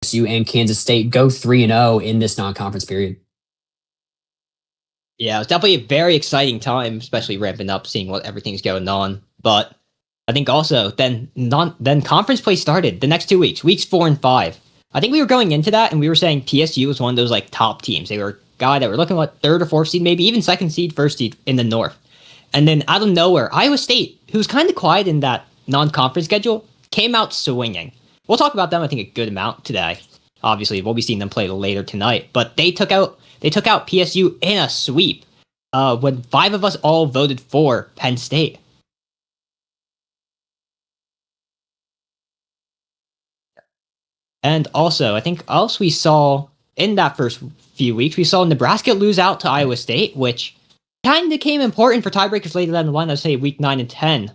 PSU and Kansas State go 3-0 in this non-conference period. Yeah, it was definitely a very exciting time, especially ramping up, seeing what everything's going on. But I think also then conference play started the next 2 weeks, weeks 4 and 5. I think we were going into that and we were saying PSU was one of those like top teams. They were a guy that were looking at 3rd or 4th seed, maybe even 2nd seed, 1st seed in the North. And then out of nowhere, Iowa State, who was kind of quiet in that non-conference schedule, came out swinging. We'll talk about them, I think, a good amount today. Obviously, we'll be seeing them play later tonight. But they took out PSU in a sweep when 5 of us all voted for Penn State. And also, I think else we saw in that first few weeks, we saw Nebraska lose out to Iowa State, which kind of became important for tiebreakers later down the line, let's say week 9 and 10.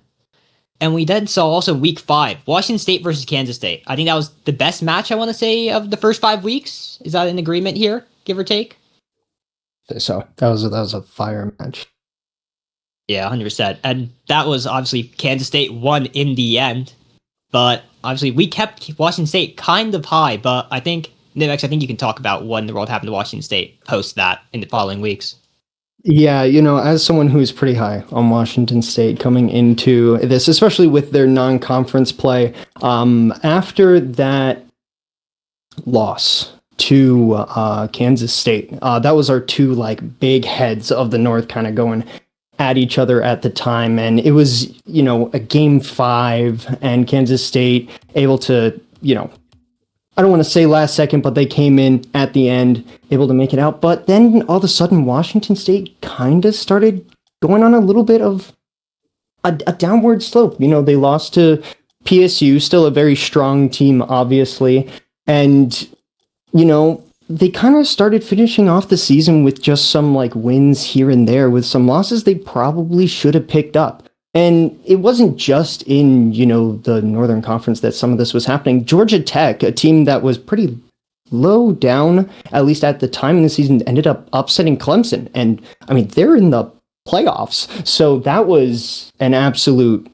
And we then saw also week 5, Washington State versus Kansas State. I think that was the best match, I want to say, of the first 5 weeks. Is that an agreement here, give or take? So that was a fire match. Yeah, 100%. And that was obviously Kansas State won in the end. But obviously we kept Washington State kind of high. But I think, Nivex, I think you can talk about what in the world happened to Washington State post that in the following weeks. Yeah, as someone who's pretty high on Washington State coming into this, especially with their non-conference play, after that loss to Kansas State, that was our 2 like big heads of the North kind of going at each other at the time. And it was, a game 5 and Kansas State able to, I don't want to say last second, but they came in at the end, able to make it out. But then all of a sudden, Washington State kind of started going on a little bit of a downward slope. They lost to PSU, still a very strong team, obviously. And, they kind of started finishing off the season with just some like wins here and there with some losses they probably should have picked up. And it wasn't just in, the Northern Conference that some of this was happening. Georgia Tech, a team that was pretty low down, at least at the time in the season, ended up upsetting Clemson. And, I mean, they're in the playoffs. So that was an absolute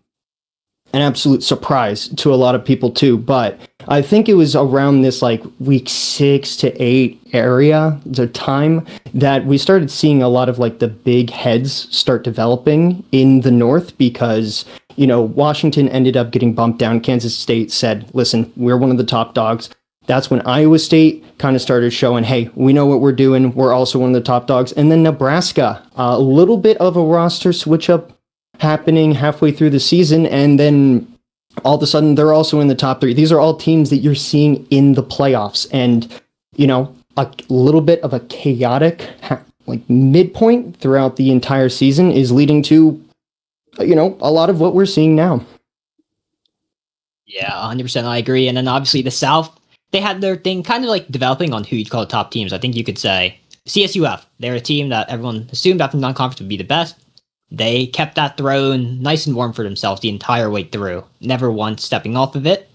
surprise to a lot of people, too. But I think it was around this, like, week 6 to 8 area, the time, that we started seeing a lot of, like, the big heads start developing in the North because, Washington ended up getting bumped down. Kansas State said, listen, we're one of the top dogs. That's when Iowa State kind of started showing, hey, we know what we're doing. We're also one of the top dogs. And then Nebraska, a little bit of a roster switch up happening halfway through the season, and then all of a sudden they're also in the top 3. These are all teams that you're seeing in the playoffs, and a little bit of a chaotic like midpoint throughout the entire season is leading to a lot of what we're seeing now. Yeah, 100%, I agree. And then obviously the South, they had their thing kind of like developing on who you'd call the top teams. I think you could say CSUF, they're a team that everyone assumed after non-conference would be the best. They kept that throne nice and warm for themselves the entire way through, never once stepping off of it.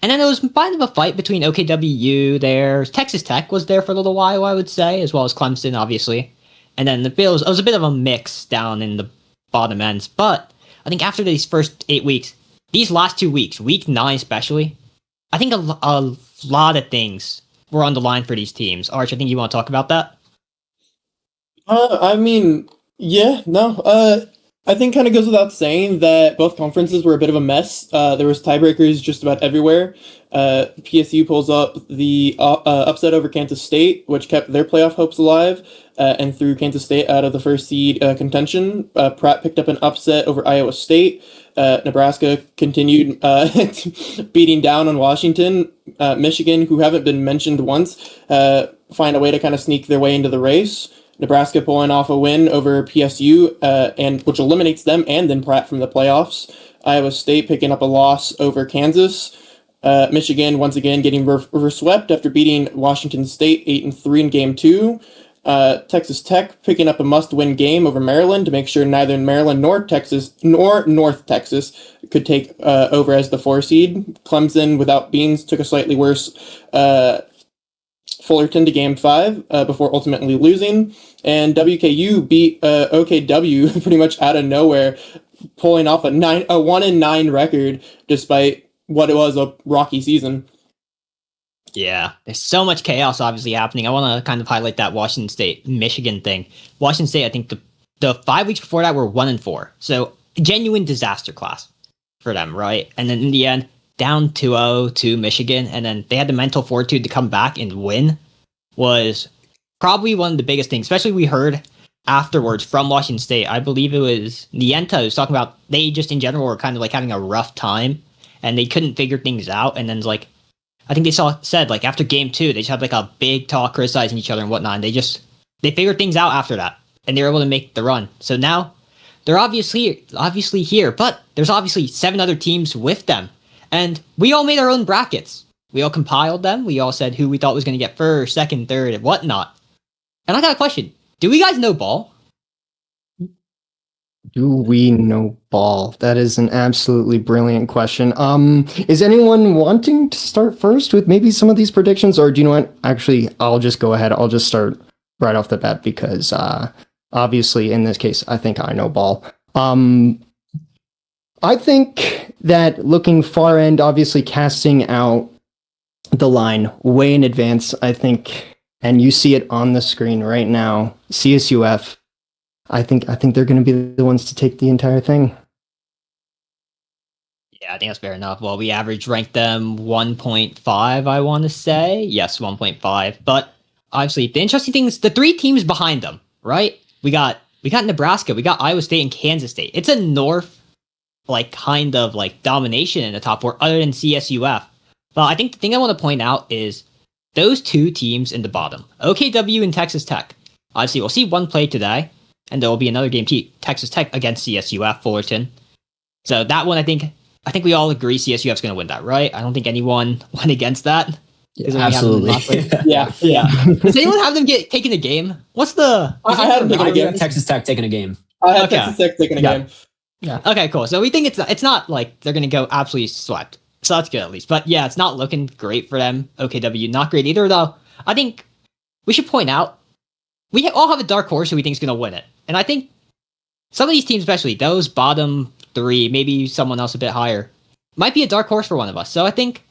And then it was kind of a fight between OKWU there. Texas Tech was there for a little while, I would say, as well as Clemson, obviously. And then it was a bit of a mix down in the bottom ends. But I think after these first 8 weeks, these last 2 weeks, week 9 especially, I think a lot of things were on the line for these teams. Arch, I think you want to talk about that? I think kind of goes without saying that both conferences were a bit of a mess. There was tiebreakers just about everywhere. PSU pulls up the upset over Kansas State, which kept their playoff hopes alive and threw Kansas State out of the first seed contention. Pratt picked up an upset over Iowa State. Nebraska continued beating down on Washington. Michigan, who haven't been mentioned once, find a way to kind of sneak their way into the race. Nebraska pulling off a win over PSU, and which eliminates them and then Pratt from the playoffs. Iowa State picking up a loss over Kansas. Michigan once again getting swept after beating Washington State 8-3 in Game 2. Texas Tech picking up a must-win game over Maryland to make sure neither Maryland nor North Texas could take over as the 4 seed. Clemson, without Beans, took a slightly worse Fullerton to Game 5 before ultimately losing. And WKU beat OKW pretty much out of nowhere, pulling off a 1-9 record despite what it was a rocky season. Yeah, there's so much chaos obviously happening. I want to kind of highlight that Washington State Michigan thing. Washington State, I think the 5 weeks before that were 1-4, so genuine disaster class for them, right? And then in the end, down 2-0 to Michigan, and then they had the mental fortitude to come back and win. Was probably one of the biggest things, especially we heard afterwards from Washington State. I believe it was Nienta who was talking about they just in general were kind of like having a rough time and they couldn't figure things out. And then like, I think they said like after game 2, they just had like a big talk criticizing each other and whatnot. And they figured things out after that and they were able to make the run. So now they're obviously here, but there's obviously 7 other teams with them. And we all made our own brackets. We all compiled them. We all said who we thought was going to get first, second, third, and whatnot. And I got a question. Do we guys know ball? Do we know ball? That is an absolutely brilliant question. Is anyone wanting to start first with maybe some of these predictions, or do you know what? Actually, I'll just go ahead. I'll just start right off the bat because obviously in this case, I think I know ball. I think that looking far end, obviously casting out the line way in advance, I think, and you see it on the screen right now, CSUF, I think they're going to be the ones to take the entire thing. Yeah, I think that's fair enough. Well, we average ranked them 1.5, I want to say. Yes, 1.5. But obviously, the interesting thing is the 3 teams behind them, right? We got Nebraska, we got Iowa State and Kansas State. It's a North, like, kind of, like, domination in the top 4 other than CSUF. But I think the thing I want to point out is those 2 teams in the bottom, OKW and Texas Tech. Obviously, we'll see one play today, and there will be another game, Texas Tech against CSUF, Fullerton. So that one, I think we all agree CSUF's going to win that, right? I don't think anyone went against that. Yeah, absolutely. Yeah. Does anyone have them get taken a game? What's the? I had them taking a game. Texas Tech taking a game. I had Texas Tech taking a game. Yeah. Okay, cool. So we think it's not like they're going to go absolutely swept. So that's good at least. But yeah, it's not looking great for them. OKW, not great either, though. I think we should point out we all have a dark horse who we think is going to win it. And I think some of these teams, especially those bottom 3, maybe someone else a bit higher, might be a dark horse for one of us. So I think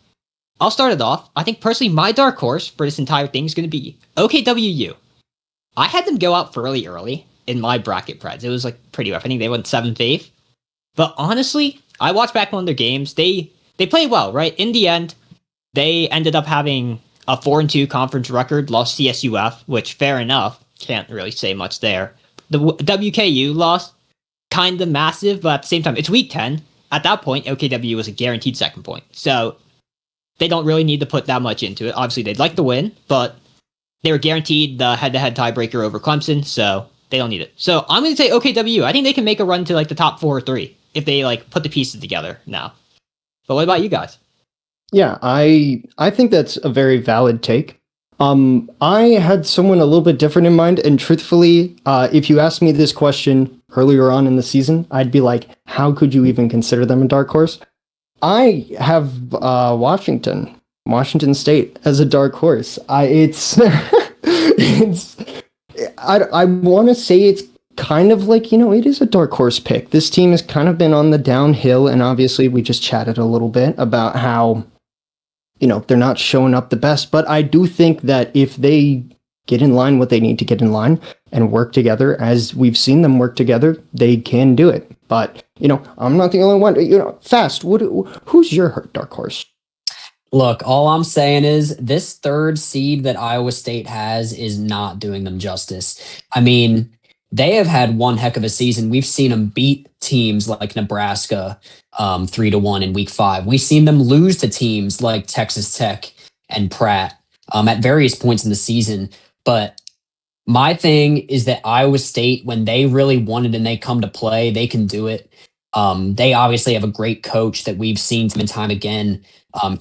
I'll start it off. I think personally my dark horse for this entire thing is going to be OKWU. I had them go out fairly early in my bracket preds. It was like pretty rough. I think they went 7th, 8th. But honestly, I watched back one of their games. They played well, right? In the end, they ended up having a 4-2 conference record, lost CSUF, which fair enough. Can't really say much there. The WKU loss, kind of massive, but at the same time, it's week 10. At that point, OKW was a guaranteed second point. So they don't really need to put that much into it. Obviously, they'd like to win, but they were guaranteed the head-to-head tiebreaker over Clemson, so they don't need it. So I'm going to say OKW. I think they can make a run to like the top 4 or 3 if they like put the pieces together now. But what about you guys? Yeah, I think that's a very valid take. I had someone a little bit different in mind, and truthfully, if you asked me this question earlier on in the season, I'd be like, how could you even consider them a dark horse? I have Washington State as a dark horse. I want to say it's kind of like, it is a dark horse pick. This team has kind of been on the downhill, and obviously we just chatted a little bit about how they're not showing up the best, but I do think that if they get in line what they need to get in line and work together, as we've seen them work together, they can do it. But, I'm not the only one. Fast, who's your dark horse? Look, all I'm saying is this 3rd seed that Iowa State has is not doing them justice. I mean, they have had one heck of a season. We've seen them beat teams like Nebraska 3-1 in week 5. We've seen them lose to teams like Texas Tech and Pratt at various points in the season. But my thing is that Iowa State, when they really wanted and they come to play, they can do it. They obviously have a great coach that we've seen time and time again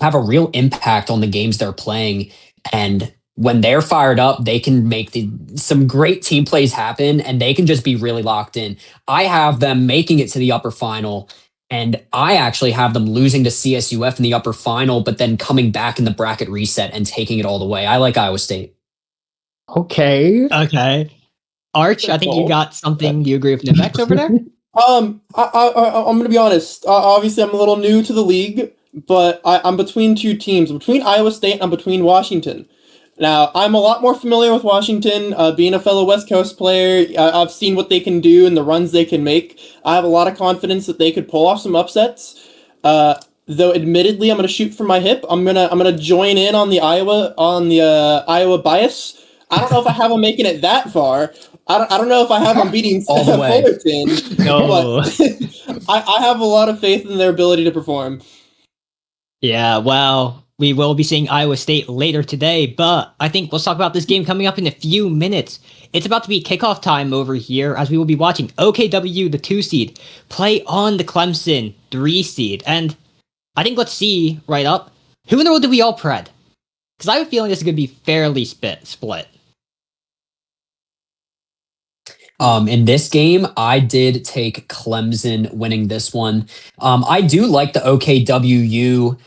have a real impact on the games they're playing. And when they're fired up, they can make some great team plays happen, and they can just be really locked in. I have them making it to the upper final, and I actually have them losing to CSUF in the upper final, but then coming back in the bracket reset and taking it all the way. I like Iowa State. Okay. Arch, I think you got something you agree with Nimex over there? I'm gonna be honest. Obviously, I'm a little new to the league. but I'm between two teams, between Iowa State and I'm between Washington. Now, I'm a lot more familiar with Washington, being a fellow West Coast player. I've seen what they can do and the runs they can make. I have a lot of confidence that they could pull off some upsets. Though, admittedly, I'm going to shoot from my hip. I'm gonna join in on the Iowa bias. I don't know if I have them making it that far. I don't know if I have them beating All the way. Fullerton. No. But I have a lot of faith in their ability to perform. Yeah, well, we will be seeing Iowa State later today, but I think let's talk about this game coming up in a few minutes. It's about to be kickoff time over here as we will be watching OKW, the 2 seed, play on the Clemson 3 seed. And I think let's see right up, who in the world do we all pred? Because I have a feeling this is going to be fairly split. In this game, I did take Clemson winning this one. I do like the OKWU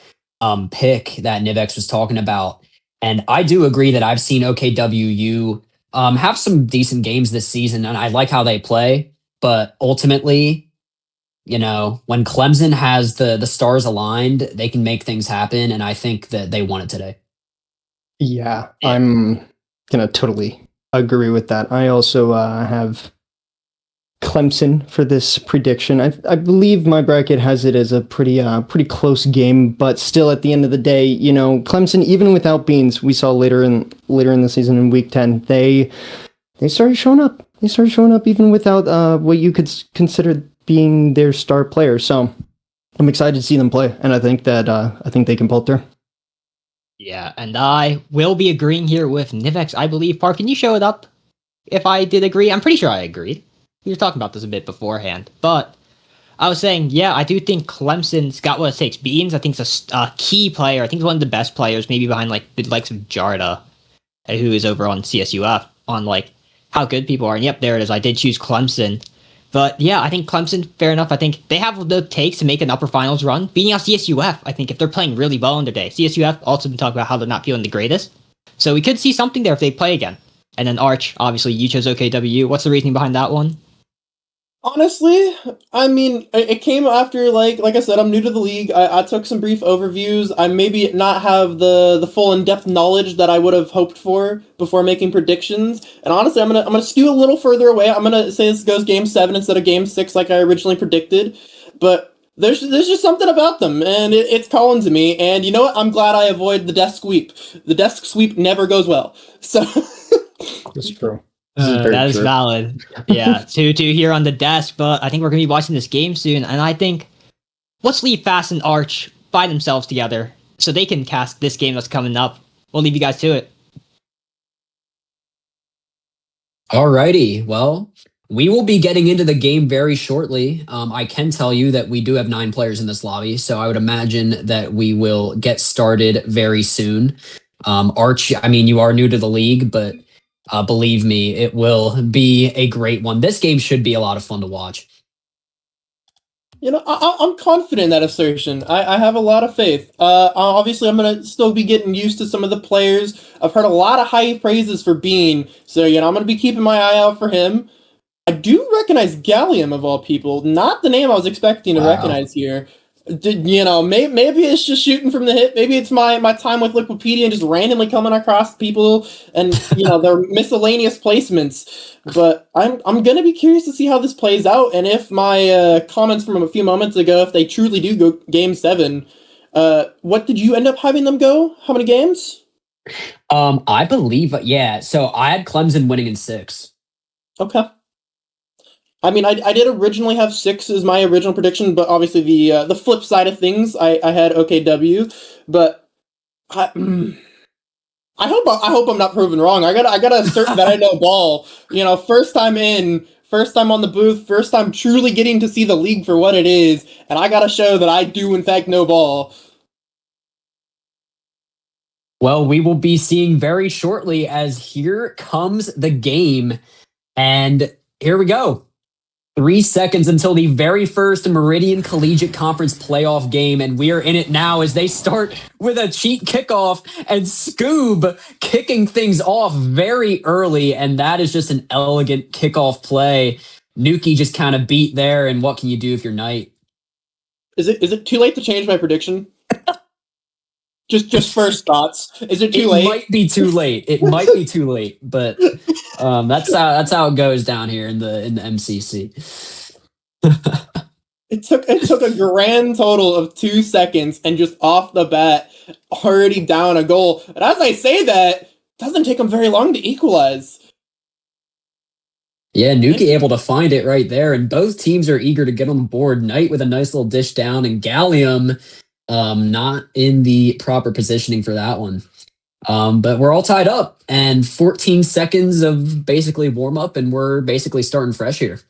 pick that Nivex was talking about. And I do agree that I've seen OKWU have some decent games this season, and I like how they play. But ultimately, when Clemson has the stars aligned, they can make things happen, and I think that they won it today. Yeah, I'm going to totally agree with that. I also have Clemson for this prediction. I believe my bracket has it as a pretty close game, but still, at the end of the day, Clemson, even without Beans, we saw later in the season in Week 10, they started showing up. They started showing up even without what you could consider being their star player. So I'm excited to see them play, and I think they can pull through. Yeah, and I will be agreeing here with Nivex, I believe. Park, can you show it up if I did agree? I'm pretty sure I agreed. We were talking about this a bit beforehand. But I was saying, yeah, I do think Clemson's got what it takes. Beans, I think, is a key player. I think he's one of the best players, maybe behind the likes of Jarda, who is over on CSUF, on how good people are. And yep, there it is. I did choose Clemson. But yeah, I think Clemson, fair enough. I think they have the takes to make an upper finals run. Beating out CSUF, I think if they're playing really well in their day. CSUF also been talking about how they're not feeling the greatest. So we could see something there if they play again. And then Arch, obviously you chose OKW. What's the reasoning behind that one? Honestly, I mean, it came after, like I said, I'm new to the league. I took some brief overviews. I maybe not have the full in-depth knowledge that I would have hoped for before making predictions. And honestly, I'm gonna skew a little further away. I'm gonna say this goes Game 7 instead of Game 6 like I originally predicted. But there's just something about them, and it's calling to me. And you know what? I'm glad I avoid the desk sweep. The desk sweep never goes well. So That's true. That is valid. Yeah, 2-2 here on the desk, but I think we're going to be watching this game soon, and I think let's leave Fast and Arch by themselves together so they can cast this game that's coming up. We'll leave you guys to it. Alrighty, well, we will be getting into the game very shortly. I can tell you that we do have 9 players in this lobby, so I would imagine that we will get started very soon. Arch, I mean, you are new to the league, but believe me, it will be a great one. This game should be a lot of fun to watch. I'm confident in that assertion. I have a lot of faith. Obviously, I'm going to still be getting used to some of the players. I've heard a lot of high praises for Bean, so, I'm going to be keeping my eye out for him. I do recognize Gallium, of all people. Not the name I was expecting to recognize here. Maybe it's just shooting from the hip. Maybe it's my time with Liquipedia and just randomly coming across people and their miscellaneous placements. But I'm gonna be curious to see how this plays out, and if my comments from a few moments ago, if they truly do go Game 7, what did you end up having them go? How many games? I believe, yeah. So I had Clemson winning in 6. Okay. I mean, I did originally have 6 as my original prediction, but obviously the flip side of things, I had OKW, but I hope I'm not proven wrong. I gotta assert that I know ball. First time in, first time on the booth, first time truly getting to see the league for what it is, and I gotta show that I do in fact know ball. Well, we will be seeing very shortly as here comes the game, and here we go. 3 seconds until the very first Meridian Collegiate Conference playoff game, and we are in it now as they start with a cheat kickoff and Scoob kicking things off very early, and that is just an elegant kickoff play. Nuki just kind of beat there, and what can you do if you're Knight? Is it too late to change my prediction? Just first thoughts. Is it too It late? might be too late. It might be too late, but that's how it goes down here in the MCC. It took a grand total of 2 seconds, and just off the bat, already down a goal. And as I say that, it doesn't take them very long to equalize. Yeah, Nuki able to find it right there, and both teams are eager to get on board. Knight with a nice little dish down, and Gallium not in the proper positioning for that one. But we're all tied up, and 14 seconds of basically warm up, and we're basically starting fresh here.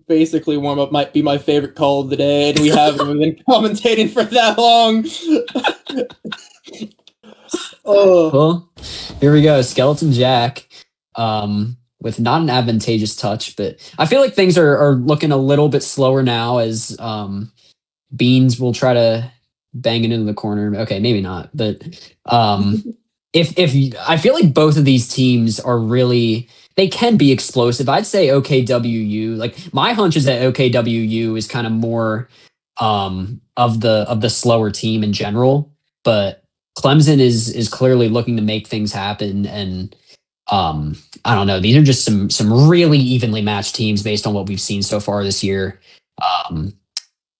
Basically, warm up might be my favorite call of the day, and we haven't been commentating for that long. Oh, Well, here we go. Skeleton Jack with not an advantageous touch, but I feel like things are looking a little bit slower now as Beans will try to bang it into the corner. Okay, maybe not, but if I feel like both of these teams are really, they can be explosive. I'd say OKWU. Like my hunch is that OKWU is kind of more of the slower team in general, but Clemson is clearly looking to make things happen, and I don't know. These are just some really evenly matched teams based on what we've seen so far this year.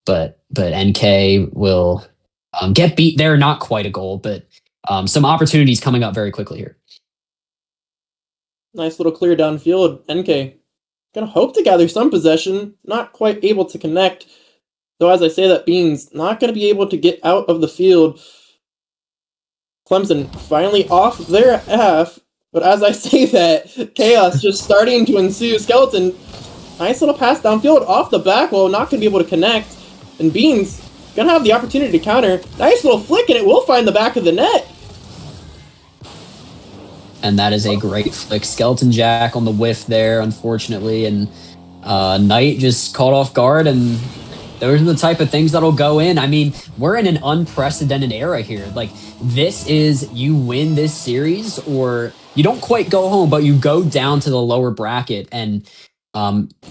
But NK will get beat there. Not quite a goal, but some opportunities coming up very quickly here. nice little clear downfield. NK gonna hope to gather some possession, not quite able to connect. Though, as I say that, Beans not gonna be able to get out of the field. Clemson finally off their half, but as I say that, chaos just starting to ensue. Skeleton, nice little pass downfield off the back wall, not gonna be able to connect. And Beans gonna have the opportunity to counter. Nice little flick, and it will find the back of the net. And that is a great flick. Skeleton Jack on the whiff there, unfortunately, and Knight just caught off guard, and those are the type of things that'll go in. I mean, we're in an unprecedented era here. Like, this is, you win this series, or you don't quite go home, but you go down to the lower bracket. And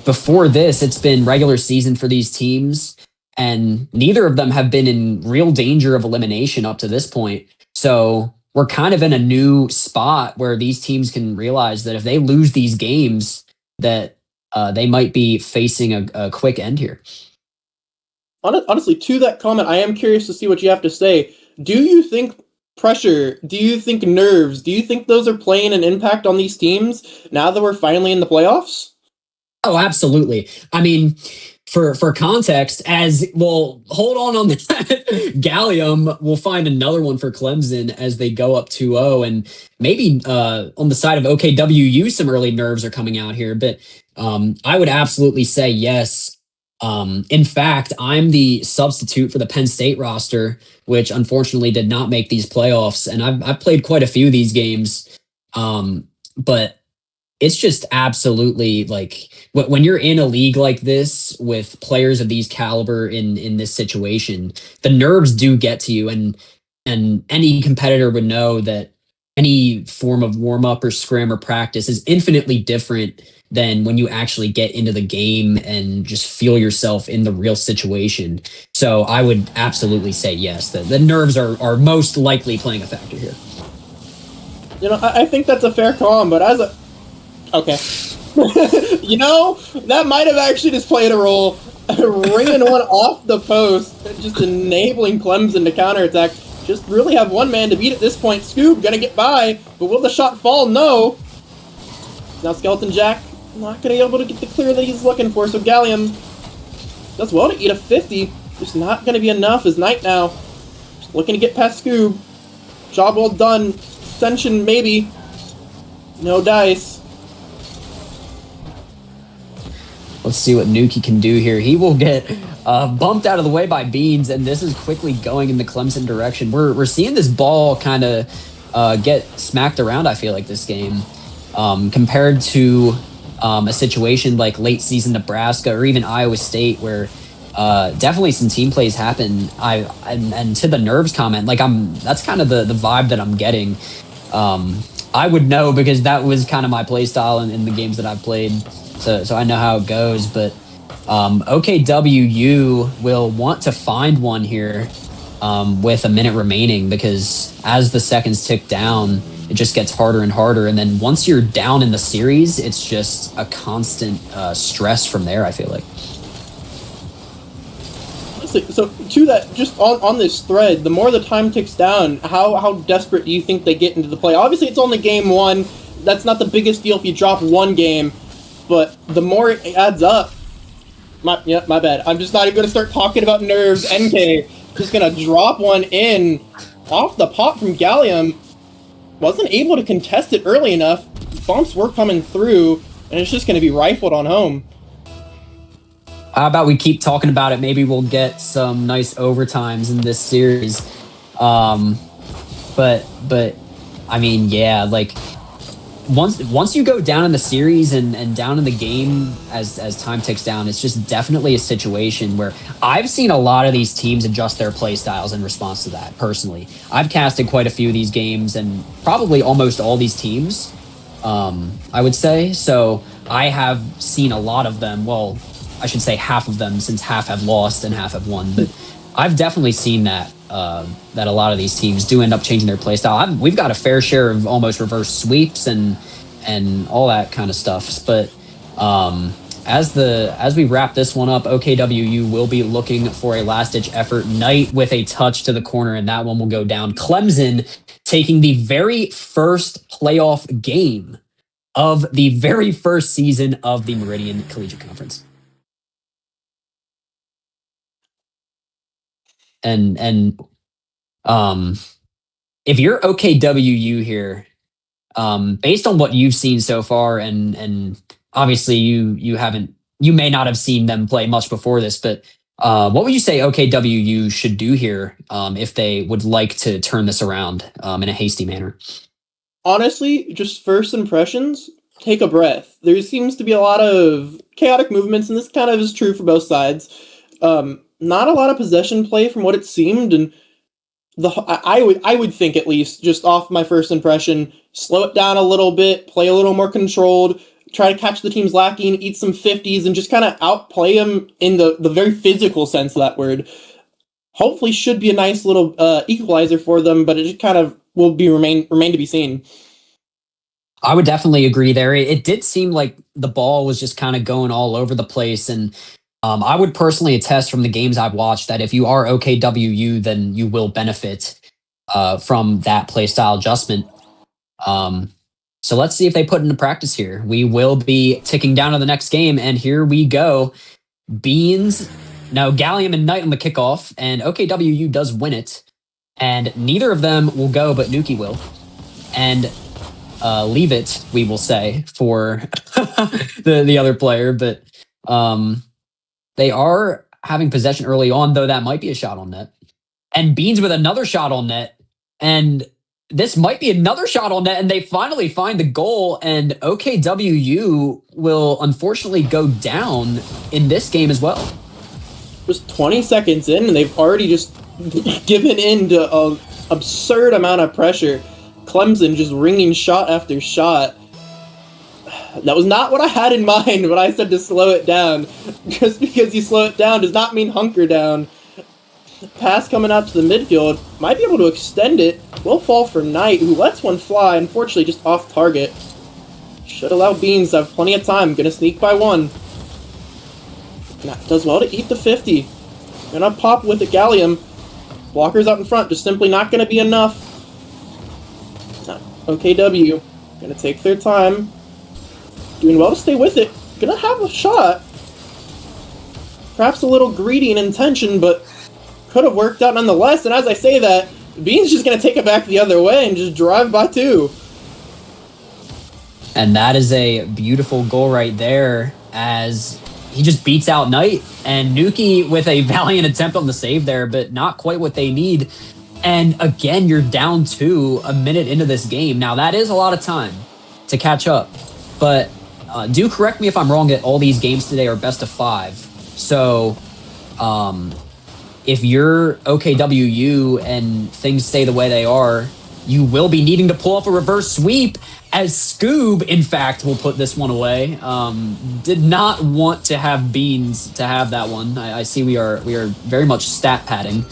before this, it's been regular season for these teams, and neither of them have been in real danger of elimination up to this point. So we're kind of in a new spot where these teams can realize that if they lose these games, that they might be facing a quick end here. Honestly, to that comment, I am curious to see what you have to say. Do you think pressure, do you think nerves, do you think those are playing an impact on these teams now that we're finally in the playoffs? Oh, absolutely. I mean, for context, as well, hold on that. Gallium will find another one for Clemson as they go up 2-0, and maybe on the side of OKWU, some early nerves are coming out here. But I would absolutely say yes. In fact, I'm the substitute for the Penn State roster, which unfortunately did not make these playoffs, and I've played quite a few of these games. But it's just absolutely, like, when you're in a league like this with players of these caliber in this situation, the nerves do get to you, and any competitor would know that any form of warm up or scrim or practice is infinitely different than when you actually get into the game and just feel yourself in the real situation. So I would absolutely say yes, that the nerves are most likely playing a factor here. You know, I think that's a fair call, but as a... Okay. You know, that might have actually just played a role. Ringing one off the post, just enabling Clemson to counterattack. Just really have one man to beat at this point. Scoob gonna get by, but will the shot fall? No. Now Skeleton Jack not gonna be able to get the clear that he's looking for, so Gallium does well to eat a 50. Just not gonna be enough as Knight now just looking to get past Scoob. Job well done. Extension maybe. No dice. Let's see what Nuki can do here. He will get bumped out of the way by Beans, and this is quickly going in the Clemson direction. We're seeing this ball kind of get smacked around, I feel like, this game, compared to a situation like late season Nebraska or even Iowa State, where definitely some team plays happen. And to the nerves comment, like, that's kind of the vibe that I'm getting. I would know because that was kind of my play style in the games that I've played. So I know how it goes, but OKWU will want to find one here with a minute remaining, because as the seconds tick down, it just gets harder and harder. And then once you're down in the series, it's just a constant stress from there, I feel like. So to that, just on this thread, the more the time ticks down, how desperate do you think they get into the play? Obviously, it's only game one. That's not the biggest deal if you drop one game, but the more it adds up, my bad. I'm just not even going to start talking about nerves. NK just going to drop one in off the pop from Gallium. Wasn't able to contest it early enough. Bumps were coming through, and it's just going to be rifled on home. How about we keep talking about it? Maybe we'll get some nice overtimes in this series. But I mean, yeah, like once you go down in the series and down in the game as time ticks down, it's just definitely a situation where I've seen a lot of these teams adjust their play styles in response to that. Personally, I've casted quite a few of these games and probably almost all these teams, I would say. So I have seen a lot of them. Well, I should say half of them, since half have lost and half have won. But I've definitely seen that that a lot of these teams do end up changing their play style. We've got a fair share of almost reverse sweeps and all that kind of stuff. But as we wrap this one up, OKWU will be looking for a last-ditch effort. Knight with a touch to the corner, and that one will go down. Clemson taking the very first playoff game of the very first season of the Meridian Collegiate Conference. And if you're OKWU here, based on what you've seen so far, and obviously you may not have seen them play much before this, but what would you say OKWU should do here if they would like to turn this around in a hasty manner? Honestly, just first impressions, take a breath. There seems to be a lot of chaotic movements, and this kind of is true for both sides. Not a lot of possession play from what it seemed, and I would think, at least just off my first impression, slow it down a little bit, play a little more controlled, try to catch the teams lacking, eat some 50s, and just kind of outplay them in the very physical sense of that word. Hopefully should be a nice little equalizer for them, but it just kind of will remain to be seen. I would definitely agree there. It did seem like the ball was just kind of going all over the place, and I would personally attest from the games I've watched that if you are OKWU, then you will benefit from that play style adjustment. So let's see if they put into practice here. We will be ticking down to the next game, and here we go. Beans, no, Gallium and Knight on the kickoff, and OKWU does win it, and neither of them will go, but Nuki will. And leave it, we will say, for the other player, but they are having possession early on, though that might be a shot on net. And Beans with another shot on net. And this might be another shot on net, and they finally find the goal. And OKWU will unfortunately go down in this game as well. Just 20 seconds in, and they've already just given in to an absurd amount of pressure. Clemson just ringing shot after shot. That was not what I had in mind when I said to slow it down. Just because you slow it down does not mean hunker down. Pass coming out to the midfield. Might be able to extend it. Will fall for Knight, who lets one fly. Unfortunately, just off target. Should allow Beans to have plenty of time. Gonna sneak by one. Does well to eat the 50. Gonna pop with the Gallium. Blockers out in front. Just simply not gonna be enough. OKW. Gonna take their time. Doing well to stay with it. Gonna have a shot. Perhaps a little greedy in intention, but could have worked out nonetheless. And as I say that, Bean's just gonna take it back the other way and just drive by two. And that is a beautiful goal right there, as he just beats out Knight. And Nuki with a valiant attempt on the save there, but not quite what they need. And again, you're down 2 a minute into this game. Now, that is a lot of time to catch up. But do correct me if I'm wrong that all these games today are best of 5. So if you're OKWU and things stay the way they are, you will be needing to pull off a reverse sweep, as Scoob, in fact, will put this one away. Did not want to have Beans to have that one. I see we are very much stat padding.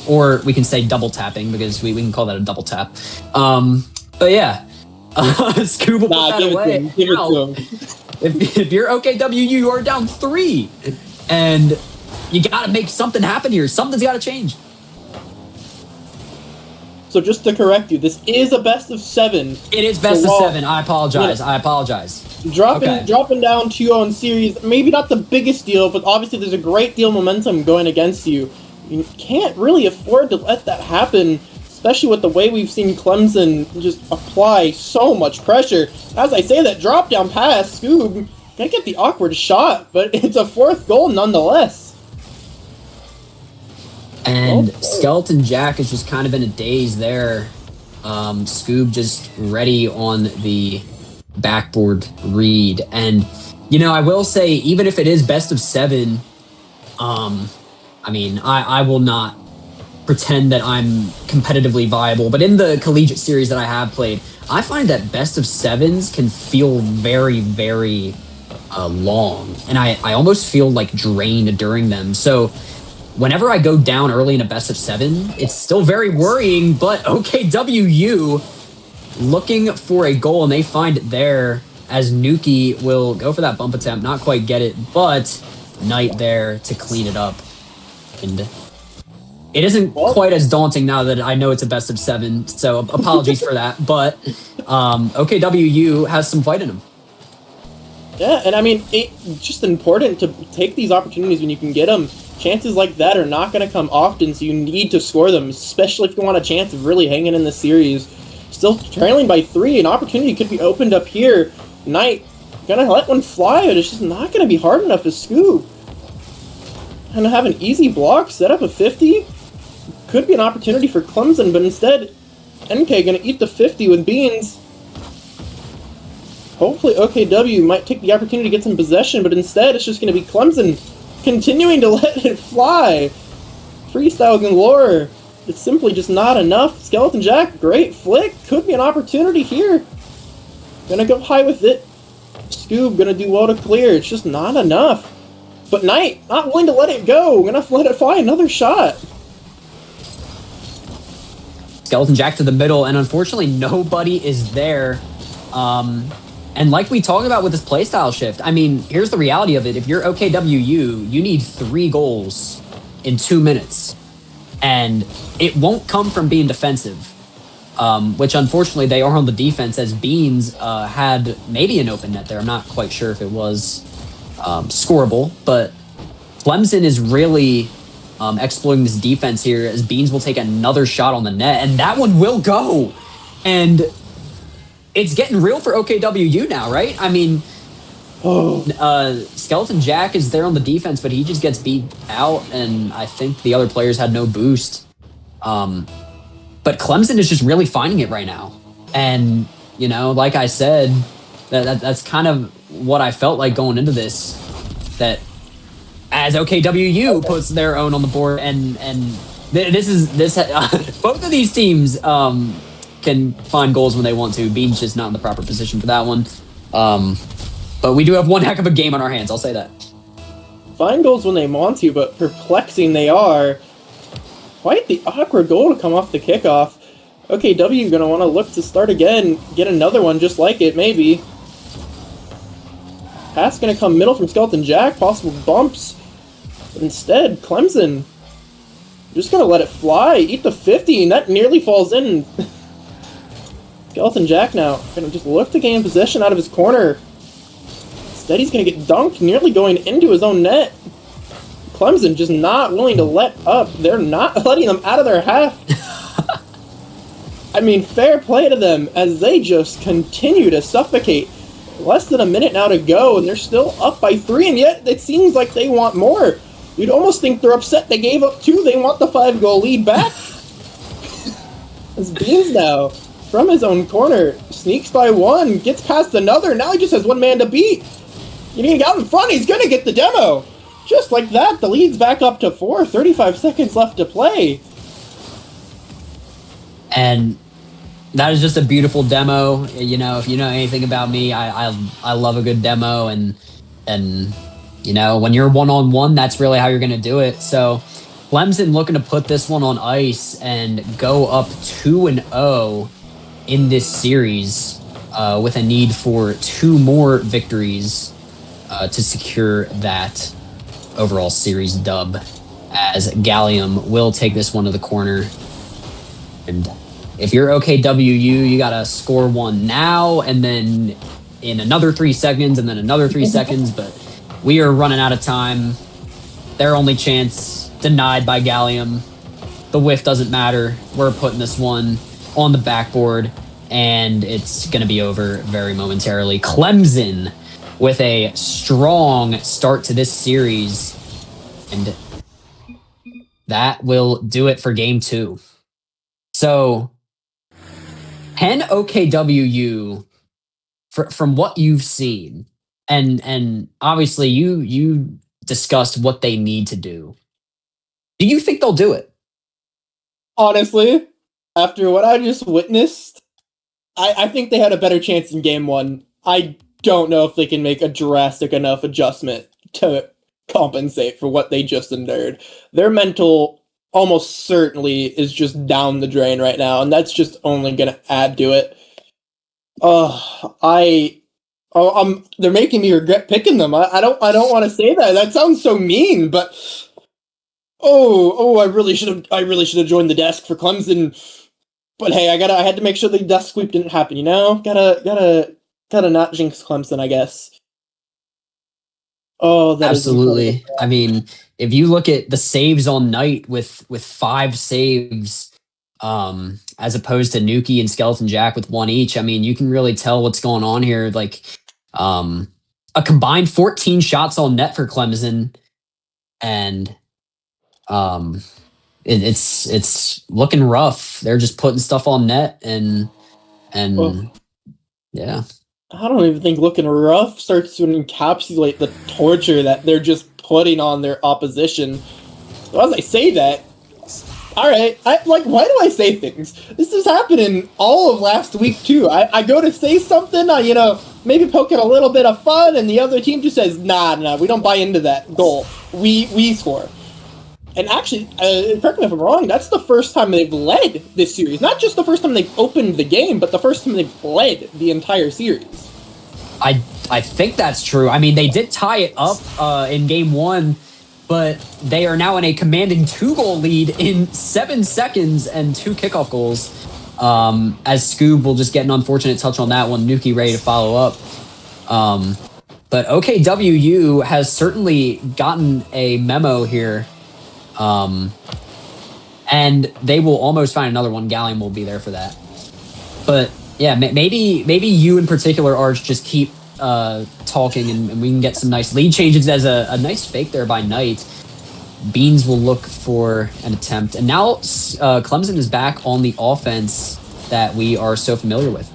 Or we can say double tapping, because we can call that a double tap. But yeah, Scoob will put that away. Give it to him. If you're OKW, you are down 3. And you got to make something happen here. Something's got to change. So just to correct you, this is a best of 7. It is best of 7. I apologize. I apologize. Dropping down 2-0 in series, maybe not the biggest deal, but obviously there's a great deal of momentum going against you. You can't really afford to let that happen, especially with the way we've seen Clemson just apply so much pressure. As I say that drop down pass, Scoob gonna get the awkward shot, but it's a 4th goal nonetheless. And Skeleton Jack is just kind of in a daze there. Scoob just ready on the backboard read. And, you know, I will say, even if it is best of 7, I mean, I will not pretend that I'm competitively viable, but in the collegiate series that I have played, I find that best of 7s can feel very, very long. And I almost feel like drained during them. So whenever I go down early in a best of 7, it's still very worrying, but OKWU looking for a goal, and they find it there as Nuki will go for that bump attempt, not quite get it, but Knight there to clean it up. And it isn't quite as daunting now that I know it's a best of 7, so apologies for that, but OKWU has some fight in them. Yeah, and I mean, it's just important to take these opportunities when you can get them. Chances like that are not going to come often, so you need to score them, especially if you want a chance of really hanging in the series. Still trailing by 3, an opportunity could be opened up here. Knight gonna let one fly, but it's just not going to be hard enough to scoop. Gonna have an easy block, set up a 50. Could be an opportunity for Clemson, but instead, NK gonna eat the 50 with Beans. Hopefully OKW might take the opportunity to get some possession, but instead it's just going to be Clemson continuing to let it fly. Freestyle galore. It's simply just not enough. Skeleton Jack, great flick. Could be an opportunity here. Gonna go high with it. Scoob gonna do well to clear. It's just not enough. But Knight, not willing to let it go. Gonna let it fly another shot. Skeleton Jack to the middle, and unfortunately nobody is there. And like we talked about with this playstyle shift, I mean, here's the reality of it. If you're OKWU, you need 3 goals in 2 minutes. And it won't come from being defensive, which unfortunately they are on the defense, as Beans had maybe an open net there. I'm not quite sure if it was scoreable, but Clemson is really exploiting this defense here, as Beans will take another shot on the net, and that one will go. And it's getting real for OKWU now, right? I mean, Skeleton Jack is there on the defense, but he just gets beat out, and I think the other players had no boost. But Clemson is just really finding it right now. And, you know, like I said, that's kind of what I felt like going into this, that as OKWU puts their own on the board, and both of these teams can find goals when they want to. Bean's just not in the proper position for that one. But we do have one heck of a game on our hands, I'll say that. Find goals when they want to, but perplexing they are. Quite the awkward goal to come off the kickoff. OKW going to want to look to start again, get another one just like it, maybe. Pass going to come middle from Skeleton Jack, possible bumps. But instead, Clemson just going to let it fly, eat the 50, and that nearly falls in. Skeleton Jack now going to just look to gain possession out of his corner. Instead, he's going to get dunked, nearly going into his own net. Clemson just not willing to let up. They're not letting them out of their half. I mean, fair play to them as they just continue to suffocate. Less than a minute now to go, and they're still up by 3, and yet it seems like they want more. You'd almost think they're upset they gave up 2. They want the 5-goal lead back. As Beans now, from his own corner, sneaks by 1, gets past another. Now he just has 1 man to beat. Getting out in front, he's going to get the demo. Just like that, the lead's back up to 4. 35 seconds left to play. And that is just a beautiful demo. You know, if you know anything about me, I love a good demo, and you know, when you're one-on-one, that's really how you're going to do it. So Clemson looking to put this one on ice and go up 2-0 in this series with a need for 2 more victories to secure that overall series dub, as Gallium will take this one to the corner. And if you're OKWU, you got to score 1 now and then in another 3 seconds and then another 3 seconds, but we are running out of time. Their only chance denied by Gallium. The whiff doesn't matter. We're putting this one on the backboard, and it's going to be over very momentarily. Clemson with a strong start to this series, and that will do it for game 2. So, can OKWU, from what you've seen, and obviously you discussed what they need to do you think they'll do it? Honestly, after what I just witnessed, I think they had a better chance in game 1. I don't know if they can make a drastic enough adjustment to compensate for what they just endured. Their mental almost certainly is just down the drain right now, and that's just only going to add to it. They're making me regret picking them. I don't want to say that. That sounds so mean, but I really should have joined the desk for Clemson. But hey, I had to make sure the desk sweep didn't happen. You know, gotta not jinx Clemson, I guess. Oh, that absolutely. I mean, if you look at the saves on night with 5 saves, as opposed to Nuki and Skeleton Jack with 1 each, I mean, you can really tell what's going on here. Like, a combined 14 shots on net for Clemson, and it's looking rough. They're just putting stuff on net, and yeah. I don't even think looking rough starts to encapsulate the torture that they're just putting on their opposition. So as I say that, all right, why do I say things? This is happening all of last week too. I go to say something, maybe poking a little bit of fun, and the other team just says, nah, we don't buy into that goal. We score. And actually, correct me if I'm wrong, that's the first time they've led this series. Not just the first time they've opened the game, but the first time they've led the entire series. I think that's true. I mean, they did tie it up in game 1, but they are now in a commanding 2-goal lead in 7 seconds and 2 kickoff goals. As Scoob will just get an unfortunate touch on that one. Nuki ready to follow up. But OKWU has certainly gotten a memo here. And they will almost find another one. Gallium will be there for that. But yeah, maybe you in particular, Arch, just keep talking, and we can get some nice lead changes as a nice fake there by Knight. Beans will look for an attempt, and now Clemson is back on the offense that we are so familiar with.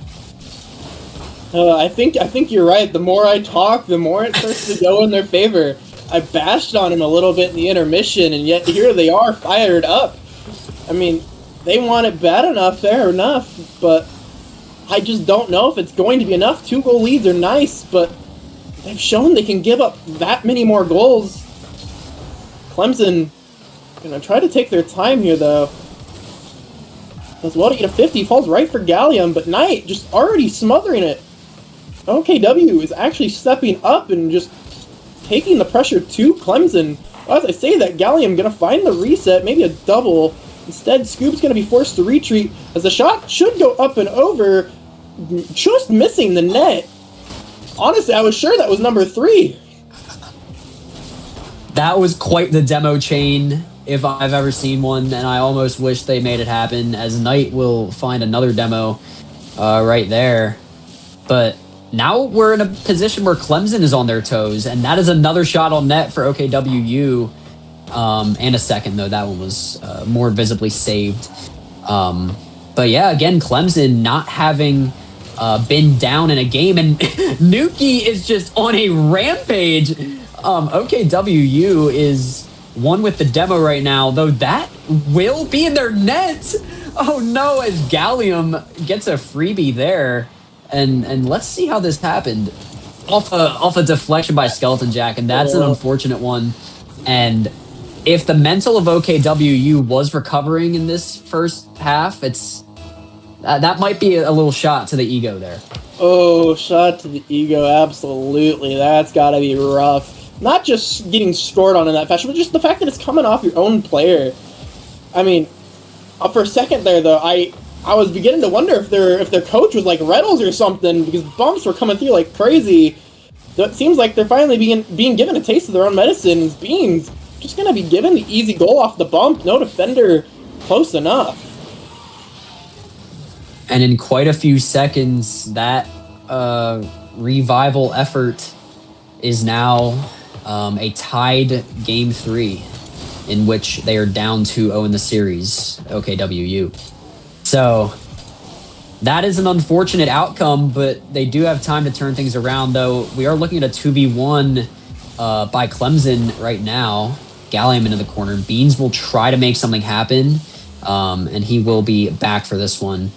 I think you're right. The more I talk, the more it starts to go in their favor. I bashed on him a little bit in the intermission, and yet here they are fired up. I mean, they want it bad enough, fair enough, but I just don't know if it's going to be enough. 2-goal leads are nice, but they've shown they can give up that many more goals. Clemson gonna try to take their time here, though. As well to get a 50, falls right for Gallium, but Knight just already smothering it. OKW is actually stepping up and just taking the pressure to Clemson. As I say that, Gallium gonna find the reset, maybe a double. Instead, Scoop's gonna be forced to retreat as the shot should go up and over, just missing the net. Honestly, I was sure that was number 3. That was quite the demo chain, if I've ever seen one, and I almost wish they made it happen, as Knight will find another demo right there. But now we're in a position where Clemson is on their toes, and that is another shot on net for OKWU, and a second, though. That one was more visibly saved. But yeah, again, Clemson not having been down in a game, and Nuki is just on a rampage. OKWU is one with the demo right now, though that will be in their net. Oh no, as Gallium gets a freebie there. And let's see how this happened. Off a deflection by Skeleton Jack, and that's an unfortunate one. And if the mental of OKWU was recovering in this first half, it's that might be a little shot to the ego there. Oh, shot to the ego, absolutely. That's got to be rough. Not just getting scored on in that fashion, but just the fact that it's coming off your own player. I mean, for a second there, though, I was beginning to wonder if their coach was like Reynolds or something, because bumps were coming through like crazy. So it seems like they're finally being given a taste of their own medicine. Beans just going to be given the easy goal off the bump. No defender close enough. And in quite a few seconds, that revival effort is now a tied Game 3, in which they are down 2-0 in the series, OKWU. So that is an unfortunate outcome, but they do have time to turn things around, though. We are looking at a 2v1 by Clemson right now. Gallium into the corner. Beans will try to make something happen, and he will be back for this one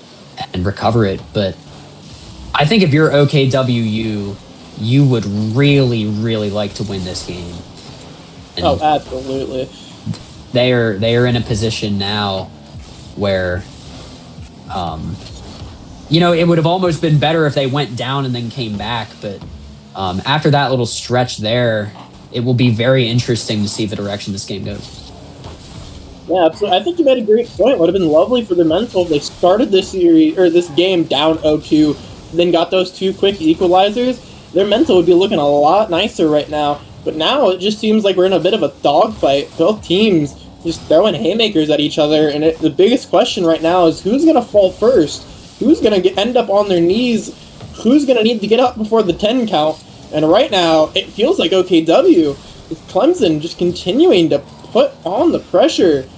and recover it. But I think if you're OKWU, you would really, really like to win this game. And oh, absolutely. They are in a position now where, it would have almost been better if they went down and then came back. But after that little stretch there, it will be very interesting to see the direction this game goes. Yeah, absolutely. I think you made a great point. It would have been lovely for the mental if they started this series or this game down 0-2, then got those two quick equalizers. Their mental would be looking a lot nicer right now. But now it just seems like we're in a bit of a dogfight. Both teams just throwing haymakers at each other, and the biggest question right now is who's going to fall first? Who's going to end up on their knees? Who's going to need to get up before the 10 count? And right now, it feels like OKW, with Clemson just continuing to put on the pressure.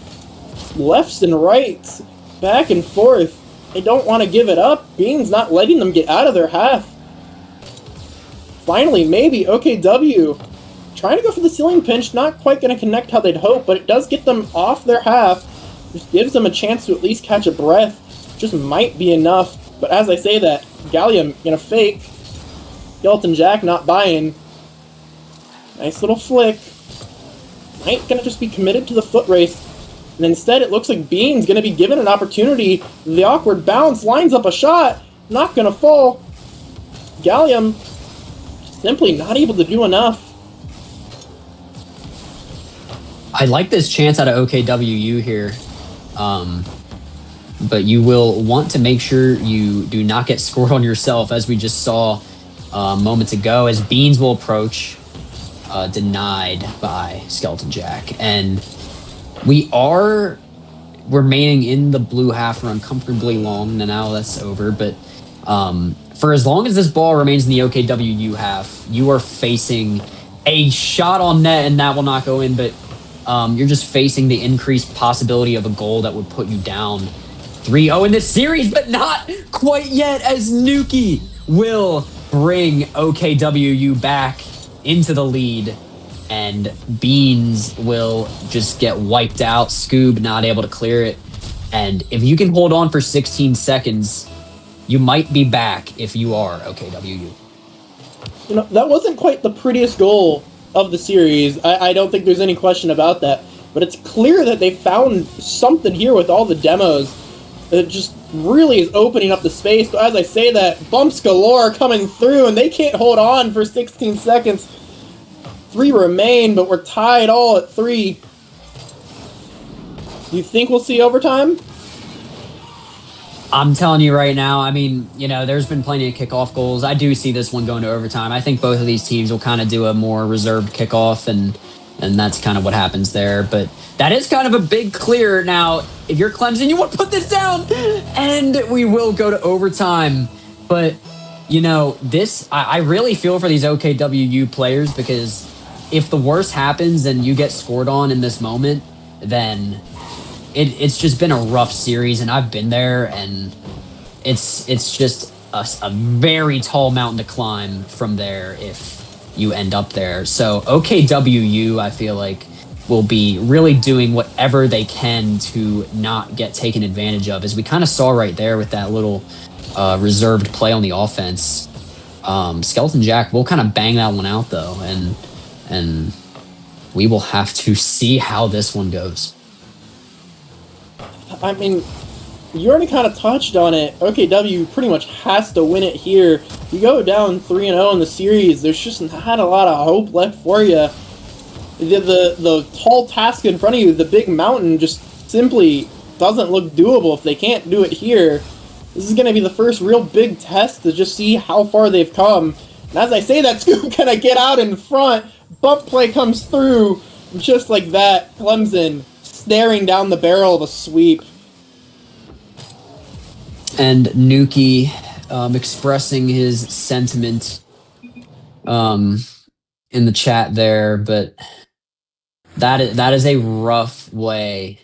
Lefts and rights, back and forth. They don't want to give it up. Bean's not letting them get out of their half. Finally, maybe OKW trying to go for the ceiling pinch, not quite going to connect how they'd hope, but it does get them off their half. Just gives them a chance to at least catch a breath. Just might be enough. But as I say that, Gallium gonna fake. Skeleton Jack not buying. Nice little flick. Might gonna just be committed to the foot race. And instead it looks like Bean's gonna be given an opportunity. The awkward bounce lines up a shot. Not gonna fall. Gallium simply not able to do enough. I like this chance out of OKWU here. But you will want to make sure you do not get scored on yourself, as we just saw moments ago, as Beans will approach, denied by Skeleton Jack. And we are remaining in the blue half for uncomfortably long. Now that's over, but for as long as this ball remains in the OKWU half, you are facing a shot on net, and that will not go in, but you're just facing the increased possibility of a goal that would put you down 3-0 in this series, but not quite yet, as Nuki will bring OKWU back into the lead, and Beans will just get wiped out. Scoob not able to clear it. And if you can hold on for 16 seconds, you might be back if you are OKWU. You know, that wasn't quite the prettiest goal of the series. I don't think there's any question about that. But it's clear that they found something here with all the demos. It just really is opening up the space. So as I say that, bumps galore coming through, and they can't hold on for 16 seconds. 3 remain, but we're tied all at 3. Do you think we'll see overtime? I'm telling you right now, I mean, there's been plenty of kickoff goals. I do see this one going to overtime. I think both of these teams will kind of do a more reserved kickoff, and that's kind of what happens there. But that is kind of a big clear. Now, if you're Clemson, you want to put this down, and we will go to overtime. But, I really feel for these OKWU players, because if the worst happens and you get scored on in this moment, then it's just been a rough series, and I've been there, and it's just a very tall mountain to climb from there if you end up there. So OKWU, I feel like will be really doing whatever they can to not get taken advantage of, as we kind of saw right there with that little reserved play on the offense. Skeleton Jack will kind of bang that one out though, and we will have to see how this one goes. I mean, you already kind of touched on it. OKW pretty much has to win it here. You go down 3-0 in the series, there's just not a lot of hope left for you. The tall task in front of you, the big mountain, just simply doesn't look doable if they can't do it here. This is going to be the first real big test to just see how far they've come. And as I say that, Scoop gonna get out in front. Bump play comes through. Just like that, Clemson staring down the barrel of a sweep. And Nuki expressing his sentiment in the chat there, but that is a rough way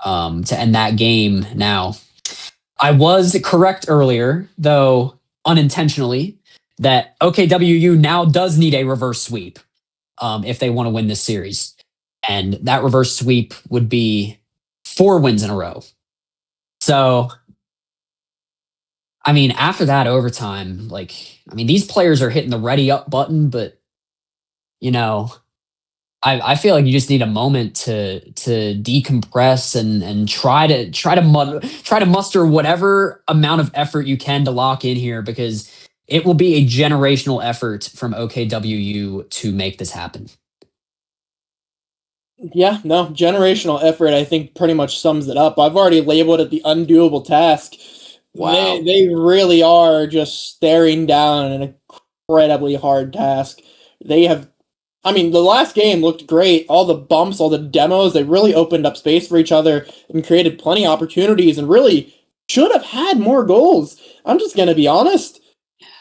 to end that game. Now, I was correct earlier, though unintentionally, that OKWU now does need a reverse sweep if they want to win this series. And that reverse sweep would be 4 wins in a row. So, I mean, after that overtime, these players are hitting the ready up button, but, I feel like you just need a moment to decompress and try to muster whatever amount of effort you can to lock in here, because it will be a generational effort from OKWU to make this happen. Yeah, no, generational effort, I think, pretty much sums it up. I've already labeled it the undoable task. Wow. They really are just staring down an incredibly hard task. The last game looked great. All the bumps, all the demos, they really opened up space for each other and created plenty of opportunities and really should have had more goals. I'm just going to be honest.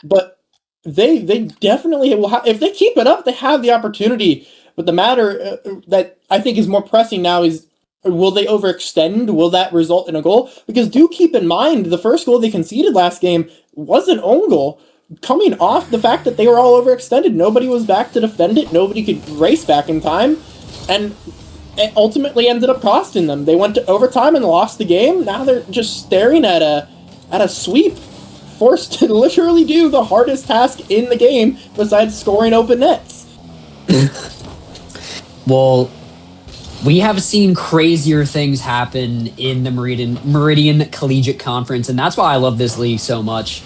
But they definitely will if they keep it up, they have the opportunity. But the matter that I think is more pressing now is, will they overextend? Will that result in a goal? Because do keep in mind, the first goal they conceded last game was an own goal, coming off the fact that they were all overextended. Nobody was back to defend it. Nobody could race back in time. And it ultimately ended up costing them. They went to overtime and lost the game. Now they're just staring at a sweep, forced to literally do the hardest task in the game besides scoring open nets. Well, we have seen crazier things happen in the Meridian Collegiate Conference, and that's why I love this league so much.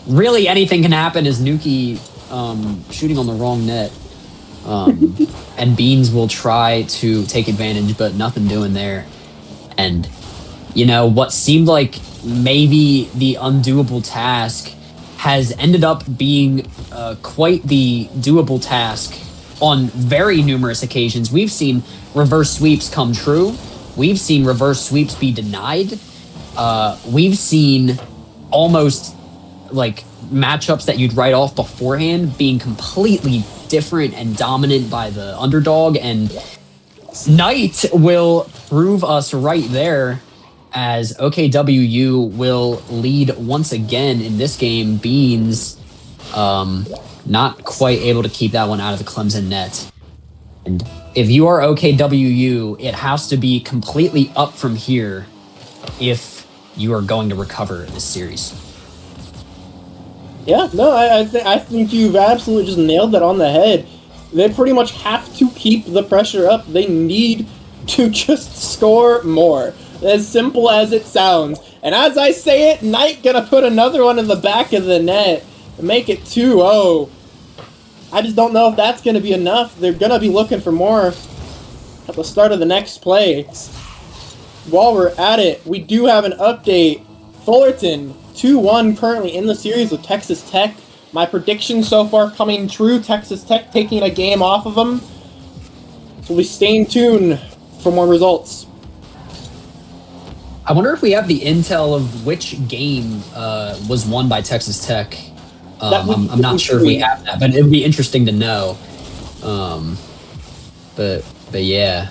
Really, anything can happen as Nuki shooting on the wrong net. And Beans will try to take advantage, but nothing doing there. And, what seemed like maybe the undoable task has ended up being quite the doable task on very numerous occasions. We've seen reverse sweeps come true. We've seen reverse sweeps be denied. We've seen almost matchups that you'd write off beforehand being completely different and dominant by the underdog. And Knight will prove us right there, as OKWU will lead once again in this game. Beans not quite able to keep that one out of the Clemson net. And if you are OKWU, it has to be completely up from here if you are going to recover this series. Yeah, no, I think you've absolutely just nailed that on the head. They pretty much have to keep the pressure up. They need to just score more. As simple as it sounds. And as I say it, Knight gonna put another one in the back of the net and make it 2-0. I just don't know if that's gonna be enough. They're gonna be looking for more at the start of the next play. While we're at it, we do have an update. Fullerton 2-1 currently in the series with Texas Tech. My prediction so far coming true. Texas Tech taking a game off of them. So we'll be staying tuned for more results. I wonder if we have the intel of which game was won by Texas Tech. I'm not sure if we have that, but it would be interesting to know. But yeah,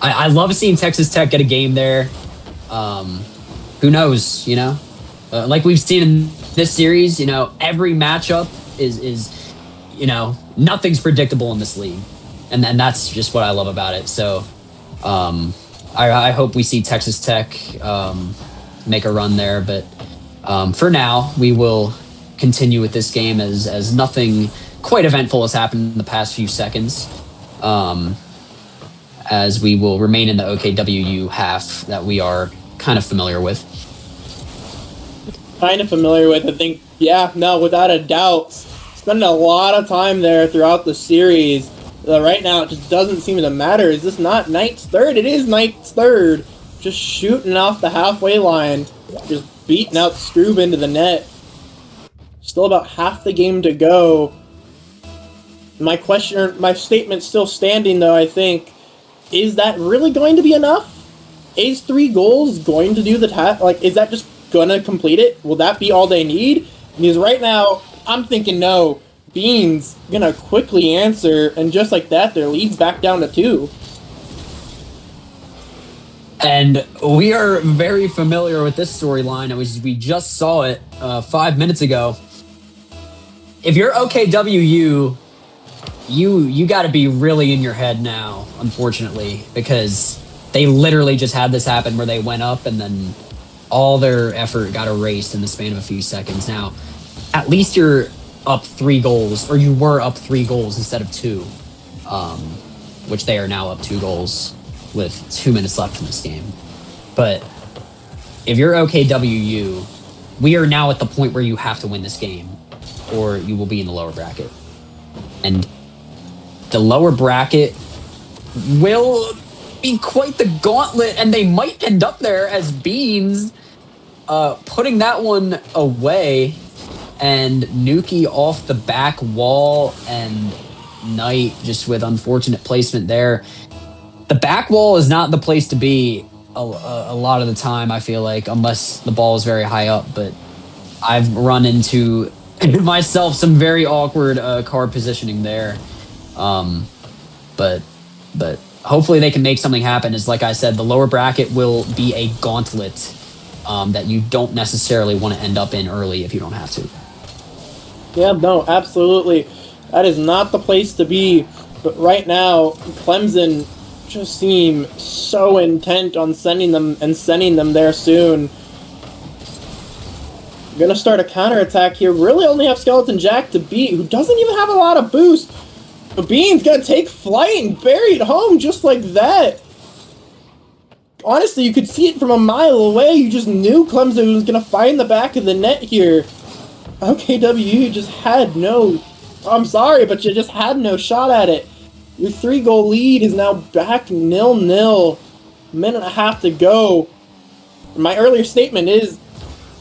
I love seeing Texas Tech get a game there. Who knows? Like we've seen in this series, every matchup is nothing's predictable in this league. and that's just what I love about it. So I hope we see Texas Tech make a run there, but for now we will continue with this game as nothing quite eventful has happened in the past few seconds, as we will remain in the OKWU half that we are kind of familiar with. I think, yeah, no, without a doubt. Spending a lot of time there throughout the series. Right now, it just doesn't seem to matter. Is this not Knight's third? It is Knight's third. Just shooting off the halfway line. Just beating out Scroob into the net. Still about half the game to go. My statement's still standing, though, I think. Is that really going to be enough? Is 3 goals going to do the task? Like, is that just gonna complete it? Will that be all they need? Because right now, I'm thinking no. Beans gonna quickly answer, and just like that, their lead's back down to 2. And we are very familiar with this storyline. We just saw it 5 minutes ago. If you're OKWU, you got to be really in your head now, unfortunately, because they literally just had this happen where they went up and then all their effort got erased in the span of a few seconds. Now, at least you're up 3 goals, or you were up 3 goals instead of 2, which they are now up 2 goals with 2 minutes left in this game. But if you're OKWU, we are now at the point where you have to win this game, or you will be in the lower bracket. And the lower bracket will be quite the gauntlet, and they might end up there as Beans putting that one away, and Nuki off the back wall, and Knight just with unfortunate placement there. The back wall is not the place to be a lot of the time, I feel like, unless the ball is very high up. But I've run into myself some very awkward card positioning there. But hopefully they can make something happen. As like I said, the lower bracket will be a gauntlet that you don't necessarily want to end up in early if you don't have to. Yeah, no, absolutely. That is not the place to be. But right now, Clemson just seem so intent on sending them there soon. Gonna start a counterattack here. Really only have Skeleton Jack to beat, who doesn't even have a lot of boost. But Bean's gonna take flight and bury it home just like that. Honestly, you could see it from a mile away. You just knew Clemson was gonna find the back of the net here. OKW just had no... I'm sorry, but you just had no shot at it. Your 3-goal lead is now back 0-0. Minute and a half to go. My earlier statement is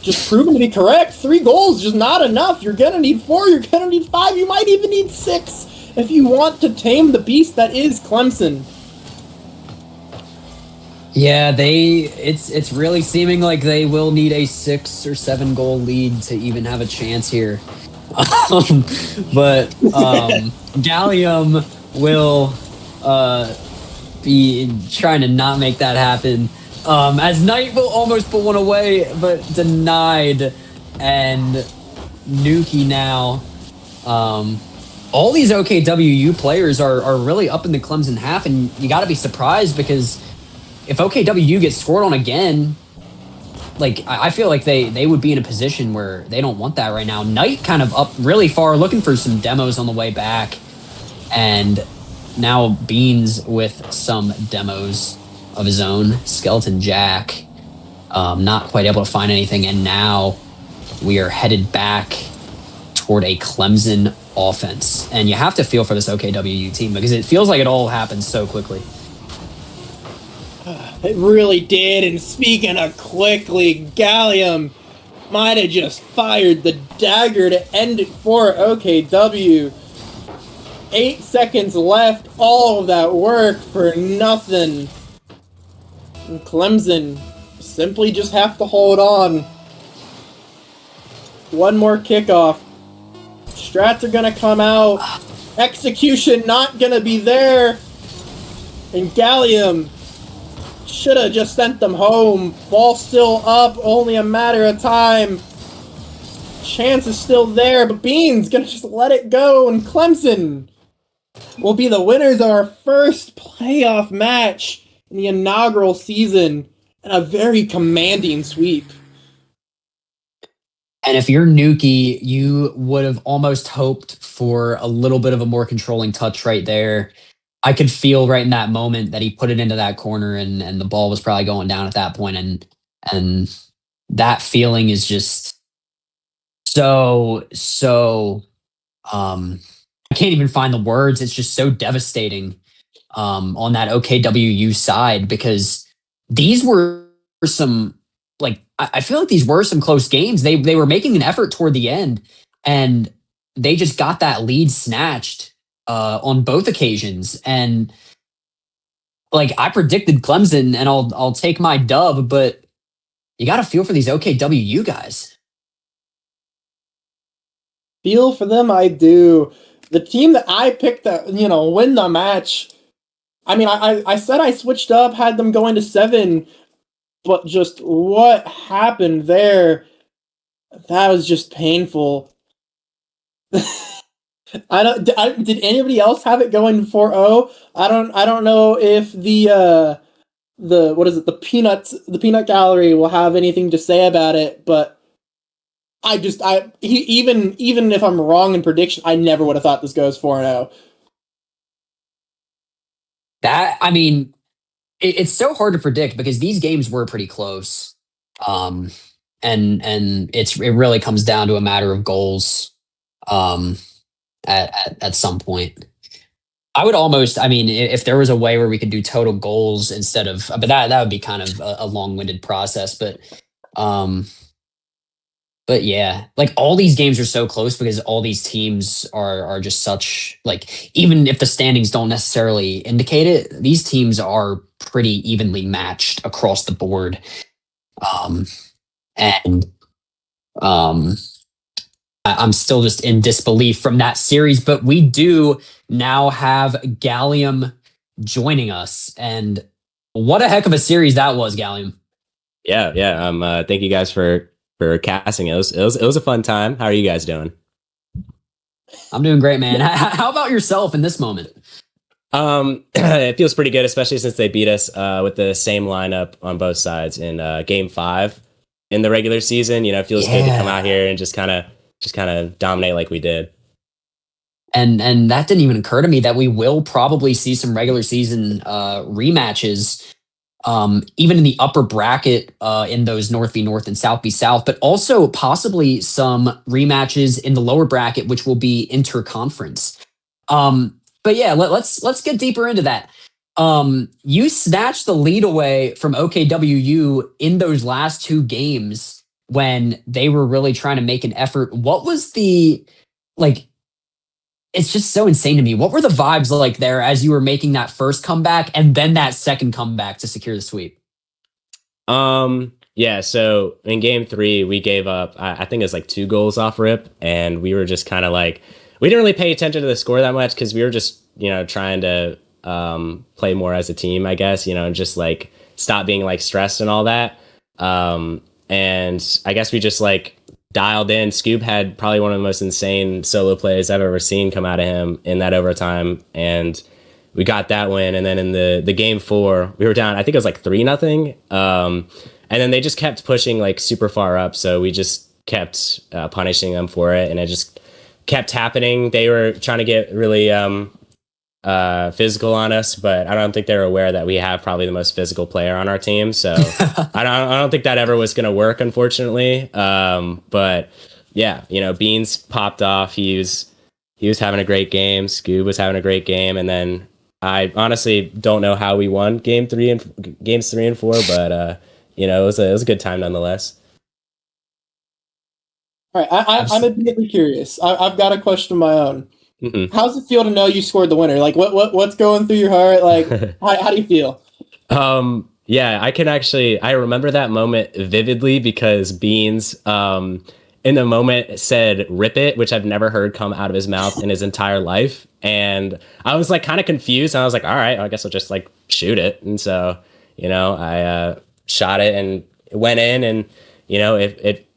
just proven to be correct. 3 goals just not enough. You're gonna need 4, you're gonna need 5, you might even need 6 if you want to tame the beast that is Clemson. Yeah, it's really seeming like they will need a 6 or 7 goal lead to even have a chance here. But Gallium will be trying to not make that happen. As Knight will almost put one away, but denied. And Nuki now. All these OKWU players are really up in the Clemson half, and you got to be surprised because if OKWU gets scored on again, like I feel like they would be in a position where they don't want that right now. Knight kind of up really far, looking for some demos on the way back, and now Beans with some demos of his own. Skeleton Jack, not quite able to find anything, and now we are headed back toward a Clemson offense. And you have to feel for this OKWU team because it feels like it all happens so quickly. It really did, and speaking of quickly, Gallium might have just fired the dagger to end it for OKW. 8 seconds left, all of that work for nothing. And Clemson simply just have to hold on. One more kickoff. Strats are gonna come out. Execution not gonna be there. And Gallium should have just sent them home. Ball still up, only a matter of time. Chance is still there, but Bean's gonna just let it go, and Clemson will be the winners of our first playoff match in the inaugural season and a very commanding sweep. And if you're Nuki, you would have almost hoped for a little bit of a more controlling touch right there. I could feel right in that moment that he put it into that corner and the ball was probably going down at that point. And that feeling is just so I can't even find the words. It's just so devastating on that OKWU side because these were some like I feel like these were some close games. They were making an effort toward the end, and they just got that lead snatched on both occasions. And like I predicted Clemson, and I'll take my dub, but you got to feel for these OKWU guys. Feel for them, I do. The team that I picked to, win the match. I mean, I said I switched up, had them going to 7, but just what happened there, that was just painful. Did anybody else have it going 4-0? I don't know if the what is it, the peanut gallery will have anything to say about it, but even if I'm wrong in prediction, I never would have thought this goes 4-0. That I mean, it's so hard to predict because these games were pretty close, and it really comes down to a matter of goals, at some point. I would almost, I mean, if there was a way where we could do total goals instead of, but that would be kind of a long-winded process, um, but yeah, like all these games are so close because all these teams are just such like even if the standings don't necessarily indicate it, these teams are pretty evenly matched across the board. And I'm still just in disbelief from that series, but we do now have Gallium joining us, and what a heck of a series that was, Gallium. Yeah. Thank you guys for casting it. It was a fun time. How are you guys doing? I'm doing great, man. How about yourself in this moment? It feels pretty good, especially since they beat us with the same lineup on both sides in Game 5 in the regular season. It feels good to come out here and just kind of dominate like we did. And that didn't even occur to me that we will probably see some regular season rematches, even in the upper bracket in those North v North and South v South, but also possibly some rematches in the lower bracket, which will be interconference. But yeah, let's get deeper into that. You snatched the lead away from OKWU in those last 2 games when they were really trying to make an effort. What was the like? It's just so insane to me. What were the vibes like there as you were making that first comeback and then that second comeback to secure the sweep? Yeah, so in Game 3, we gave up, I think it was like 2 goals off rip, and we were just kind of like, we didn't really pay attention to the score that much because we were just, trying to play more as a team, I guess, and just like stop being like stressed and all that. And I guess we just like dialed in. Scoob had probably one of the most insane solo plays I've ever seen come out of him in that overtime, and we got that win. And then in the Game 4, we were down, I think it was like 3-0. And then they just kept pushing like super far up, so we just kept punishing them for it, and it just kept happening. They were trying to get really physical on us, but I don't think they were aware that we have probably the most physical player on our team. So I don't think that ever was going to work, unfortunately. But yeah, Beans popped off. He was having a great game. Scoob was having a great game, and then I honestly don't know how we won games 3 and 4, but it was a good time nonetheless. All right, I'm admittedly curious. I've got a question of my own. Mm-hmm. How's it feel to know you scored the winner? Like, what's going through your heart? Like, how do you feel? Yeah, I remember that moment vividly because Beans, in the moment said "rip it," which I've never heard come out of his mouth in his entire life, and I was like kind of confused. And I was like, all right, I guess I'll just like shoot it. And so, I shot it and it went in, and it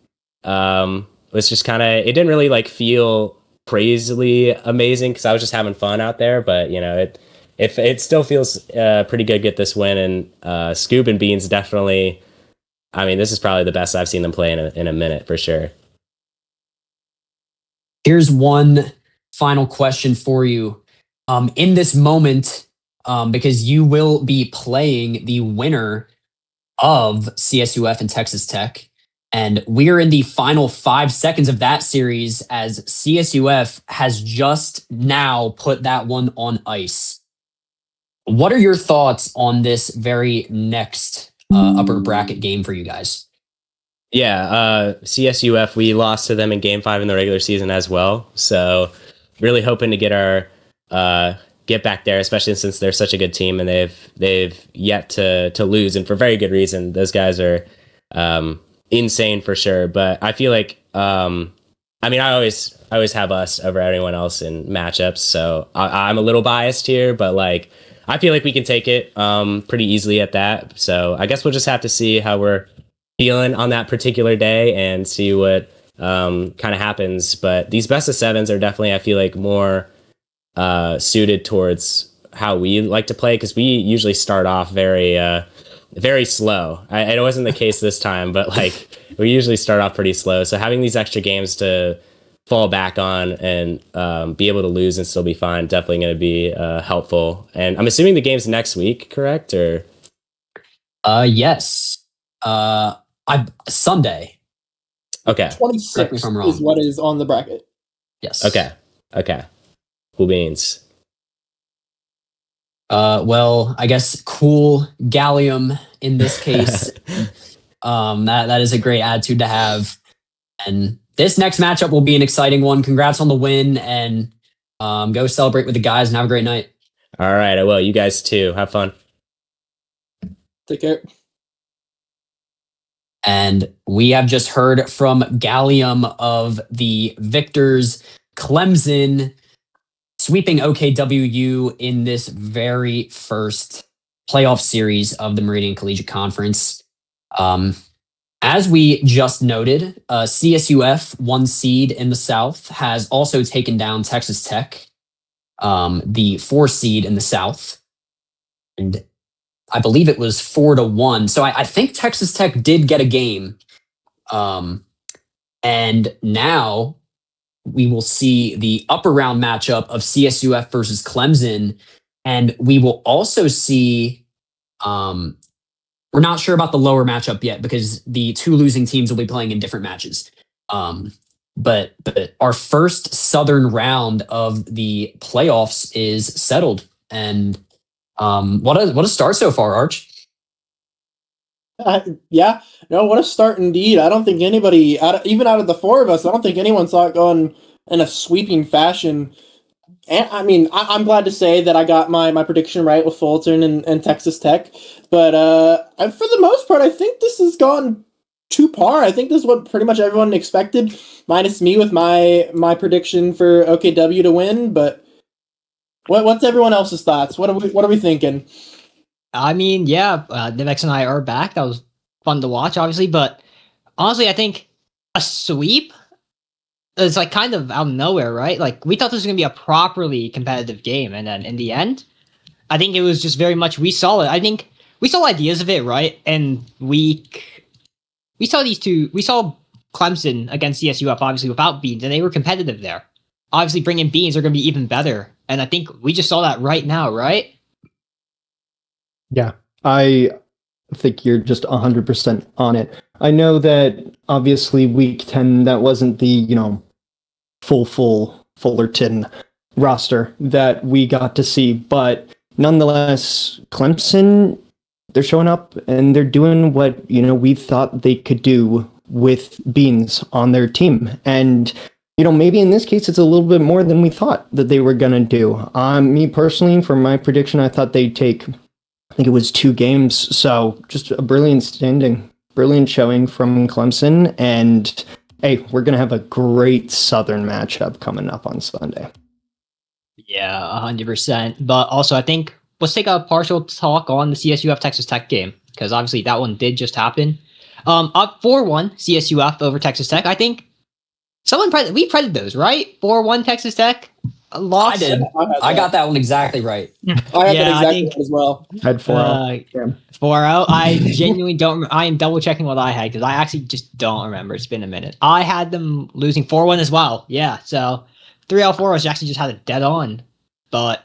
was just kind of, it didn't really like feel crazily amazing because I was just having fun out there. But it still feels pretty good to get this win. And Scoop and Beans definitely. I mean, this is probably the best I've seen them play in a minute for sure. Here's one final question for you. In this moment, because you will be playing the winner of CSUF and Texas Tech, and we're in the final 5 seconds of that series as CSUF has just now put that one on ice. What are your thoughts on this very next upper bracket game for you guys? Yeah, CSUF, we lost to them in Game 5 in the regular season as well. So really hoping to get back there, especially since they're such a good team and they've yet to lose, and for very good reason. Those guys are insane for sure. But I feel like I always have us over everyone else in matchups, so I'm a little biased here, but like I feel like we can take it pretty easily at that. So I guess we'll just have to see how we're feeling on that particular day and see what kind of happens. But these best of sevens are definitely, I feel like, more suited towards how we like to play, because we usually start off very slow. It wasn't the case this time, but like we usually start off pretty slow. So having these extra games to fall back on and be able to lose and still be fine, definitely going to be helpful. And I'm assuming the game's next week, correct? Or Yes. Sunday. Okay. 26 if I'm wrong. is what is on the bracket. Yes. Okay. Cool beans. Well, I guess cool gallium in this case. That is a great attitude to have. And this next matchup will be an exciting one. Congrats on the win, and go celebrate with the guys and have a great night. All right, I will. You guys too. Have fun. Take care. And we have just heard from Gallium of the victors, Clemson, sweeping OKWU in this very first playoff series of the Meridian Collegiate Conference. As we just noted, CSUF, 1 seed in the South, has also taken down Texas Tech, the 4 seed in the South. And I believe it was 4-1. So I think Texas Tech did get a game. And now we will see the upper round matchup of CSUF versus Clemson. And we will also see, we're not sure about the lower matchup yet because the 2 losing teams will be playing in different matches. But our first Southern round of the playoffs is settled. And what a start so far, Arch. Yeah, no, what a start indeed. I don't think anybody, even out of the 4 of us, I don't think anyone saw it going in a sweeping fashion. And I mean, I'm glad to say that I got my prediction right with Fulton and Texas Tech. But for the most part, I think this has gone to par. I think this is what pretty much everyone expected, minus me with my prediction for OKW to win. But what's everyone else's thoughts? What are we thinking? I mean, yeah, Nivex and I are back. That was fun to watch, obviously. But honestly, I think a sweep is like kind of out of nowhere, right? Like we thought this was going to be a properly competitive game. And then in the end, I think it was just very much, we saw it. I think we saw ideas of it, right? And we saw we saw Clemson against CSUF, obviously, without Beans, and they were competitive there. Obviously, bringing Beans are going to be even better. And I think we just saw that right now, right? Yeah, I think you're just 100% on it. I know that obviously week 10, that wasn't the, full Fullerton roster that we got to see, but nonetheless, Clemson, they're showing up and they're doing what, we thought they could do with Beans on their team. And, maybe in this case, it's a little bit more than we thought that they were going to do. Me personally, for my prediction, I thought they'd take, I think it was 2 games. So just a brilliant showing from Clemson. And hey, we're going to have a great Southern matchup coming up on Sunday. Yeah, 100%. But also, I think let's take a partial talk on the CSUF Texas Tech game, because obviously that one did just happen. Up 4-1 CSUF over Texas Tech. I think We predicted those, right? 4-1 Texas Tech loss. I did. I got that one exactly right. I had Yeah, that I exactly think- as well. I had 4-0. Yeah. 4-0. I genuinely don't. I am double checking what I had because I actually just don't remember. It's been a minute. I had them losing 4-1 as well. Yeah, so 3 out of 4 was actually just had it dead on. But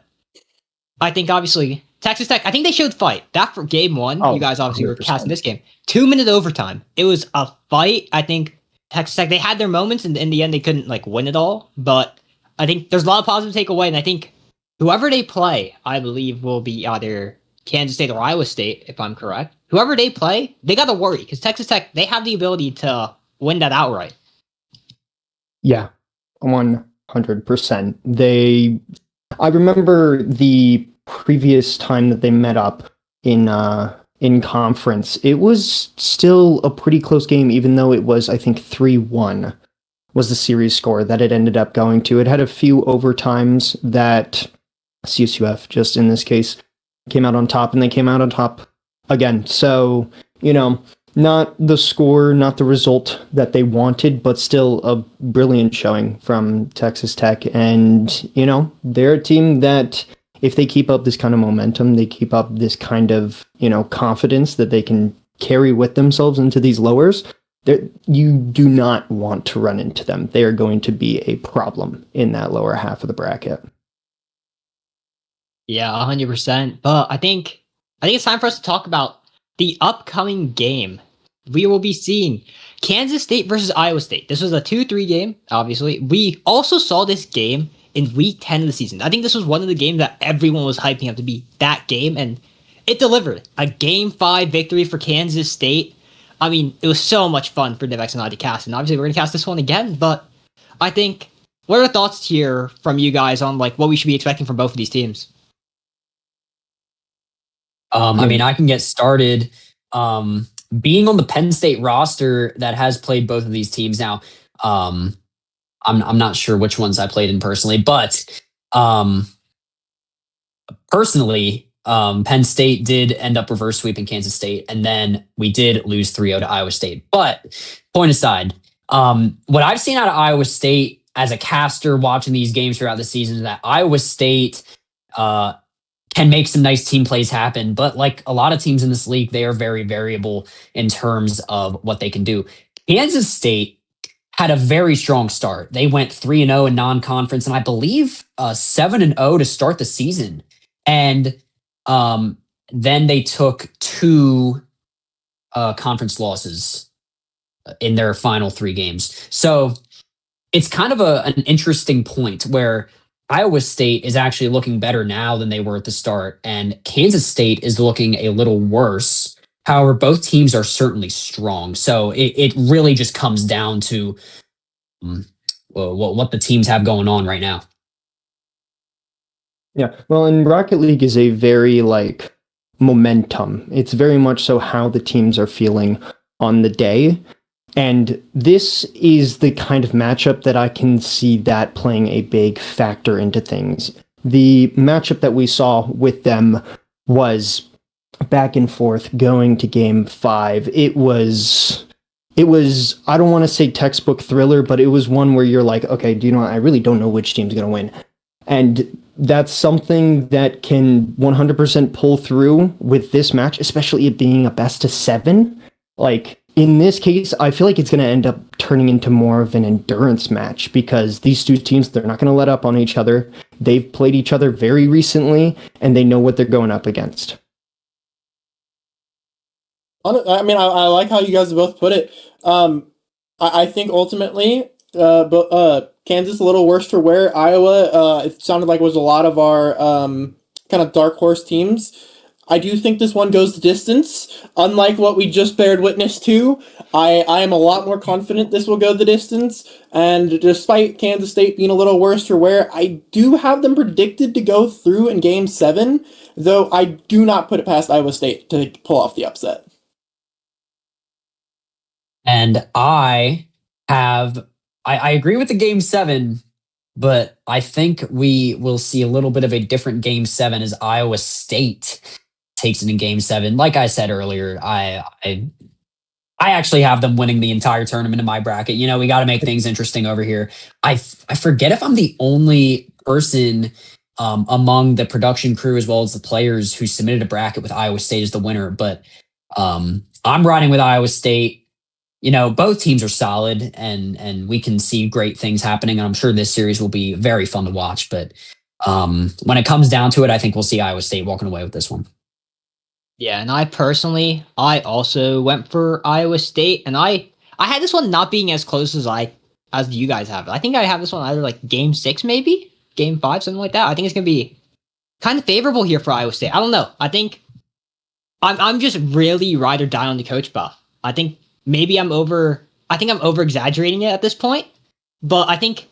I think obviously Texas Tech. I think they showed fight. That for game 1, Oh, you guys obviously were 100%. casting this game. 2-minute overtime. It was a fight. I think Texas Tech. They had their moments, and in the end, they couldn't like win it all. But I think there's a lot of positive takeaway, and I think whoever they play, I believe, will be either Kansas State or Iowa State, if I'm correct. Whoever they play, they got to worry because Texas Tech, they have the ability to win that outright. Yeah, 100%. I remember the previous time that they met up in conference. It was still a pretty close game, even though it was, I think, 3-1 was the series score that it ended up going to. It had a few overtimes that CSUF, just in this case, came out on top, and they came out on top again. So, not the score, not the result that they wanted, but still a brilliant showing from Texas Tech. And, they're a team that if they keep up this kind of momentum, they keep up this kind of, confidence that they can carry with themselves into these lowers, you do not want to run into them. They are going to be a problem in that lower half of the bracket. Yeah, 100%. But I think it's time for us to talk about the upcoming game. We will be seeing Kansas State versus Iowa State. This was a 2-3 game, obviously. We also saw this game in week 10 of the season. I think this was one of the games that everyone was hyping up to be that game, and it delivered. A Game 5 victory for Kansas State. I mean, it was so much fun for Nivex and I to cast, and obviously we're going to cast this one again, but I think, what are the thoughts here from you guys on what we should be expecting from both of these teams? I mean, I can get started. Being on the Penn State roster that has played both of these teams now, I'm not sure which ones I played in personally, but personally, Penn State did end up reverse sweeping Kansas State, and then we did lose 3-0 to Iowa State. But point aside, what I've seen out of Iowa State as a caster watching these games throughout the season is that Iowa State can make some nice team plays happen. But like a lot of teams in this league, they are very variable in terms of what they can do. Kansas State had a very strong start. They went 3-0 in non-conference, and I believe 7-0 to start the season. And then they took 2 conference losses in their final 3 games. So it's kind of an interesting point where Iowa State is actually looking better now than they were at the start, and Kansas State is looking a little worse. However, both teams are certainly strong. So it really just comes down to what the teams have going on right now. Yeah, well, and Rocket League is a very momentum. It's very much so how the teams are feeling on the day. And this is the kind of matchup that I can see that playing a big factor into things. The matchup that we saw with them was back and forth going to Game 5. It was, I don't want to say textbook thriller, but it was one where you're like, okay, I really don't know which team's going to win. And that's something that can 100% pull through with this match, especially it being a best of 7. In this case, I feel like it's going to end up turning into more of an endurance match because these 2 teams, they're not going to let up on each other. They've played each other very recently, and they know what they're going up against. I mean, I like how you guys both put it. I think ultimately, Kansas a little worse for wear. Iowa, it sounded like was a lot of our kind of dark horse teams. I do think this one goes the distance. Unlike what we just bared witness to, I am a lot more confident this will go the distance. And despite Kansas State being a little worse for wear, I do have them predicted to go through in Game 7, though I do not put it past Iowa State to pull off the upset. And I agree with the Game 7, but I think we will see a little bit of a different Game 7 as Iowa State takes it in Game 7. Like I said earlier, I I actually have them winning the entire tournament in my bracket. You know, we got to make things interesting over here. I forget if I'm the only person among the production crew as well as the players who submitted a bracket with Iowa State as the winner, but I'm riding with Iowa State. You know, both teams are solid, and we can see great things happening. And I'm sure this series will be very fun to watch. But when it comes down to it, I think we'll see Iowa State walking away with this one. Yeah, and I also went for Iowa State, and I had this one not being as close as you guys have. I think I have this one either like game 6, maybe game 5, something like that. I think it's gonna be kind of favorable here for Iowa State. I don't know. I think I'm just really ride or die on the coach buff. I think I'm over exaggerating it at this point, but I think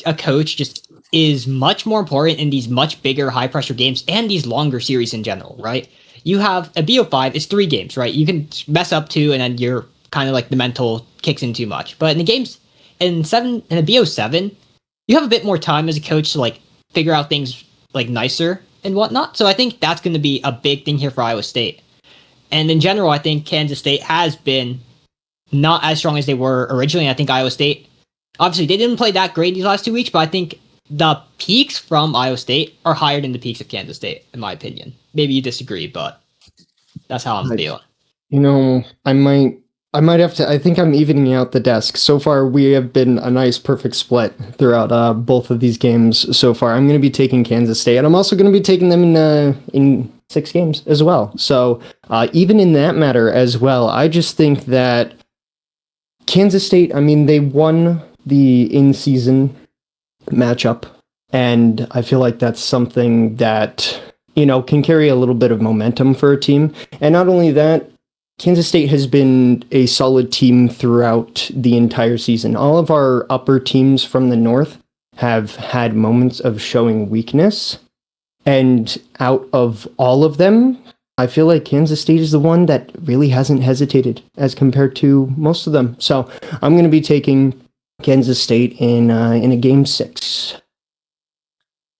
a coach just is much more important in these much bigger high pressure games and these longer series in general, right? You have a BO5, it's 3 games, right? You can mess up 2 and then you're kind of like the mental kicks in too much. But in the games in a BO7, you have a bit more time as a coach to like figure out things like nicer and whatnot. So I think that's going to be a big thing here for Iowa State. And in general, I think Kansas State has been not as strong as they were originally. I think Iowa State, obviously, they didn't play that great these last 2 weeks, but I think the peaks from Iowa State are higher than the peaks of Kansas State, in my opinion. Maybe you disagree, but that's how I'm feeling. You know, I might have to. I think I'm evening out the desk. So far, we have been a nice, perfect split throughout both of these games so far. I'm going to be taking Kansas State, and I'm also going to be taking them in 6 games as well. So even in that matter as well, I just think that Kansas State, I mean, they won the in-season matchup, and I feel like that's something that, you know, can carry a little bit of momentum for a team. And not only that, Kansas State has been a solid team throughout the entire season. All of our upper teams from the North have had moments of showing weakness, and out of all of them, I feel like Kansas State is the one that really hasn't hesitated as compared to most of them. So I'm going to be taking Kansas State in a game 6.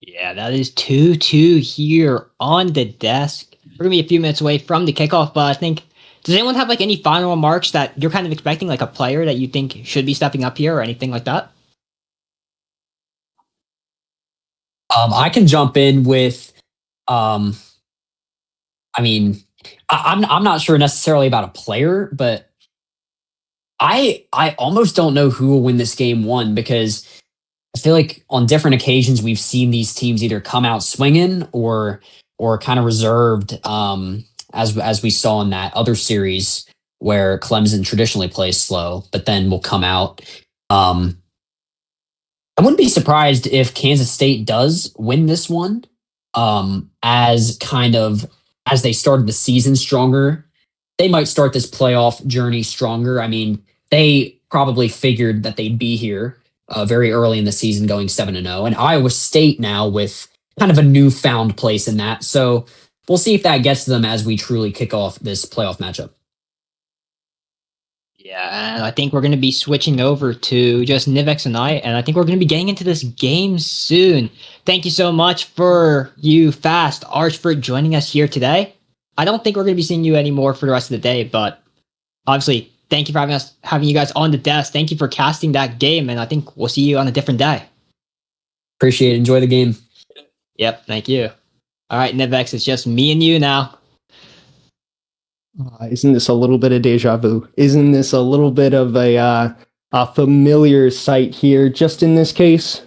Yeah, that is 2-2 here on the desk. We're going to be a few minutes away from the kickoff, but I think, does anyone have like any final remarks that you're kind of expecting, like a player that you think should be stepping up here or anything like that? I can jump in with, I mean, I'm not sure necessarily about a player, but I almost don't know who will win this game 1, because I feel like on different occasions we've seen these teams either come out swinging or kind of reserved, as we saw in that other series where Clemson traditionally plays slow, but then will come out. I wouldn't be surprised if Kansas State does win this one, as they started the season stronger. They might start this playoff journey stronger. I mean, they probably figured that they'd be here very early in the season going 7-0, and Iowa State now with kind of a newfound place in that. So we'll see if that gets to them as we truly kick off this playoff matchup. Yeah, and I think we're going to be switching over to just Nivex and I think we're going to be getting into this game soon. Thank you so much for you, Fast Arch, for joining us here today. I don't think we're going to be seeing you anymore for the rest of the day, but obviously, thank you for having you guys on the desk. Thank you for casting that game, and I think we'll see you on a different day. Appreciate it. Enjoy the game. Yep, thank you. All right, Nivex, it's just me and you now. Isn't this a little bit of deja vu? Isn't this a little bit of a familiar sight here, just in this case?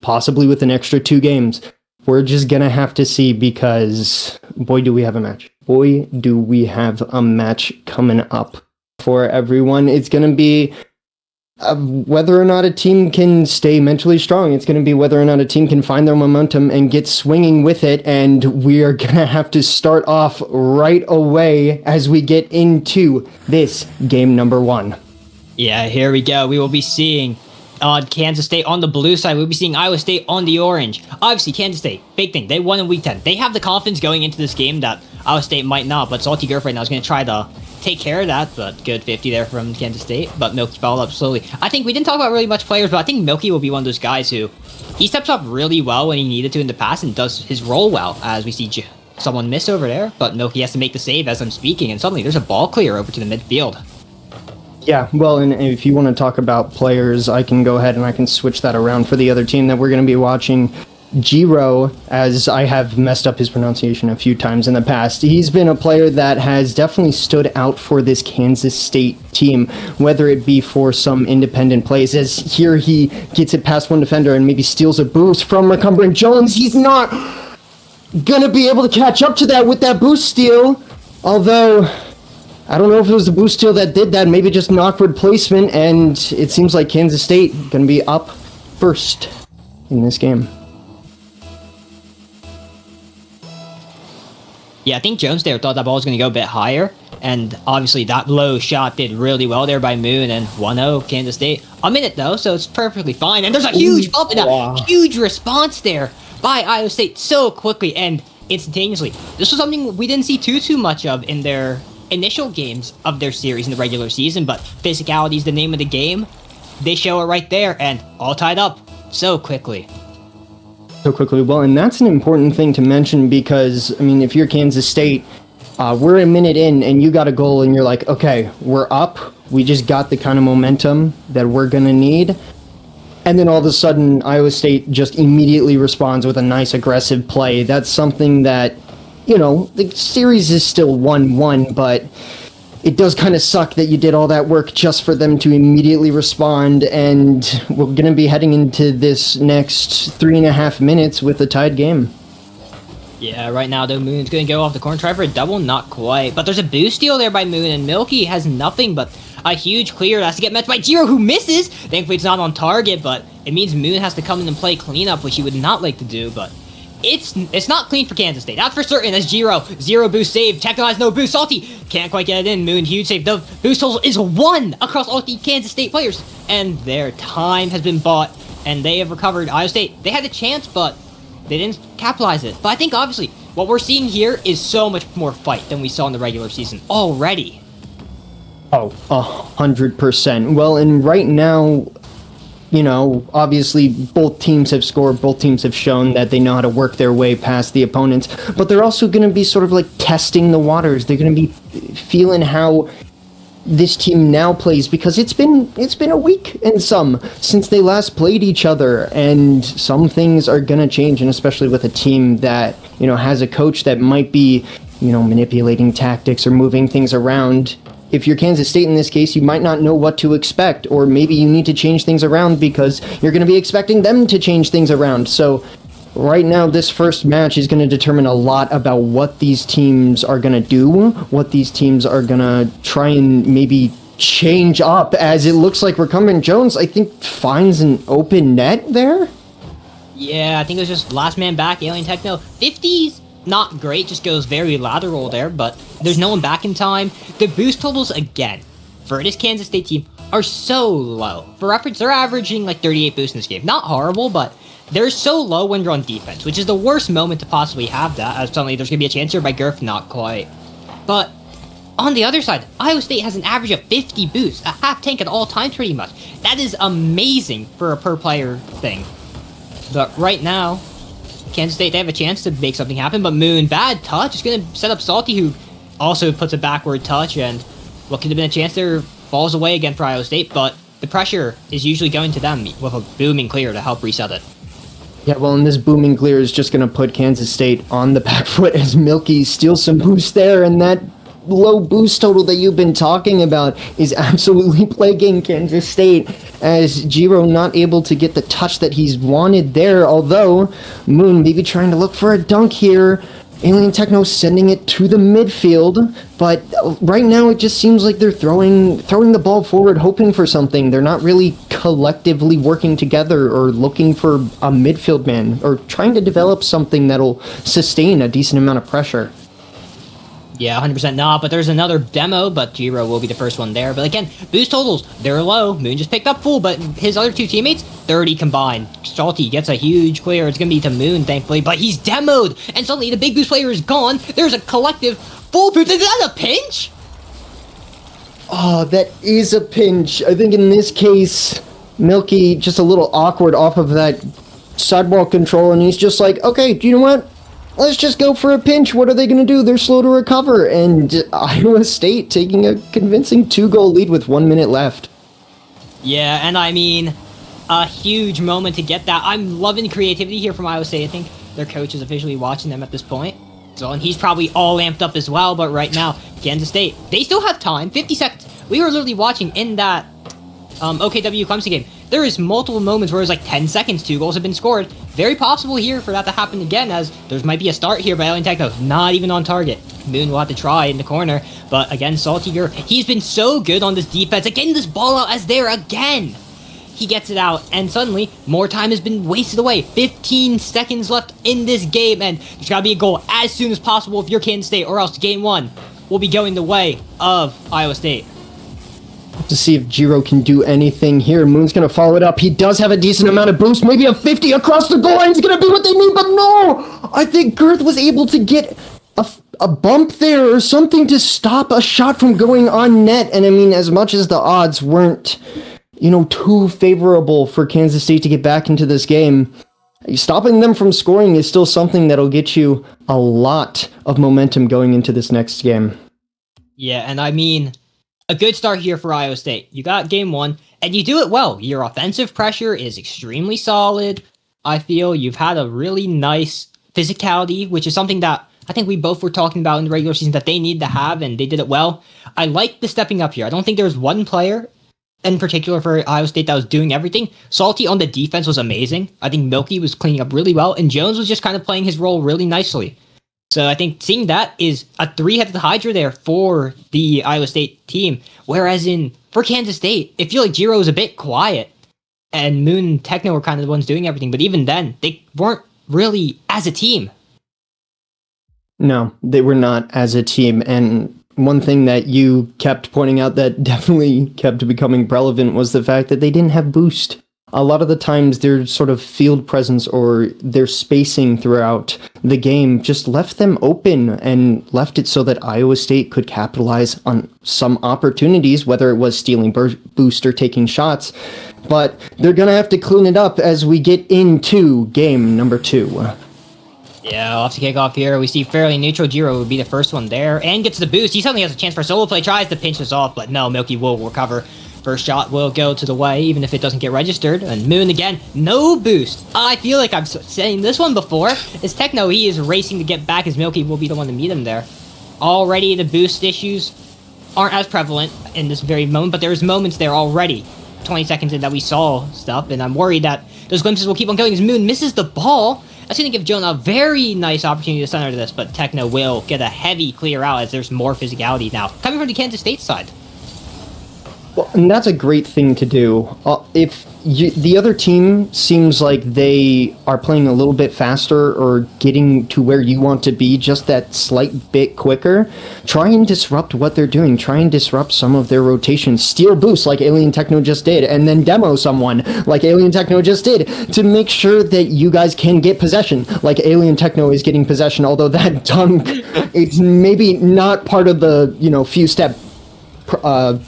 Possibly with an extra 2 games. We're just going to have to see, because boy, do we have a match. Boy, do we have a match coming up for everyone. It's going to be whether or not a team can stay mentally strong. It's going to be whether or not a team can find their momentum and get swinging with it. And we are going to have to start off right away as we get into this game number 1. Yeah, here we go. We will be seeing Kansas State on the blue side. We'll be seeing Iowa State on the orange. Obviously, Kansas State, big thing. They won in week 10. They have the confidence going into this game that Iowa State might not, but Salty Girth right now is going to try to take care of that, but good 50 there from Kansas State, but Milky followed up slowly. I think we didn't talk about really much players, but I think Milky will be one of those guys who, he steps up really well when he needed to in the past and does his role well, as we see someone miss over there, but Milky has to make the save as I'm speaking, and suddenly there's a ball clear over to the midfield. Yeah, well, and if you want to talk about players, I can go ahead and I can switch that around for the other team that we're going to be watching. Giro, as I have messed up his pronunciation a few times in the past, he's been a player that has definitely stood out for this Kansas State team, whether it be for some independent plays, as here he gets it past one defender and maybe steals a boost from Recumbrant Jones. He's not gonna be able to catch up to that with that boost steal, although I don't know if it was the boost steal that did that, maybe just an awkward placement, and it seems like Kansas State gonna be up first in this game. Yeah, I think Jones there thought that ball was going to go a bit higher, and obviously that low shot did really well there by Moon, and 1-0 Kansas State. A minute though, so it's perfectly fine, and there's a huge bump and a huge response there by Iowa State so quickly and instantaneously. This was something we didn't see too much of in their initial games of their series in the regular season, but physicality is the name of the game. They show it right there, and all tied up so quickly. Well, and that's an important thing to mention because, I mean, if you're Kansas State, we're a minute in and you got a goal and you're like, okay, we're up. We just got the kind of momentum that we're going to need. And then all of a sudden, Iowa State just immediately responds with a nice aggressive play. That's something that, you know, the series is still 1-1, but it does kind of suck that you did all that work just for them to immediately respond, and we're going to be heading into this next 3.5 minutes with a tied game. Yeah, right now though, Moon's going to go off the corner, try for a double, not quite. But there's a boost steal there by Moon, and Milky has nothing but a huge clear that has to get met by Giro, who misses. Thankfully it's not on target, but it means Moon has to come in and play cleanup, which he would not like to do, but it's not clean for Kansas State. That's for certain, as Giro, 0 boost save, Techno has no boost, Salty can't quite get it in, Moon, huge save. The boost total is 1 across all the Kansas State players, and their time has been bought, and they have recovered. Iowa State, they had a chance, but they didn't capitalize it. But I think, obviously, what we're seeing here is so much more fight than we saw in the regular season already. Oh, 100%. Well, and right now, you know, obviously both teams have scored, both teams have shown that they know how to work their way past the opponents, but they're also going to be sort of like testing the waters. They're going to be feeling how this team now plays, because it's been a week and some since they last played each other, and some things are going to change, and especially with a team that, you know, has a coach that might be, you know, manipulating tactics or moving things around. If you're Kansas State in this case, you might not know what to expect, or maybe you need to change things around because you're going to be expecting them to change things around. So right now, this first match is going to determine a lot about what these teams are going to do, what these teams are going to try and maybe change up, as it looks like Recumbrant Jones, I think, finds an open net there. Yeah, I think it was just last man back, Alien Techno. 50s, not great, just goes very lateral there, but there's no one back in time. The boost totals, again, for this Kansas State team, are so low. For reference, they're averaging like 38 boosts in this game. Not horrible, but they're so low when you're on defense, which is the worst moment to possibly have that, as suddenly there's going to be a chance here by Gurf, not quite. But on the other side, Iowa State has an average of 50 boosts, a half tank at all times pretty much. That is amazing for a per player thing. But right now, Kansas State, they have a chance to make something happen, but Moon, bad touch, is going to set up Salty, who also puts a backward touch, and what could have been a chance there falls away again for Iowa State, but the pressure is usually going to them with a booming clear to help reset it. Yeah, well, and this booming clear is just going to put Kansas State on the back foot as Milky steals some boost there, and that low boost total that you've been talking about is absolutely plaguing Kansas State, as Giro not able to get the touch that he's wanted there, although Moon maybe trying to look for a dunk here. Alien Techno sending it to the midfield, but right now it just seems like they're throwing the ball forward, hoping for something. They're not really collectively working together or looking for a midfield man or trying to develop something that'll sustain a decent amount of pressure. Yeah, 100% not, but there's another demo, but Giro will be the first one there. But again, boost totals, they're low. Moon just picked up full, but his other two teammates, 30 combined. Salty gets a huge clear. It's going to be to Moon, thankfully, but he's demoed, and suddenly the big boost player is gone. There's a collective full boost. Is that a pinch? Oh, that is a pinch. I think in this case, Milky just a little awkward off of that sidewall control, and he's just like, okay, do you know what? let's just go for a pinch. What are they going to do? They're slow to recover. And Iowa State taking a convincing 2-goal lead with 1 minute left. Yeah, and I mean, a huge moment to get that. I'm loving creativity here from Iowa State. I think their coach is officially watching them at this point. So, and he's probably all amped up as well. But right now, Kansas State, they still have time. 50 seconds. We were literally watching in that OKW Clemson game. There is multiple moments where it's like 10 seconds, 2 goals have been scored. Very possible here for that to happen again, as there might be a start here by Alien Techno. Not even on target. Moon will have to try in the corner. But again, Saltiger, he's been so good on this defense. Getting this ball out as there again. He gets it out, and suddenly, more time has been wasted away. 15 seconds left in this game, and there's got to be a goal as soon as possible if you're Kansas State, or else game 1 will be going the way of Iowa State. To see if Jiro can do anything here. Moon's going to follow it up. He does have a decent amount of boost, maybe a 50 across the goal line is going to be what they need, but no! I think Girth was able to get a bump there or something to stop a shot from going on net, and I mean, as much as the odds weren't too favorable for Kansas State to get back into this game, stopping them from scoring is still something that'll get you a lot of momentum going into this next game. Yeah, and I mean, a good start here for Iowa State. You got game 1, and you do it well. Your offensive pressure is extremely solid. I feel you've had a really nice physicality, which is something that I think we both were talking about in the regular season that they need to have, and they did it well. I like the stepping up here. I don't think there was one player in particular for Iowa State that was doing everything. Salty on the defense was amazing. I think Milky was cleaning up really well, and Jones was just kind of playing his role really nicely. So I think seeing that is a 3-headed Hydra there for the Iowa State team. Whereas for Kansas State, it feels like Jiro was a bit quiet, and Moon and Techno were kind of the ones doing everything. But even then, they weren't really as a team. No, they were not as a team. And one thing that you kept pointing out that definitely kept becoming relevant was the fact that they didn't have boost. A lot of the times their sort of field presence or their spacing throughout the game just left them open and left it so that Iowa State could capitalize on some opportunities, whether it was stealing boost or taking shots. But they're going to have to clean it up as we get into game number 2. Yeah, off to kick off here. We see fairly neutral. Jiro would be the first one there and gets the boost. He suddenly has a chance for a solo play, tries to pinch this off, but no, Milky will recover. First shot will go to the way, even if it doesn't get registered. And Moon again, no boost. I feel like I've saying this one before. It's Techno, he is racing to get back as Milky will be the one to meet him there. Already the boost issues aren't as prevalent in this very moment, but there's moments there already. 20 seconds in that we saw stuff, and I'm worried that those glimpses will keep on going as Moon misses the ball. That's going to give Jonah a very nice opportunity to center this, but Techno will get a heavy clear out as there's more physicality now coming from the Kansas State side. Well, and that's a great thing to do. The other team seems like they are playing a little bit faster or getting to where you want to be just that slight bit quicker, try and disrupt what they're doing. Try and disrupt some of their rotations. Steal boost like Alien Techno just did, and then demo someone like Alien Techno just did to make sure that you guys can get possession like Alien Techno is getting possession, although that dunk, it's maybe not part of the, few-step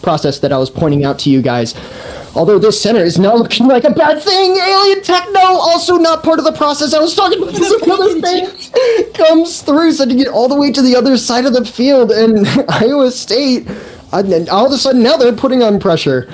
process that I was pointing out to you guys. Although this center is now looking like a bad thing. Alien Techno, also not part of the process I was talking about. This another thing comes through, sending it all the way to the other side of the field, and Iowa State, all of a sudden now they're putting on pressure.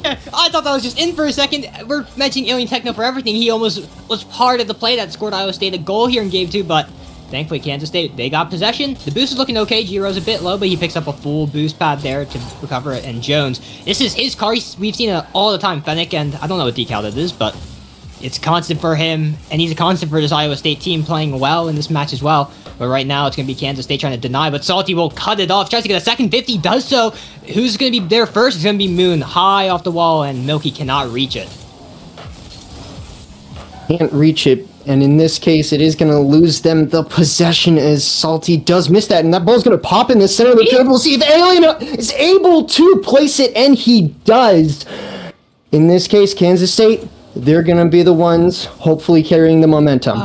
I thought that was just in for a second. We're mentioning Alien Techno for everything. He almost was part of the play that scored Iowa State a goal here in game 2, but thankfully, Kansas State, they got possession. The boost is looking okay. Jiro's a bit low, but he picks up a full boost pad there to recover it. And Jones, this is his car. We've seen it all the time. Fennec, and I don't know what decal that is, but it's constant for him. And he's a constant for this Iowa State team playing well in this match as well. But right now, it's going to be Kansas State trying to deny, but Salty will cut it off. Tries to get a second 50, does so. Who's going to be there first? It's going to be Moon, high off the wall, and Milky cannot reach it. Can't reach it. And in this case, it is going to lose them the possession as Salty does miss that. And that ball's going to pop in the center of the field. We'll see if Alien is able to place it, and he does. In this case, Kansas State, they're going to be the ones hopefully carrying the momentum.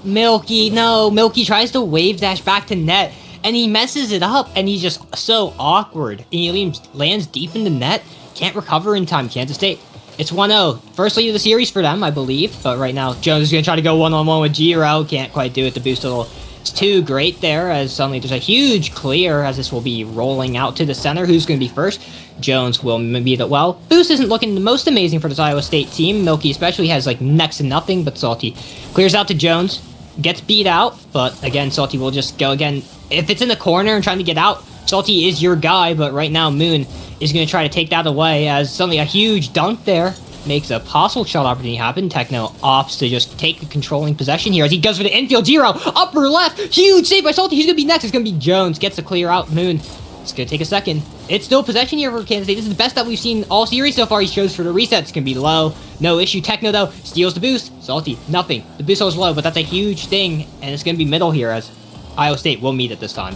Milky, no. Milky tries to wave dash back to net, and he messes it up, and he's just so awkward. And he lands deep in the net, can't recover in time. Kansas State, it's 1-0. First lead of the series for them, I believe. But right now, Jones is going to try to go one-on-one with Jiro. Can't quite do it. The boost will It's too great there, as suddenly there's a huge clear, as this will be rolling out to the center. Who's going to be first? Jones will beat it well. Boost isn't looking the most amazing for this Iowa State team. Milky especially has like next to nothing, but Salty clears out to Jones. Gets beat out, but again, Salty will just go again. If it's in the corner and trying to get out, Salty is your guy, but right now Moon is going to try to take that away, as suddenly a huge dunk there makes a possible shot opportunity happen. Techno opts to just take the controlling possession here as he goes for the infield. Zero, upper left, huge save by Salty. He's going to be next. It's going to be Jones. Gets to clear out Moon. It's going to take a second. It's still possession here for Kansas State. This is the best that we've seen all series so far. He shows for the reset. It's going to be low. No issue. Techno, though, steals the boost. Salty, nothing. The boost was low, but that's a huge thing, and it's going to be middle here as Iowa State will meet it this time.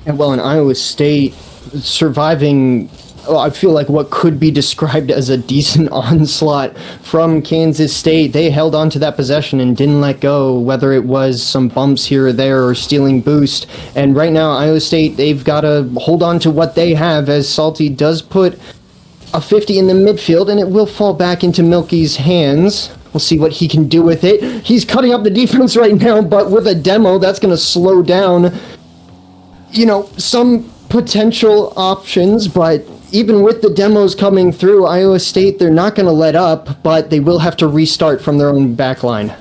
And well, in Iowa State, surviving, I feel like what could be described as a decent onslaught from Kansas State. They held on to that possession and didn't let go, whether it was some bumps here or there or stealing boost. And right now, Iowa State, they've got to hold on to what they have, as Salty does put a 50 in the midfield, and it will fall back into Milky's hands. We'll see what he can do with it. He's cutting up the defense right now, but with a demo, that's going to slow down, some potential options, but even with the demos coming through, Iowa State, they're not going to let up, but they will have to restart from their own backline.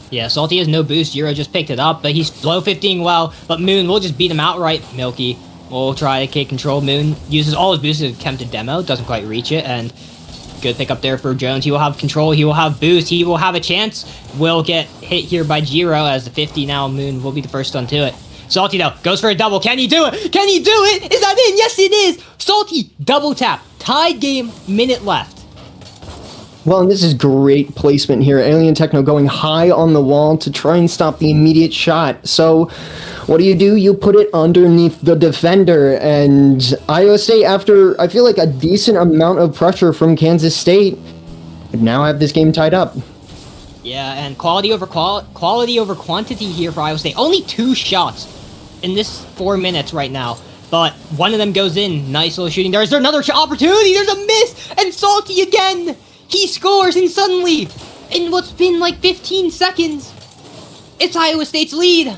Yeah, Salty has no boost. Zero just picked it up, but he's low 15 well, but Moon will just beat him outright. Milky will try to take control. Moon uses all his boosts to attempt a demo, doesn't quite reach it, and good pick up there for Jones. He will have control, he will have boost, he will have a chance. Will get hit here by Jiro as the 50 now. Moon will be the first one to it. Salty, though, goes for a double. Can he do it? Can he do it? Is that in? Yes, it is. Salty, double tap. Tied game, minute left. Well, and this is great placement here. Alien Techno going high on the wall to try and stop the immediate shot. So what do? You put it underneath the defender. And Iowa State, after, I feel like, a decent amount of pressure from Kansas State, now have this game tied up. Yeah, and quality over quantity here for Iowa State. Only 2 shots in this 4 minutes right now, but one of them goes in. Nice little shooting. There's another opportunity. There's a miss, and Salty again. He scores, and suddenly, in what's been like 15 seconds, it's Iowa State's lead.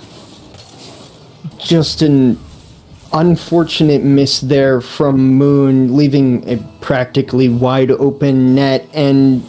Just an unfortunate miss there from Moon, leaving a practically wide open net, and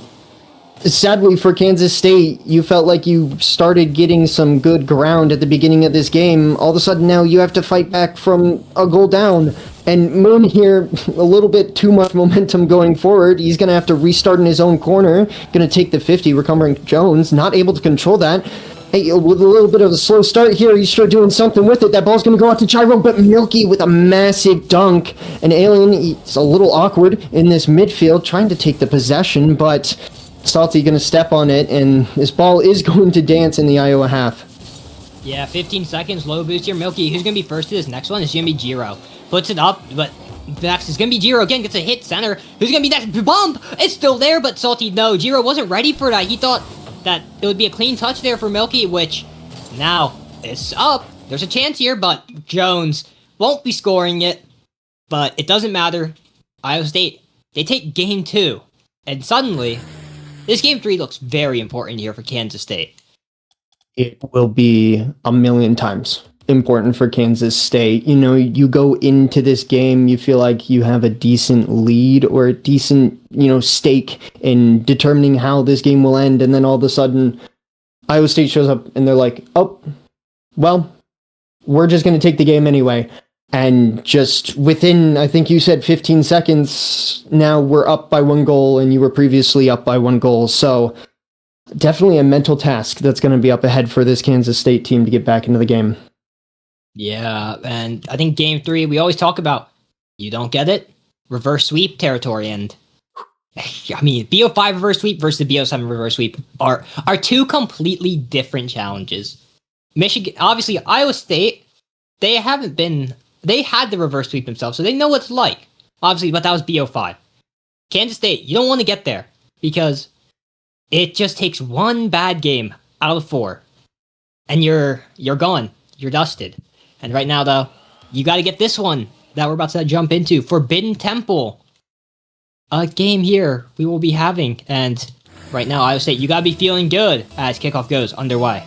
sadly for Kansas State, you felt like you started getting some good ground at the beginning of this game. All of a sudden now you have to fight back from a goal down. And Moon here, a little bit too much momentum going forward. He's going to have to restart in his own corner. Going to take the 50, recovering Jones. Not able to control that. Hey, with a little bit of a slow start here, he's sure doing something with it. That ball's going to go out to Gyro, but Milky with a massive dunk. And Alien, he's a little awkward in this midfield, trying to take the possession, but Salty going to step on it, and this ball is going to dance in the Iowa half. Yeah, 15 seconds, low boost here. Milky, who's going to be first to this next one? It's going to be Jiro. Puts it up, but next is going to be Jiro again. Gets a hit center. Who's going to be next? Bump! It's still there, but Salty, no. Jiro wasn't ready for that. He thought that it would be a clean touch there for Milky, which now it's up. There's a chance here, but Jones won't be scoring it. But it doesn't matter. Iowa State, they take game 2. And suddenly, this game 3 looks very important here for Kansas State. It will be a million times important for Kansas State. You go into this game, you feel like you have a decent lead or a decent, stake in determining how this game will end. And then all of a sudden, Iowa State shows up and they're like, oh, well, we're just going to take the game anyway. And just within, I think you said 15 seconds, now we're up by 1 goal and you were previously up by 1 goal. So definitely a mental task that's going to be up ahead for this Kansas State team to get back into the game. Yeah, and I think game 3, we always talk about, you don't get it, reverse sweep territory. And I mean, BO5 reverse sweep versus the BO7 reverse sweep are 2 completely different challenges. Michigan, obviously, Iowa State, they had the reverse sweep themselves, so they know what it's like. Obviously, but that was BO5. Kansas State, you don't want to get there because it just takes 1 bad game out of 4, and you're gone. You're dusted. And right now, though, you got to get this one that we're about to jump into. Forbidden Temple. A game here we will be having. And right now, Iowa State, you got to be feeling good as kickoff goes underway.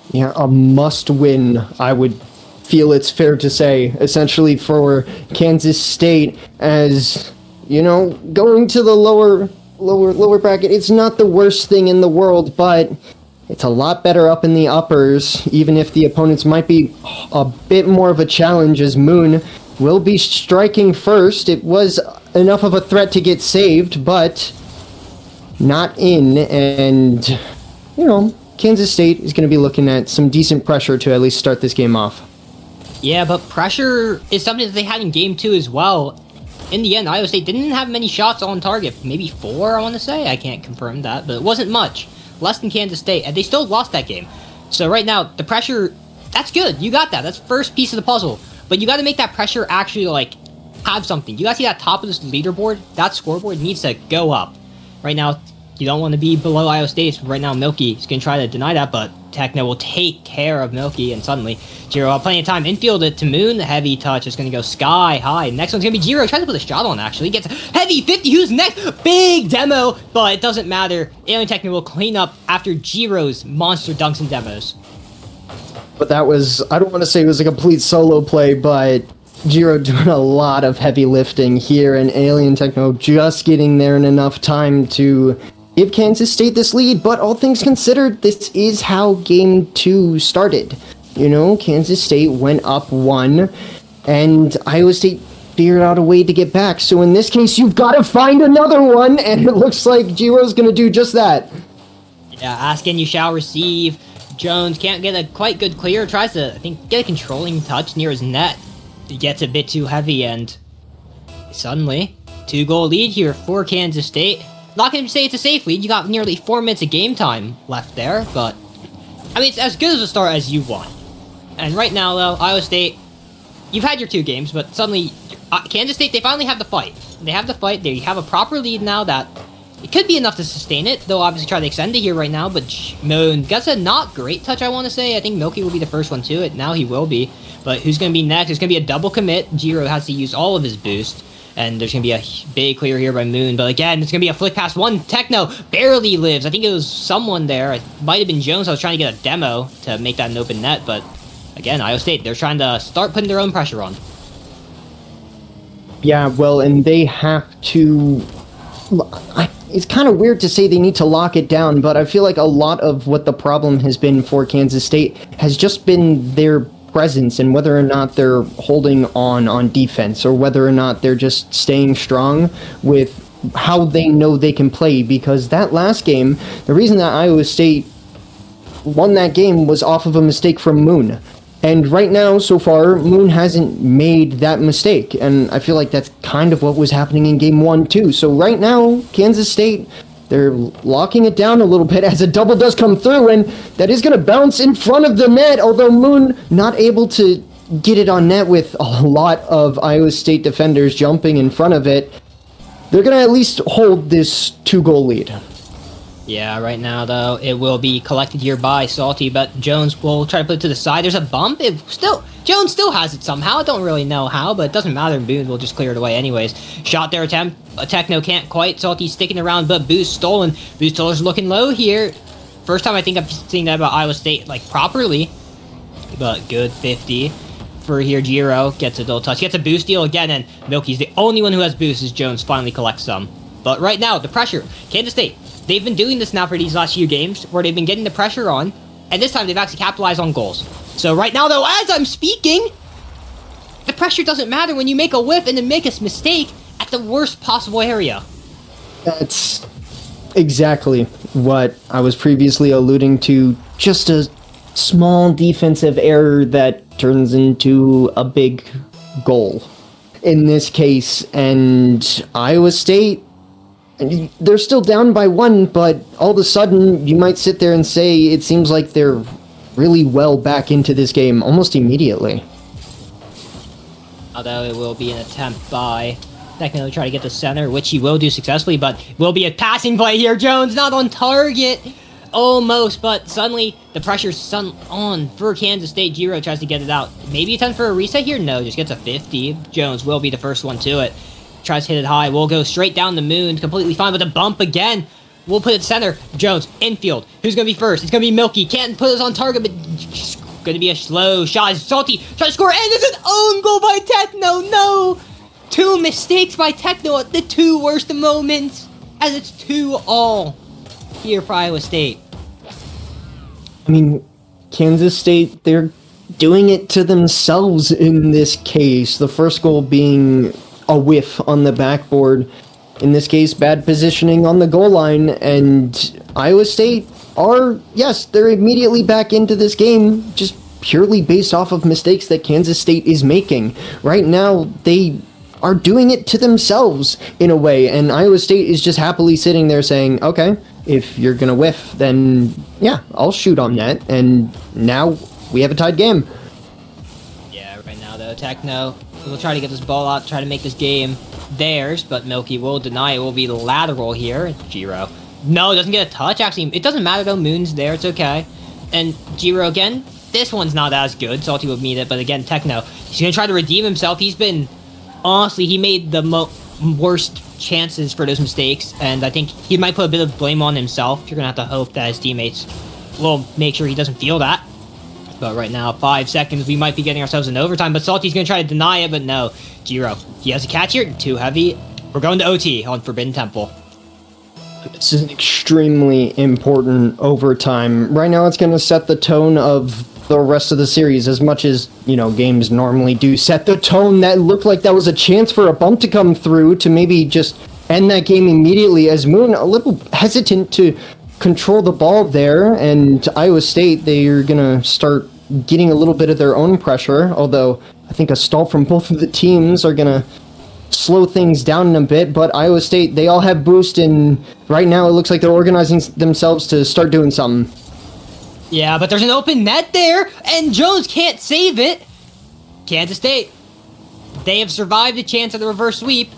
Yeah, a must win, I would feel it's fair to say, essentially for Kansas State, as going to the lower bracket, it's not the worst thing in the world, but it's a lot better up in the uppers, even if the opponents might be a bit more of a challenge, as Moon will be striking first. It was enough of a threat to get saved, but not in, and Kansas State is going to be looking at some decent pressure to at least start this game off. Yeah, but pressure is something that they had in game 2 as well. In the end, Iowa State didn't have many shots on target. Maybe 4, I want to say. I can't confirm that, but it wasn't much. Less than Kansas State, and they still lost that game. So right now, the pressure, that's good. You got that. That's first piece of the puzzle. But you got to make that pressure actually, have something. You got to see that top of this leaderboard, that scoreboard needs to go up. Right now, you don't want to be below Iowa State. Right now, Milky is going to try to deny that, but Techno will take care of Milky, and suddenly, Jiro, plenty of time. Infield it to Moon. The heavy touch is going to go sky high. Next one's going to be Jiro. Tries to put a shot on, actually. Gets heavy 50. Who's next? Big demo, but it doesn't matter. Alien Techno will clean up after Jiro's monster dunks and demos. But that was, I don't want to say it was a complete solo play, but Jiro doing a lot of heavy lifting here, and Alien Techno just getting there in enough time to give Kansas State this lead. But all things considered, this is how game 2 started. Kansas State went up 1, and Iowa State figured out a way to get back. So in this case, you've got to find another one, and it looks like Jiro's going to do just that. Yeah, ask and you shall receive. Jones can't get a quite good clear. Tries to, I think, get a controlling touch near his net. He gets a bit too heavy, and suddenly, 2-goal lead here for Kansas State. Not going to say it's a safe lead. You got nearly 4 minutes of game time left there, but I mean, it's as good as a start as you want. And right now, though, Iowa State, you've had your 2 games, but suddenly, Kansas State, they finally have the fight. They have the fight. They have a proper lead now that it could be enough to sustain it. They'll obviously try to extend it here right now, but Moon gets a not great touch, I want to say. I think Milky will be the first one to it. Now he will be. But who's going to be next? It's going to be a double commit. Jiro has to use all of his boost. And there's going to be a big clear here by Moon. But again, it's going to be a flick past one. Techno barely lives. I think it was someone there. It might have been Jones. I was trying to get a demo to make that an open net. But again, Iowa State, they're trying to start putting their own pressure on. Yeah, well, and they have to... It's kind of weird to say they need to lock it down, but I feel like a lot of what the problem has been for Kansas State has just been their presence and whether or not they're holding on defense or whether or not they're just staying strong with how they know they can play. Because that last game, the reason that Iowa State won that game was off of a mistake from Moon. And right now, so far, Moon hasn't made that mistake. And I feel like that's kind of what was happening in game 1, too. So right now, Kansas State, they're locking it down a little bit as a double does come through. And that is going to bounce in front of the net, although Moon not able to get it on net with a lot of Iowa State defenders jumping in front of it. They're going to at least hold this 2-goal lead. Yeah, right now, though, it will be collected here by Salty, but Jones will try to put it to the side. There's a bump. Jones still has it somehow. I don't really know how, but it doesn't matter. Boone will just clear it away anyways. Shot there attempt. Techno can't quite. Salty's sticking around, but Boost stolen. Boost Stoller's looking low here. First time I think I'm seeing that about Iowa State, properly. But good 50 for here. Jiro gets a dual touch. Gets a boost deal again, and Milky's the only one who has boost as Jones finally collects some. But right now, the pressure. Kansas State. They've been doing this now for these last few games, where they've been getting the pressure on, and this time they've actually capitalized on goals. So right now, though, as I'm speaking, the pressure doesn't matter when you make a whiff and then make a mistake at the worst possible area. That's exactly what I was previously alluding to. Just a small defensive error that turns into a big goal in this case. And Iowa State, they're still down by 1, but all of a sudden you might sit there and say it seems like they're really well back into this game almost immediately. Although it will be an attempt by Techno to try to get the center, which he will do successfully, but will be a passing play here. Jones not on target. Almost, but suddenly the pressure's on for Kansas State. Jiro tries to get it out. Maybe attempt for a reset here? No, just gets a 50. Jones will be the first one to it. Tries to hit it high. Will go straight down the Moon. Completely fine, but the bump again. We'll put it center. Jones, infield. Who's going to be first? It's going to be Milky. Can't put us on target, but just going to be a slow shot. Salty try to score, and it's an own goal by Techno. No! 2 mistakes by Techno at the 2 worst moments, as it's 2-all here for Iowa State. I mean, Kansas State, they're doing it to themselves in this case. The first goal being a whiff on the backboard. In this case, bad positioning on the goal line, and Iowa State they're immediately back into this game, just purely based off of mistakes that Kansas State is making. Right now, they are doing it to themselves in a way, and Iowa State is just happily sitting there saying, okay, if you're gonna whiff, then yeah, I'll shoot on net, and now we have a tied game. Yeah, right now though, Techno will try to get this ball out, try to make this game theirs, but Milky will deny it. Will be lateral here. Giro. No, doesn't get a touch. Actually, it doesn't matter though. Moon's there. It's okay. And Giro again. This one's not as good. Salty would meet it, but again, Techno. He's gonna try to redeem himself. He's been honestly, he made the worst chances for those mistakes, and I think he might put a bit of blame on himself. You're gonna have to hope that his teammates will make sure he doesn't feel that. But right now, 5 seconds, we might be getting ourselves in overtime, but Salty's going to try to deny it, but no. Giro, he has a catch here, too heavy. We're going to OT on Forbidden Temple. This is an extremely important overtime. Right now, it's going to set the tone of the rest of the series, as much as, games normally do set the tone. That looked like that was a chance for a bump to come through to maybe just end that game immediately, as Moon a little hesitant to control the ball there, and Iowa State, they're going to start getting a little bit of their own pressure, although I think a stall from both of the teams are going to slow things down a bit, but Iowa State, they all have boost, and right now it looks like they're organizing themselves to start doing something. Yeah, but there's an open net there, and Jones can't save it. Kansas State, they have survived the chance of the reverse sweep.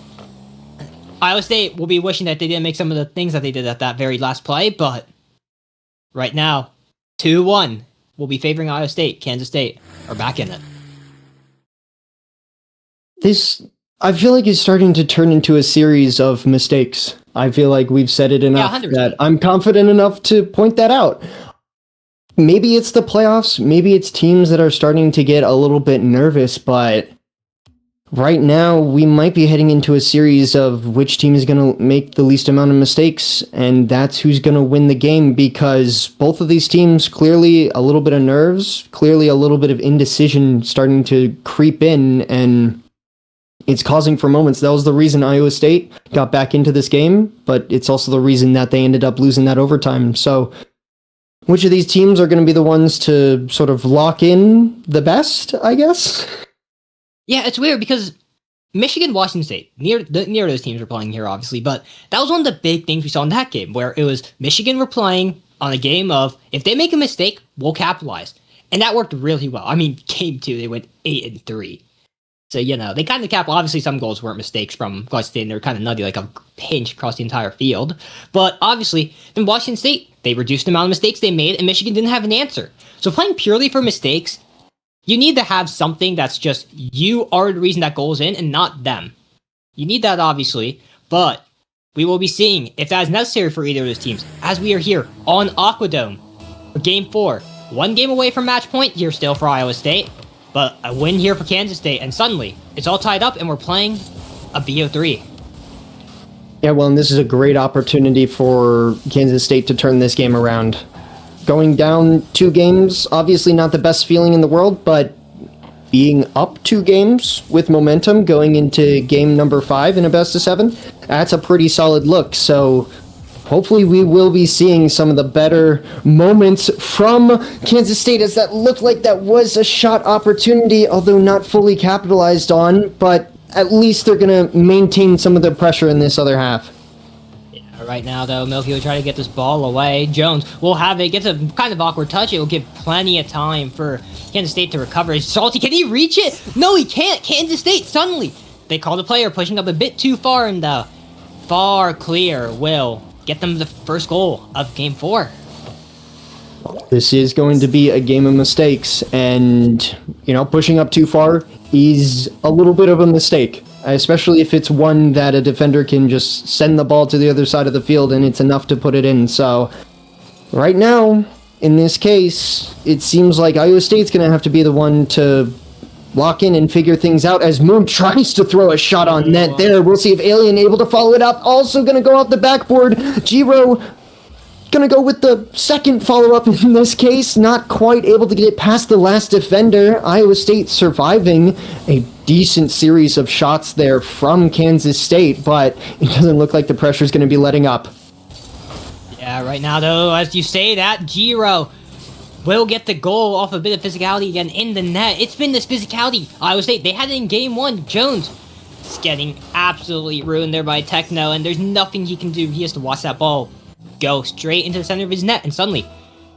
Iowa State will be wishing that they didn't make some of the things that they did at that very last play, but right now, 2-1 will be favoring Iowa State. Kansas State are back in it. This, I feel like, is starting to turn into a series of mistakes. I feel like we've said it enough that I'm confident enough to point that out. Maybe it's the playoffs, maybe it's teams that are starting to get a little bit nervous, but right now, we might be heading into a series of which team is going to make the least amount of mistakes, and that's who's going to win the game, because both of these teams, clearly a little bit of nerves, clearly a little bit of indecision starting to creep in, and it's causing for moments. That was the reason Iowa State got back into this game, but it's also the reason that they ended up losing that overtime. So which of these teams are going to be the ones to sort of lock in the best, I guess? Yeah, it's weird because Michigan, Washington State, near those teams were playing here, obviously, but that was one of the big things we saw in that game, where it was Michigan were playing on a game of, if they make a mistake, we'll capitalize. And that worked really well. I mean, game 2, they went 8-3. So, they kind of obviously some goals weren't mistakes from Washington State, and they were kind of nutty, like a pinch across the entire field. But obviously, in Washington State, they reduced the amount of mistakes they made, and Michigan didn't have an answer. So playing purely for mistakes, you need to have something that's just, you are the reason that goal's in and not them. You need that, obviously, but we will be seeing if that is necessary for either of those teams, as we are here on Aquadome for Game 4. 1 game away from match point here still for Iowa State, but a win here for Kansas State, and suddenly, it's all tied up and we're playing a BO3. Yeah, well, and this is a great opportunity for Kansas State to turn this game around. Going down 2 games, obviously not the best feeling in the world, but being up 2 games with momentum going into game number 5 in a best of 7, that's a pretty solid look. So hopefully we will be seeing some of the better moments from Kansas State, as that looked like that was a shot opportunity, although not fully capitalized on, but at least they're going to maintain some of the pressure in this other half. Right now, though, Milky will try to get this ball away. Jones will have it. Gets a kind of awkward touch. It will give plenty of time for Kansas State to recover. Salty, can he reach it? No, he can't. Kansas State, suddenly, they call the player pushing up a bit too far, and the far clear will get them the first goal of Game 4. This is going to be a game of mistakes, and, pushing up too far is a little bit of a mistake. especially if it's one that a defender can just send the ball to the other side of the field and it's enough to put it in. So right now, in this case, it seems like Iowa State's going to have to be the one to lock in and figure things out as Moon tries to throw a shot on net there. We'll see if Alien able to follow it up. Also going to go off the backboard. Giro going to go with the second follow-up in this case. Not quite able to get it past the last defender. Iowa State surviving a decent series of shots there from Kansas State, but it doesn't look like the pressure is going to be letting up. Yeah, right now, though, as you say that, Giro will get the goal off a bit of physicality again in the net. It's been this physicality. Iowa State, they had it in game one. Jones is getting absolutely ruined there by Techno, and there's nothing he can do. He has to watch that ball go straight into the center of his net, and suddenly,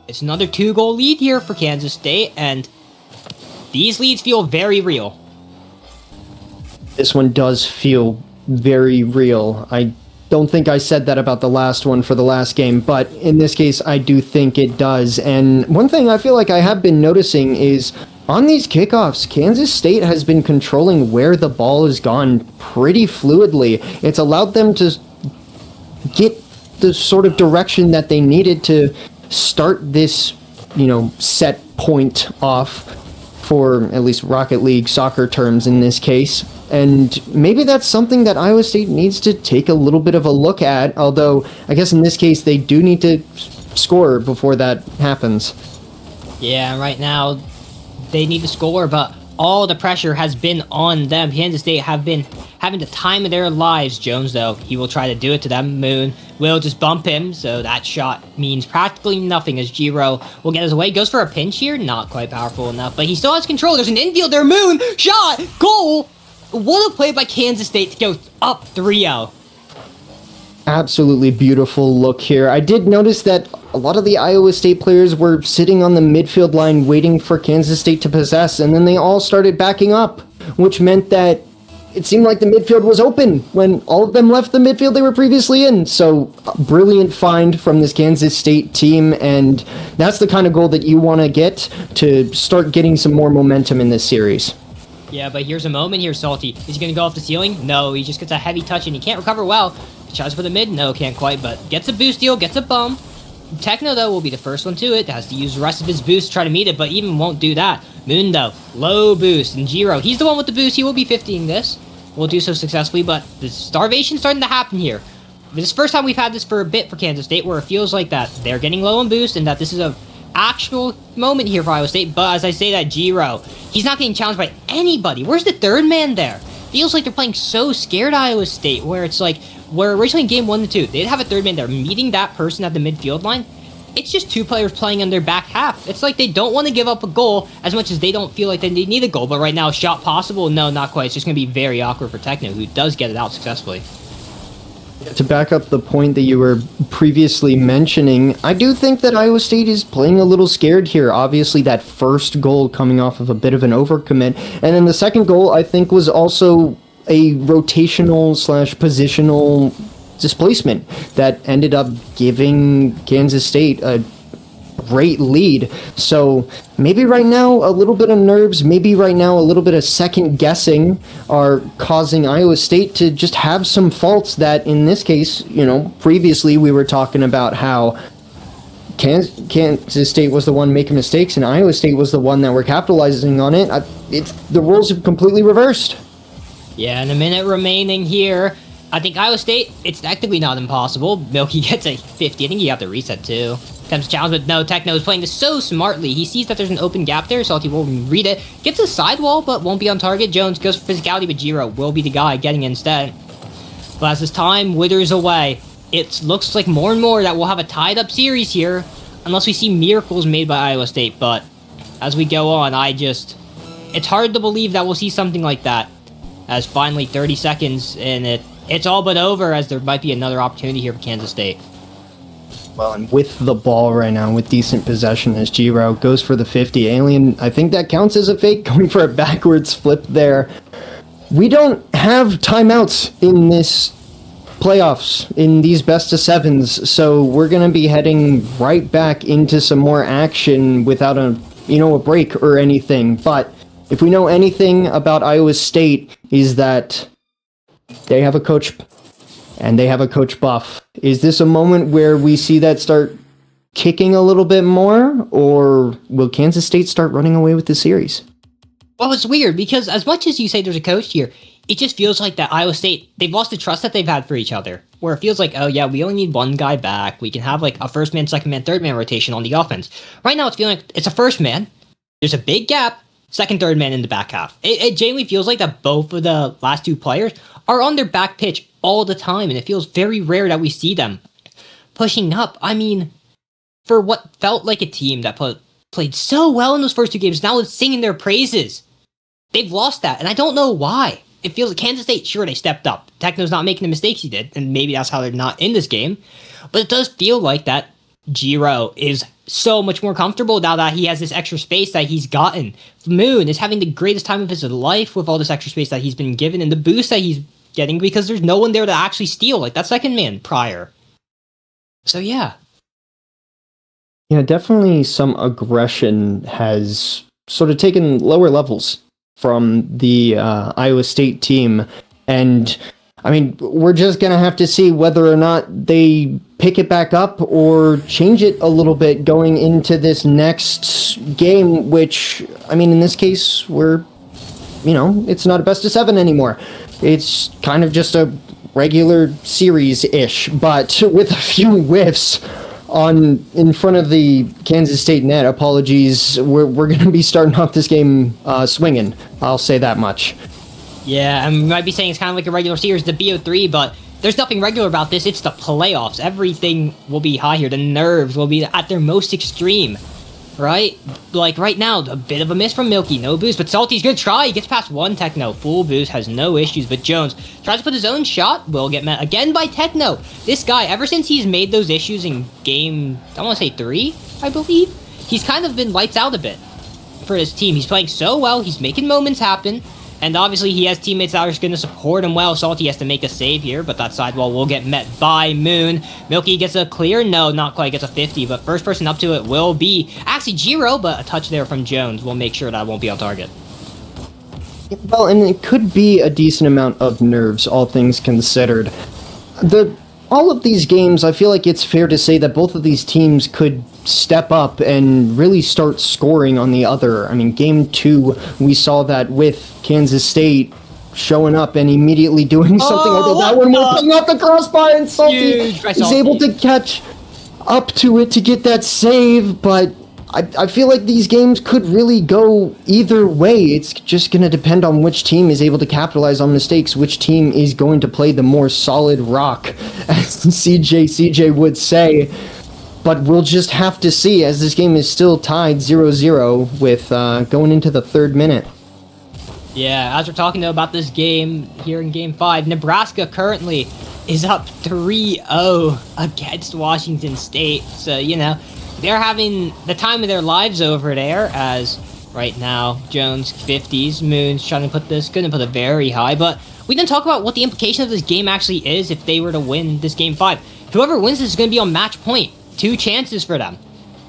it's another 2-goal lead here for Kansas State, and these leads feel very real. This one does feel very real. I don't think I said that about the last one for the last game, but in this case, I do think it does. And one thing I feel like I have been noticing is on these kickoffs, Kansas State has been controlling where the ball has gone pretty fluidly. It's allowed them to get the sort of direction that they needed to start this, set point off for at least Rocket League soccer terms in this case. And maybe that's something that Iowa State needs to take a little bit of a look at, although I guess in this case they do need to score before that happens. Yeah, right now they need to score, but all the pressure has been on them. Kansas State have been having the time of their lives. Jones, though, he will try to do it to them. Moon will just bump him, so that shot means practically nothing as Giro will get his way. Goes for a pinch here, not quite powerful enough, but he still has control. There's an infield there. Moon, shot, goal! What a play by Kansas State to go up 3-0. Absolutely beautiful look here. I did notice that a lot of the Iowa State players were sitting on the midfield line waiting for Kansas State to possess, and then they all started backing up, which meant that it seemed like the midfield was open when all of them left the midfield they were previously in. So, brilliant find from this Kansas State team, and that's the kind of goal that you want to get to start getting some more momentum in this series. Yeah, but here's a moment here, Salty. Is he going to go off the ceiling? No, he just gets a heavy touch and he can't recover well. Tries for the mid? No, can't quite, but gets a boost deal, gets a bum. Techno, though, will be the first one to it. Has to use the rest of his boost to try to meet it, but even won't do that. Moon, though, low boost. And Giro, he's the one with the boost. He will be 50ing this. Will do so successfully, but the starvation's starting to happen here. This is the first time we've had this for a bit for Kansas State, where it feels like that they're getting low on boost and that this is a actual moment here for Iowa State. But as I say that, Giro, he's not getting challenged by anybody. Where's the third man there? Feels like they're playing so scared Iowa State, where it's like, where originally in game 1 and 2, they'd have a third man there meeting that person at the midfield line. It's just two players playing on their back half. It's like they don't want to give up a goal as much as they don't feel like they need a goal. But right now, shot possible? No, not quite. It's just going to be very awkward for Techno, who does get it out successfully. To back up the point that you were previously mentioning, I do think that Iowa State is playing a little scared here. Obviously, that first goal coming off of a bit of an overcommit. And then the second goal, I think, was also a rotational/positional displacement that ended up giving Kansas State a great lead. So maybe right now a little bit of nerves, maybe right now a little bit of second guessing are causing Iowa State to just have some faults that in this case, previously we were talking about how Kansas State was the one making mistakes and Iowa State was the one that were capitalizing on it. The roles have completely reversed. Yeah, and a minute remaining here. I think Iowa State, it's technically not impossible. Milky gets a 50. I think you have to reset too. Attempts to challenge, but no, Techno is playing this so smartly. He sees that there's an open gap there, Salty will read it. Gets a sidewall, but won't be on target. Jones goes for physicality, but Giro will be the guy getting it instead. But as this time withers away, it looks like more and more that we'll have a tied-up series here, unless we see miracles made by Iowa State. But as we go on, it's hard to believe that we'll see something like that. As finally 30 seconds, and it's all but over, as there might be another opportunity here for Kansas State. Well, and with the ball right now, with decent possession, as Giro goes for the 50. Alien, I think that counts as a fake, going for a backwards flip there. We don't have timeouts in this playoffs, in these best of sevens, so we're going to be heading right back into some more action without a break or anything. But if we know anything about Iowa State, is that they have a coach, and they have a coach buff. Is this a moment where we see that start kicking a little bit more, or will Kansas State start running away with the series? Well, it's weird because as much as you say there's a coach here, it just feels like that Iowa State, they've lost the trust that they've had for each other. Where it feels like, oh yeah, we only need one guy back. We can have like a first man, second man, third man rotation on the offense. Right now it's feeling like it's a first man. There's a big gap. Second, third man in the back half. It genuinely feels like that both of the last two players are on their back pitch all the time. And it feels very rare that we see them pushing up. I mean, for what felt like a team that played so well in those first two games, now it's singing their praises. They've lost that, and I don't know why. It feels like Kansas State, sure, they stepped up. Techno's not making the mistakes he did, and maybe that's how they're not in this game. But it does feel like that Giro is so much more comfortable now that he has this extra space that he's gotten. Moon is having the greatest time of his life with all this extra space that he's been given and the boost that he's getting because there's no one there to actually steal like that second man prior. So yeah. Yeah, definitely some aggression has sort of taken lower levels from the Iowa State team. And I mean, we're just going to have to see whether or not they pick it back up or change it a little bit going into this next game, which, I mean, in this case, it's not a best of 7 anymore. It's kind of just a regular series-ish, but with a few whiffs in front of the Kansas State net. Apologies, we're going to be starting off this game swinging. I'll say that much. Yeah, and we might be saying it's kind of like a regular series, the BO3, but there's nothing regular about this. It's the playoffs. Everything will be high here. The nerves will be at their most extreme, right? Like right now, a bit of a miss from Milky, no boost, but Salty's gonna try. He gets past one Techno, full boost, has no issues, but Jones tries to put his own shot, will get met again by Techno. This guy, ever since he's made those issues in game, I want to say 3, I believe, he's kind of been lights out a bit for his team. He's playing so well, he's making moments happen, and obviously he has teammates that are going to support him well. Salty has to make a save here, but that sidewall will get met by Moon. Milky gets a clear, no, not quite, gets a 50, but first person up to it will be actually Giro, but a touch there from Jones will make sure that won't be on target. Well, and it could be a decent amount of nerves, all things considered. All of these games, I feel like it's fair to say that both of these teams could step up and really start scoring on the other. I mean, game 2, we saw that with Kansas State showing up and immediately doing something like that one was putting up the crossbar, and Salty is able to catch up to it to get that save, but I feel like these games could really go either way. It's just going to depend on which team is able to capitalize on mistakes, which team is going to play the more solid rock, as CJ would say. But we'll just have to see, as this game is still tied 0-0 with going into the 3rd minute. Yeah, as we're talking though about this game here in Game 5, Nebraska currently is up 3-0 against Washington State. So, they're having the time of their lives over there, as right now, Jones 50s, Moon's trying to put it very high, but we didn't talk about what the implication of this game actually is if they were to win this Game 5. Whoever wins this is going to be on match point. 2 chances for them.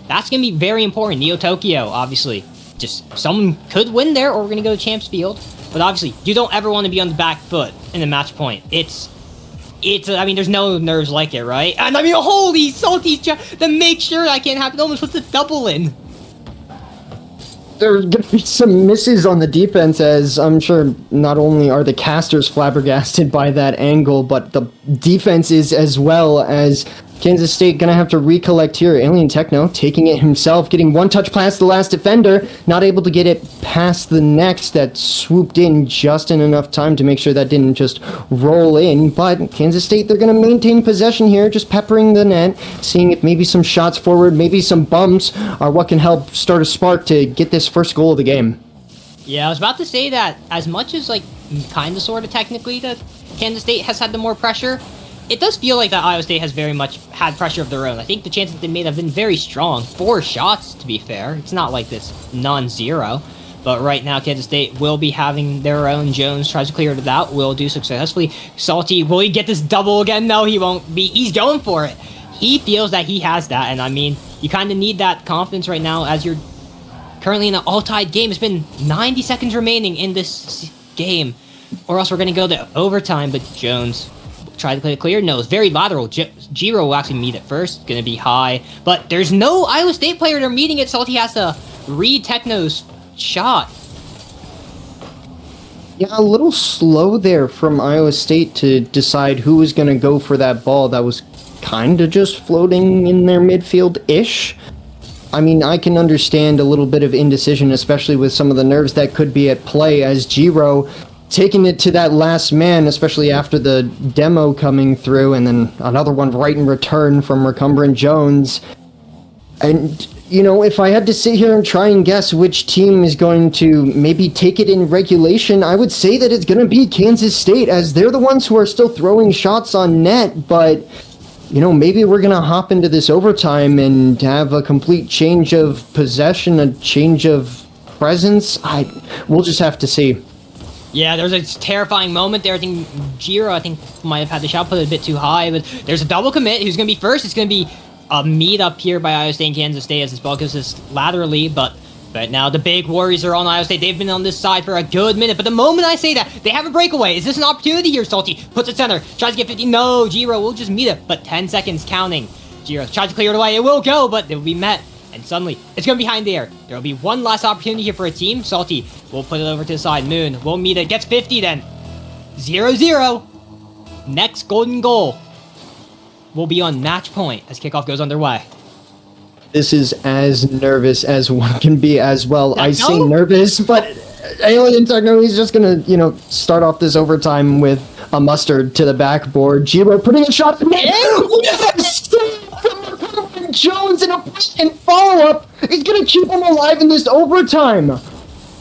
That's going to be very important. Neo Tokyo, obviously. Just someone could win there, or we're going to go to Champs Field. But obviously, you don't ever want to be on the back foot in a match point. I mean, there's no nerves like it, right? And I mean, holy Salty's to make sure that can't happen. Almost puts a double in. There's going to be some misses on the defense, as I'm sure not only are the casters flabbergasted by that angle, but the defense is as well, as Kansas State going to have to recollect here. Alien Techno taking it himself, getting one touch past the last defender, not able to get it past the next that swooped in just in enough time to make sure that didn't just roll in. But Kansas State, they're going to maintain possession here, just peppering the net, seeing if maybe some shots forward, maybe some bumps are what can help start a spark to get this first goal of the game. Yeah, I was about to say that as much as, kind of, sort of, technically, that Kansas State has had the more pressure, it does feel like that Iowa State has very much had pressure of their own. I think the chances they made have been very strong. 4 shots, to be fair. It's not like this non-zero. But right now, Kansas State will be having their own. Jones tries to clear it out. Will do successfully. Salty, will he get this double again? No, he won't be. He's going for it. He feels that he has that. And, I mean, you kind of need that confidence right now as you're currently in an all-tied game. It's been 90 seconds remaining in this game. or else we're going to go to overtime. But Jones tried to play it clear. No, it's very lateral. Giro will actually meet it first. Going to be high. But there's no Iowa State player they're meeting it. Salty has to read Techno's shot. Yeah, a little slow there from Iowa State to decide who was going to go for that ball that was kind of just floating in their midfield-ish. I mean, I can understand a little bit of indecision, especially with some of the nerves that could be at play, as Giro taking it to that last man, especially after the demo coming through, and then another one right in return from Recumbrant Jones. And, you know, if I had to sit here and try and guess which team is going to maybe take it in regulation, I would say that it's going to be Kansas State, as they're the ones who are still throwing shots on net, but, you know, maybe we're going to hop into this overtime and have a complete change of possession, a change of presence. We'll just have to see. Yeah, there's a terrifying moment there. I think Giro, might have had the shot put a bit too high, but there's a double commit. Who's going to be first? It's going to be a meet up here by Iowa State and Kansas State as this ball goes just laterally, but right now the big Warriors are on Iowa State. They've been on this side for a good minute, but the moment I say that, they have a breakaway. Is this an opportunity here? Salty puts it center, tries to get 50. No, Giro will just meet it, but 10 seconds counting. Giro tries to clear it away. It will go, but it will be met, and suddenly it's going to be behind the air. There will be one last opportunity here for a team. Salty will put it over to the side. Moon will meet it, gets 50 then. 0-0. Next golden goal will be on match point as kickoff goes underway. This is as nervous as one can be as well. I say nervous, but Alien Techno, he's just going to, you know, start off this overtime with a mustard to the backboard. Giro putting a shot in Jones in a follow-up is going to keep him alive in this overtime.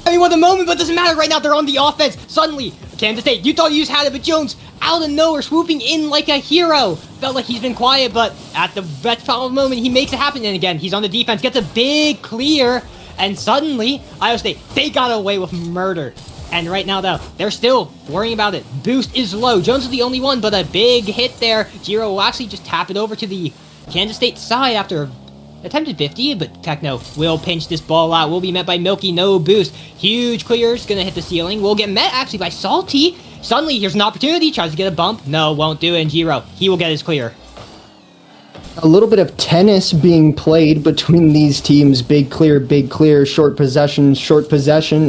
I mean, what a moment, but it doesn't matter right now. They're on the offense. Suddenly, Kansas State, you thought you just had it, but Jones, out of nowhere, swooping in like a hero. Felt like he's been quiet, but at the best possible moment, he makes it happen. And again, he's on the defense, gets a big clear, and suddenly, Iowa State, they got away with murder. And right now, though, they're still worrying about it. Boost is low. Jones is the only one, but a big hit there. Giro will actually just tap it over to the Kansas State side after attempted 50, but Techno will pinch this ball out. Will be met by Milky, no boost. Huge clears, gonna hit the ceiling. Will get met actually by Salty. Suddenly, here's an opportunity, tries to get a bump. No, won't do it, and Giro, he will get his clear. A little bit of tennis being played between these teams. Big clear, short possession,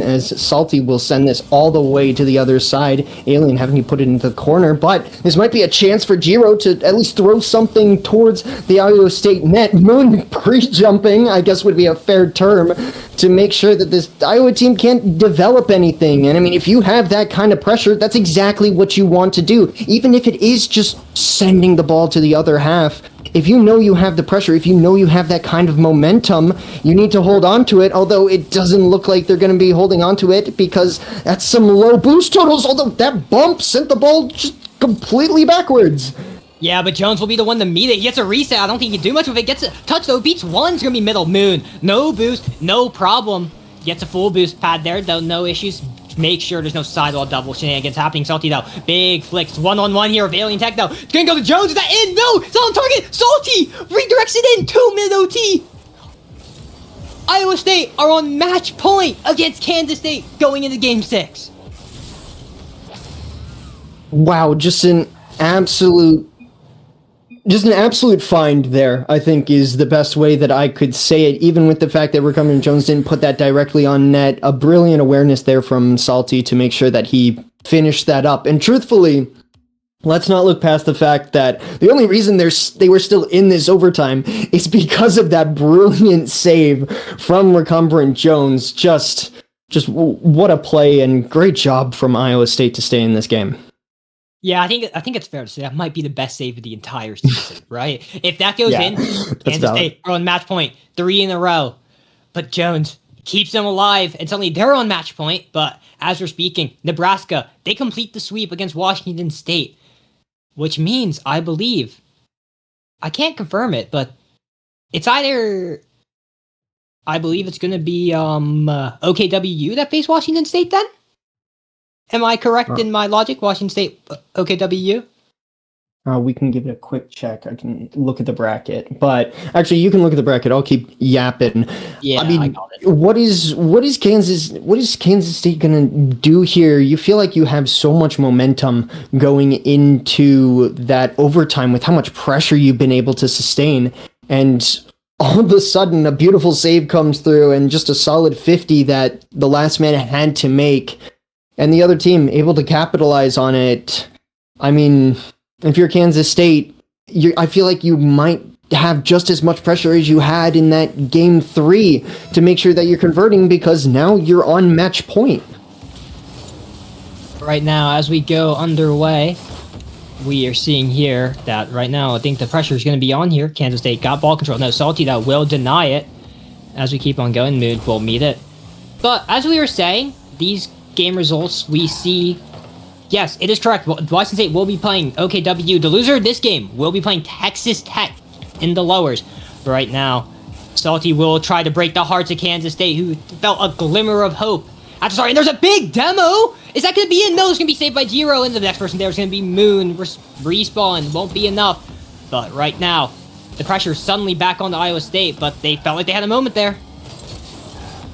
as Salty will send this all the way to the other side. Alien having to put it into the corner, but this might be a chance for Giro to at least throw something towards the Iowa State net. Moon pre-jumping, I guess would be a fair term, to make sure that this Iowa team can't develop anything. And I mean, if you have that kind of pressure, that's exactly what you want to do. Even if it is just sending the ball to the other half, if you know you have the pressure, if you know you have that kind of momentum, you need to hold on to it, although it doesn't look like they're going to be holding on to it because that's some low boost totals, although that bump sent the ball just completely backwards. Yeah, but Jones will be the one to meet it. He gets a reset. I don't think he can do much with it. Gets a touch, though. Beats one. It's going to be middle. Moon. No boost. No problem. Gets a full boost pad there, though. No issues. Make sure there's no sidewall double shenanigans happening. Salty, though. Big flicks. One-on-one here with Alien Tech, though. It's going to go to Jones. Is that in? No! It's on target. Salty redirects it in. 2-minute OT. Iowa State are on match point against Kansas State going into Game 6. Wow, just an absolute find there, I think, is the best way that I could say it, even with the fact that Recumbrant Jones didn't put that directly on net. A brilliant awareness there from Salty to make sure that he finished that up. And truthfully, let's not look past the fact that the only reason they were still in this overtime is because of that brilliant save from Recumbrant Jones. Just what a play, and great job from Iowa State to stay in this game. Yeah, I think it's fair to say that might be the best save of the entire season, right? If that goes in, Kansas State are on match point 3 in a row. But Jones keeps them alive, and suddenly they're on match point. But as we're speaking, Nebraska, they complete the sweep against Washington State, which means, I believe, I can't confirm it, but it's either, I believe it's going to be OKWU that face Washington State then? Am I correct in my logic? Washington State, OKWU? We can give it a quick check. I can look at the bracket, but actually, you can look at the bracket. I'll keep yapping. Yeah, I mean, I got it. what is Kansas State gonna do here? You feel like you have so much momentum going into that overtime with how much pressure you've been able to sustain, and all of a sudden, a beautiful save comes through, and just a solid 50 that the last man had to make, and the other team able to capitalize on it. I mean, if you're Kansas State, I feel like you might have just as much pressure as you had in that game 3 to make sure that you're converting, because now you're on match point. Right now, as we go underway, we are seeing here that right now, I think the pressure is going to be on here. Kansas State got ball control. No, Salty that will deny it. As we keep on going, Moon will meet it. But as we were saying, these game results we see. Yes, it is correct. Washington State will be playing OKW. The loser of this game will be playing Texas Tech in the lowers. But right now, Salty will try to break the hearts of Kansas State, who felt a glimmer of hope. And there's a big demo! Is that going to be it? No, it's going to be saved by Giro, and the next person there is going to be Moon. Respawn won't be enough. But right now, the pressure is suddenly back on to Iowa State, but they felt like they had a moment there.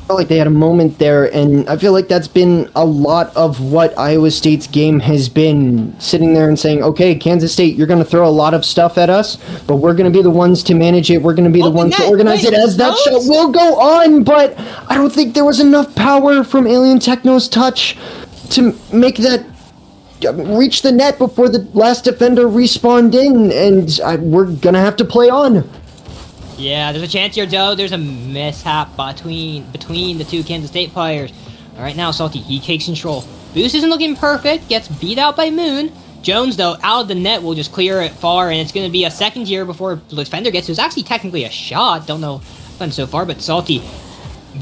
Felt like they had a moment there, and I feel like that's been a lot of what Iowa State's game has been, sitting there and saying, okay, Kansas State, you're going to throw a lot of stuff at us, but we're going to be the ones to manage it. We're going to be the ones to organize it as that shot will go on, but I don't think there was enough power from Alien Techno's touch to make that reach the net before the last defender respawned in, and we're going to have to play on. Yeah, there's a chance here, Joe. There's a mishap between the two Kansas State players. All right, now Salty, he takes control. Boost isn't looking perfect, gets beat out by Moon. Jones, though, out of the net will just clear it far, and it's going to be a second here before the defender gets to. It's actually technically a shot. Don't know fun so far, but Salty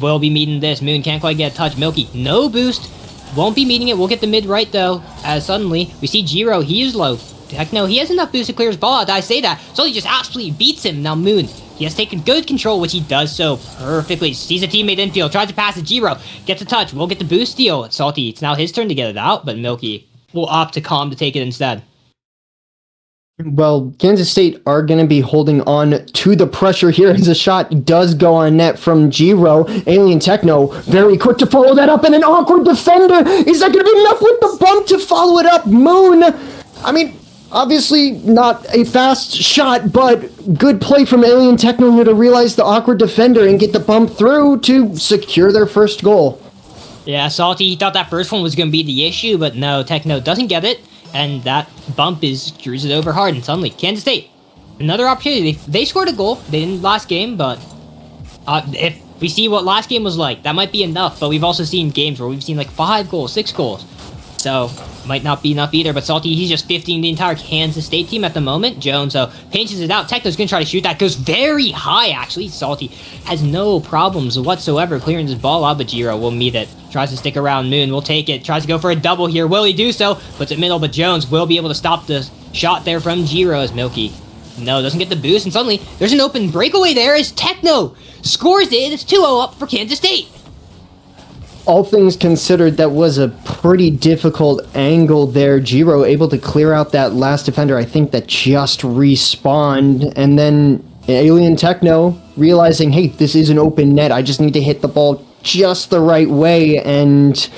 will be meeting this. Moon can't quite get a touch. Milky, no boost. Won't be meeting it. We'll get the mid right, though, as suddenly we see Giro. He is low. Heck no, he has enough boost to clear his ball out. I say that. Salty just absolutely beats him. Now Moon, he has taken good control, which he does so perfectly. Sees a teammate infield, tries to pass it. Giro gets a touch. We'll get the boost steal. Salty, it's now his turn to get it out, but Milky will opt to Calm to take it instead. Well, Kansas State are going to be holding on to the pressure here as a shot does go on net from Giro. Alien Techno very quick to follow that up, and an awkward defender. Is that going to be enough with the bump to follow it up? Moon, I mean, obviously not a fast shot, but good play from Alien Techno here to realize the awkward defender and get the bump through to secure their first goal. Yeah, Salty, he thought that first one was going to be the issue, but no, Techno doesn't get it, and that bump screws it over hard, and suddenly, Kansas State, another opportunity. They scored a goal. They didn't last game, but if we see what last game was like, that might be enough, but we've also seen games where we've seen like 5 goals, 6 goals. So, might not be enough either, but Salty, he's just 15 the entire Kansas State team at the moment. Jones, pinches it out. Techno's going to try to shoot that. Goes very high, actually. Salty has no problems whatsoever clearing his ball out, but Giro will meet it. Tries to stick around. Moon will take it. Tries to go for a double here. Will he do so? Puts it middle, but Jones will be able to stop the shot there from Giro as Milky. No, doesn't get the boost, and suddenly, there's an open breakaway there as Techno scores it. It's 2-0 up for Kansas State. All things considered, that was a pretty difficult angle there. Giro able to clear out that last defender, I think, that just respawned. And then Alien Techno realizing, hey, this is an open net. I just need to hit the ball just the right way. And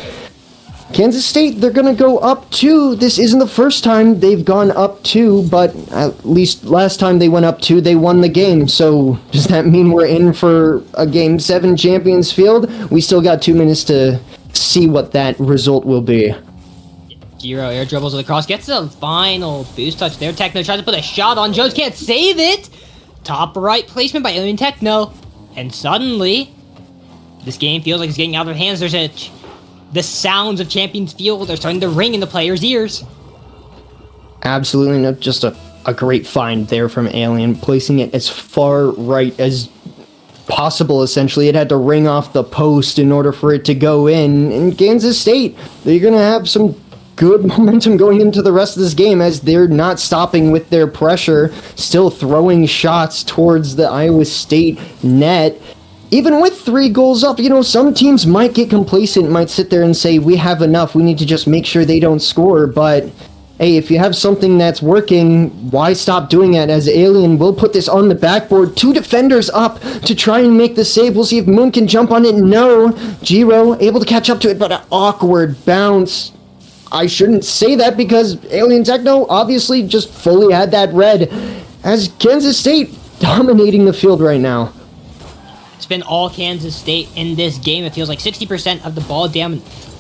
Kansas State, they're going to go up 2. This isn't the first time they've gone up 2, but at least last time they went up 2, they won the game. So does that mean we're in for a Game 7 Champions Field? We still got 2 minutes to see what that result will be. Giro air dribbles across, gets the final boost touch there. Techno tries to put a shot on Jones, can't save it. Top right placement by Alien Techno. And suddenly, this game feels like it's getting out of hands. The sounds of Champions Field are starting to ring in the players' ears. Absolutely, no, just a great find there from Alien, placing it as far right as possible, essentially. It had to ring off the post in order for it to go in. In Kansas State, they're going to have some good momentum going into the rest of this game as they're not stopping with their pressure, still throwing shots towards the Iowa State net. Even with 3 goals up, some teams might get complacent, might sit there and say, we have enough, we need to just make sure they don't score, but hey, if you have something that's working, why stop doing it? As Alien will put this on the backboard. 2 defenders up to try and make the save. We'll see if Moon can jump on it. No. Jiro able to catch up to it, but an awkward bounce. I shouldn't say that because Alien Techno obviously just fully had that red. As Kansas State dominating the field right now. It's been all Kansas State in this game. It feels like 60% of the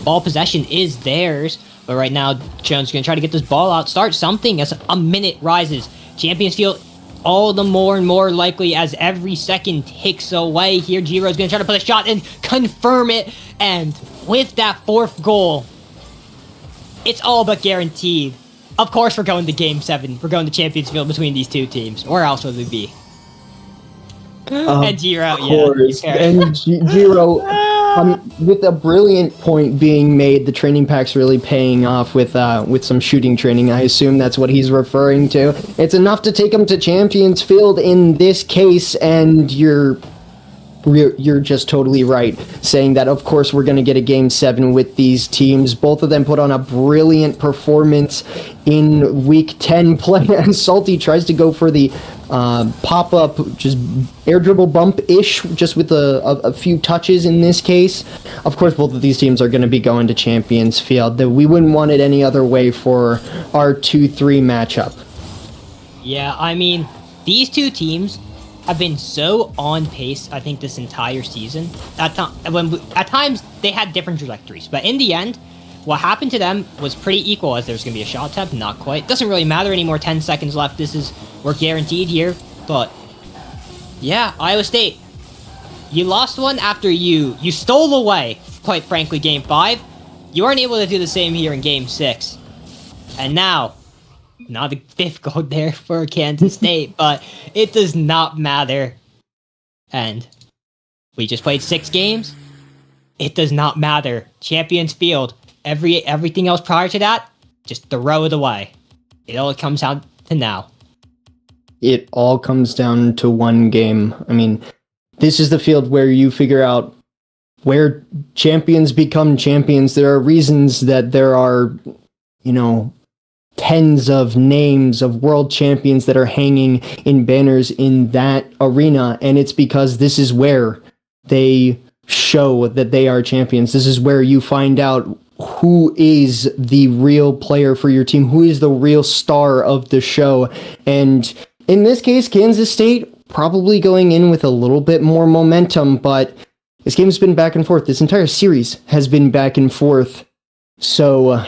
ball possession is theirs. But right now, Jones is going to try to get this ball out, start something as a minute rises. Champions Field all the more and more likely as every second ticks away. Here, Jiro's going to try to put a shot and confirm it. And with that 4th goal, it's all but guaranteed. Of course, we're going to Game 7. We're going to Champions Field between these 2 teams. Where else would we be? And Jiro, yeah. And Jiro, with a brilliant point being made, the training pack's really paying off with some shooting training. I assume that's what he's referring to. It's enough to take him to Champions Field in this case, and you're just totally right saying that, of course, we're going to get a Game 7 with these teams. Both of them put on a brilliant performance in Week 10 play, and Salty tries to go for the pop-up, just air dribble bump-ish, just with a few touches in this case. Of course, both of these teams are going to be going to Champions Field. We wouldn't want it any other way for our 2-3 matchup. Yeah, I mean, these 2 teams have been so on pace, I think, this entire season. At times, they had different trajectories, but in the end, what happened to them was pretty equal, as there's going to be a shot attempt, not quite. Doesn't really matter anymore, 10 seconds left, we're guaranteed here, but yeah, Iowa State, you lost one after you stole away, quite frankly, Game 5. You aren't able to do the same here in Game 6, and now the 5th goal there for Kansas State, but it does not matter. And we just played 6 games. It does not matter. Champions Field. Everything else prior to that, just throw it away. It all comes down to now. It all comes down to one game. I mean, this is the field where you figure out where champions become champions. There are reasons that there are, tens of names of world champions that are hanging in banners in that arena, and it's because this is where they show that they are champions. This is where you find out who is the real player for your team, who is the real star of the show. And in this case, Kansas State probably going in with a little bit more momentum, but this game's been back and forth. This entire series has been back and forth. So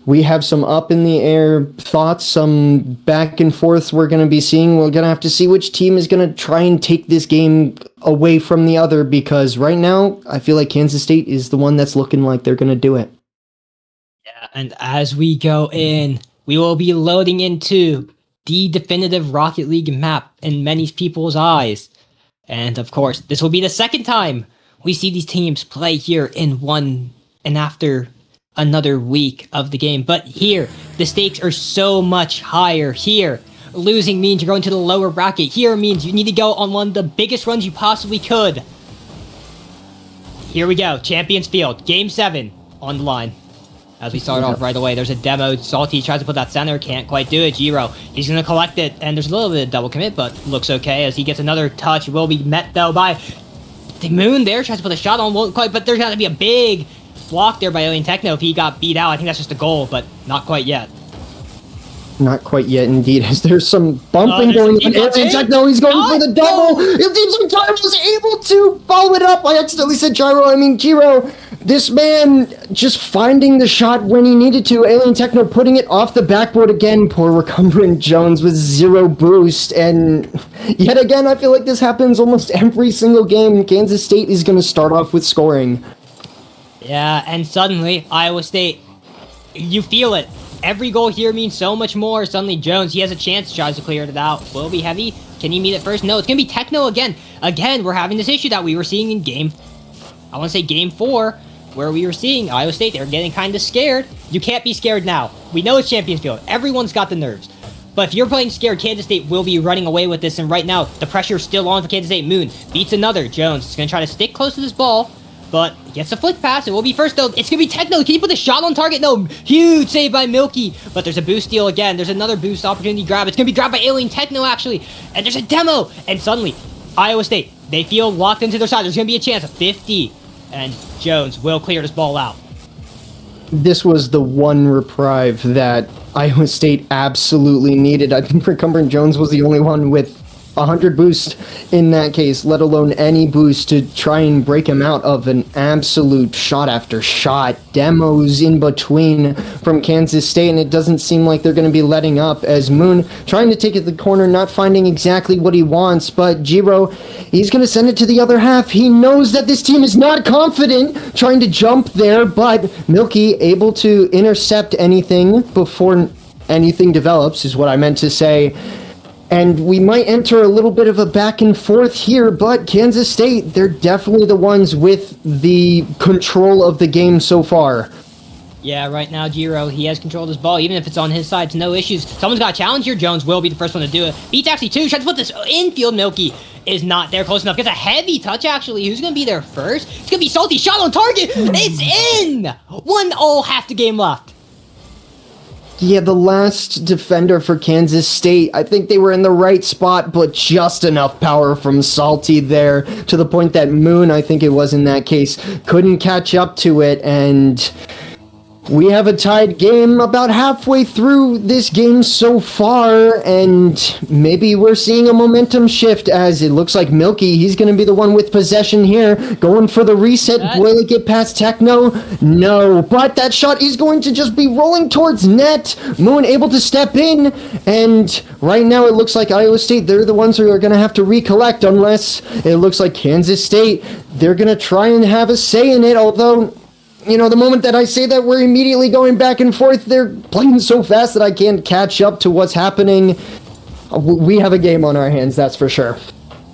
we have some up in the air thoughts, some back and forths we're going to be seeing. We're going to have to see which team is going to try and take this game away from the other, because right now I feel like Kansas State is the one that's looking like they're going to do it. Yeah, and as we go in, we will be loading into the definitive Rocket League map in many people's eyes. And of course, this will be the second time we see these teams play here in one and after another week of the game. But here, the stakes are so much higher. Here, losing means you're going to the lower bracket. Here means you need to go on one of the biggest runs you possibly could. Here we go. Champions Field. Game 7 on the line. As we start off right away, there's a demo. Salty tries to put that center. Can't quite do it. Jiro, he's going to collect it. And there's a little bit of double commit, but looks okay as he gets another touch. Will be met, though, by the Moon there. Tries to put a shot on. Won't quite, but there's going to be a big block there by Alien Techno if he got beat out. I think that's just a goal, but not quite yet. Not quite yet, indeed, as there's some bumping going on. Alien Techno, he's going for the double. It seems like Gyro was able to follow it up. I accidentally said Gyro, I mean Jiro. This man just finding the shot when he needed to. Alien Techno putting it off the backboard again. Poor Recumbrant Jones with 0 boost. And yet again, I feel like this happens almost every single game. Kansas State is going to start off with scoring. Yeah, and suddenly, Iowa State, you feel it. Every goal here means so much more. Suddenly, Jones, he has a chance, tries to clear it out. Will be heavy. Can he meet it first? No, it's going to be Techno again. Again, we're having this issue that we were seeing in game 4, where we were seeing Iowa State, they're getting kind of scared. You can't be scared now. We know it's Champions Field. Everyone's got the nerves. But if you're playing scared, Kansas State will be running away with this. And right now, the pressure is still on for Kansas State. Moon beats another. Jones is going to try to stick close to this ball. but he gets a flick pass. It will be first, though. It's going to be Techno. Can you put the shot on target? No. Huge save by Milky. But there's a boost steal again. There's another boost opportunity grab. It's going to be grabbed by Alien Techno, actually. And there's a demo. And suddenly, Iowa State, they feel locked into their side. There's going to be a chance of 50. And Jones will clear this ball out. This was the one reprieve that Iowa State absolutely needed. I think Cumberland Jones was the only one with 100 boost in that case, let alone any boost to try and break him out of an absolute shot after shot. Demos in between from Kansas State, and it doesn't seem like they're going to be letting up as Moon trying to take it to the corner, not finding exactly what he wants, but Giro, he's going to send it to the other half. He knows that this team is not confident trying to jump there, but Milky able to intercept anything before anything develops is what I meant to say. And we might enter a little bit of a back and forth here, but Kansas State, they're definitely the ones with the control of the game so far. Yeah, right now, Giro, he has control of this ball. Even if it's on his side, it's no issues. Someone's got a challenge here. Jones will be the first one to do it. Beats actually two. Tries to put this infield. Milky is not there close enough. Gets a heavy touch, actually. Who's going to be there first? It's going to be Salty. Shot on target. It's in! 1-0, half the game left. Yeah, the last defender for Kansas State, I think they were in the right spot, but just enough power from Salty there to the point that Moon, I think it was in that case, couldn't catch up to it, and we have a tied game about halfway through this game so far, and maybe we're seeing a momentum shift as it looks like Milky, he's going to be the one with possession here, going for the reset. Will it get past Techno? No, but that shot is going to just be rolling towards net. Moon able to step in, and right now it looks like Iowa State, they're the ones who are going to have to recollect, unless it looks like Kansas State, they're going to try and have a say in it, although you know, the moment that I say that, we're immediately going back and forth. They're playing so fast that I can't catch up to what's happening. We have a game on our hands, that's for sure.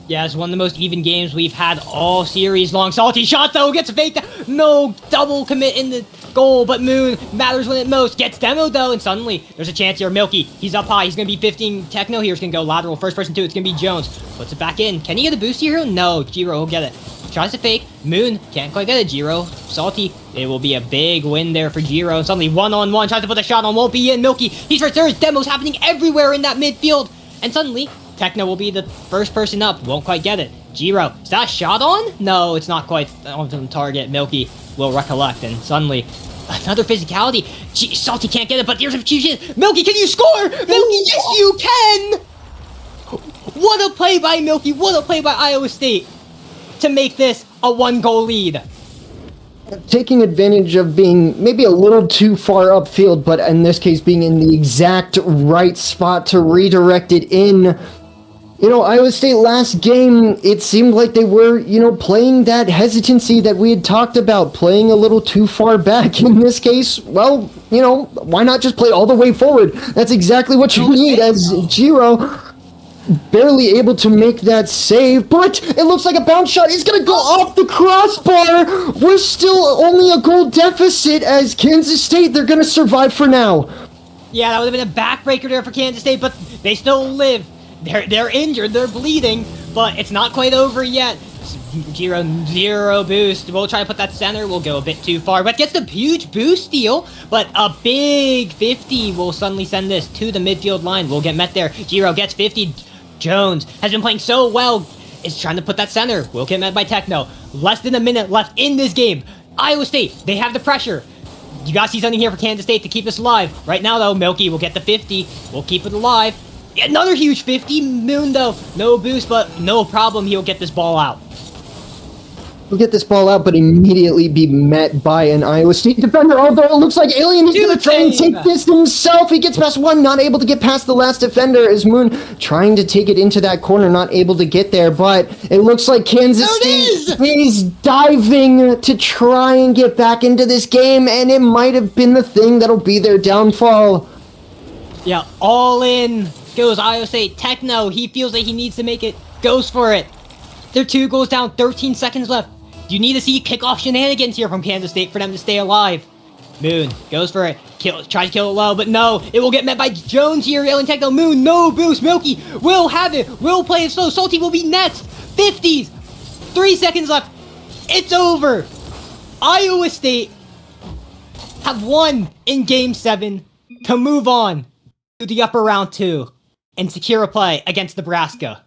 Yeah, it's one of the most even games we've had all series long. Salty shot, though, gets a fake. No double commit in the goal, but Moon matters when it most. Gets demoed, though, and suddenly there's a chance here. Milky, he's up high. He's going to be 15. Techno here is going to go lateral. First person, two. It's going to be Jones. Puts it back in. Can he get a boost here? No, Giro will get it. Tries to fake. Moon can't quite get it. Giro, Salty. It will be a big win there for Giro. And suddenly, one-on-one. Tries to put the shot on. Won't be in. Milky, he's first. There's demos happening everywhere in that midfield. And suddenly, Techno will be the first person up. Won't quite get it. Giro, is that a shot on? No, it's not quite on target. Milky will recollect. And suddenly, another physicality. Salty can't get it, but there's a few shit. Milky, can you score? Milky, yes, you can! What a play by Milky. What a play by Iowa State to make this a 1-goal lead. Taking advantage of being maybe a little too far upfield, but in this case being in the exact right spot to redirect it in. You know, Iowa State last game, it seemed like they were, you know, playing that hesitancy that we had talked about, playing a little too far back. In this case, well, you know, why not just play all the way forward? That's exactly what you need as Giro. Barely able to make that save, but it looks like a bounce shot is going to go off the crossbar. We're still only a goal deficit as Kansas State, they're going to survive for now. Yeah, that would have been a backbreaker there for Kansas State, but they still live. They're injured, they're bleeding, but it's not quite over yet. Zero boost. We'll try to put that center. We'll go a bit too far, but gets the huge boost steal. But a big 50 will suddenly send this to the midfield line. We'll get met there. Giro gets 50. Jones has been playing so well. Is trying to put that center. Will get met by Techno. Less than a minute left in this game. Iowa State, they have the pressure. You gotta see something here for Kansas State to keep us alive. Right now, though, Milky will get the 50. We'll keep it alive. Another huge 50. Moon, though, no boost, but no problem. He'll get this ball out. He'll get this ball out, but immediately be met by an Iowa State defender. Although it looks like Alien is going to try and take this himself. He gets past one, not able to get past the last defender. As Moon trying to take it into that corner, not able to get there. But it looks like Kansas State is diving to try and get back into this game, and it might have been the thing that'll be their downfall. Yeah, all in goes Iowa State. Techno, he feels like he needs to make it. Goes for it. They're 2 goals down, 13 seconds left. You need to see kickoff shenanigans here from Kansas State for them to stay alive. Moon goes for it. Tries to kill it low, but no. It will get met by Jones here. Alien Techno. Moon, no boost. Milky will have it. Will play it slow. Salty will be next. 50s. 3 seconds left. It's over. Iowa State have won in Game 7 to move on to the upper round 2 and secure a play against Nebraska.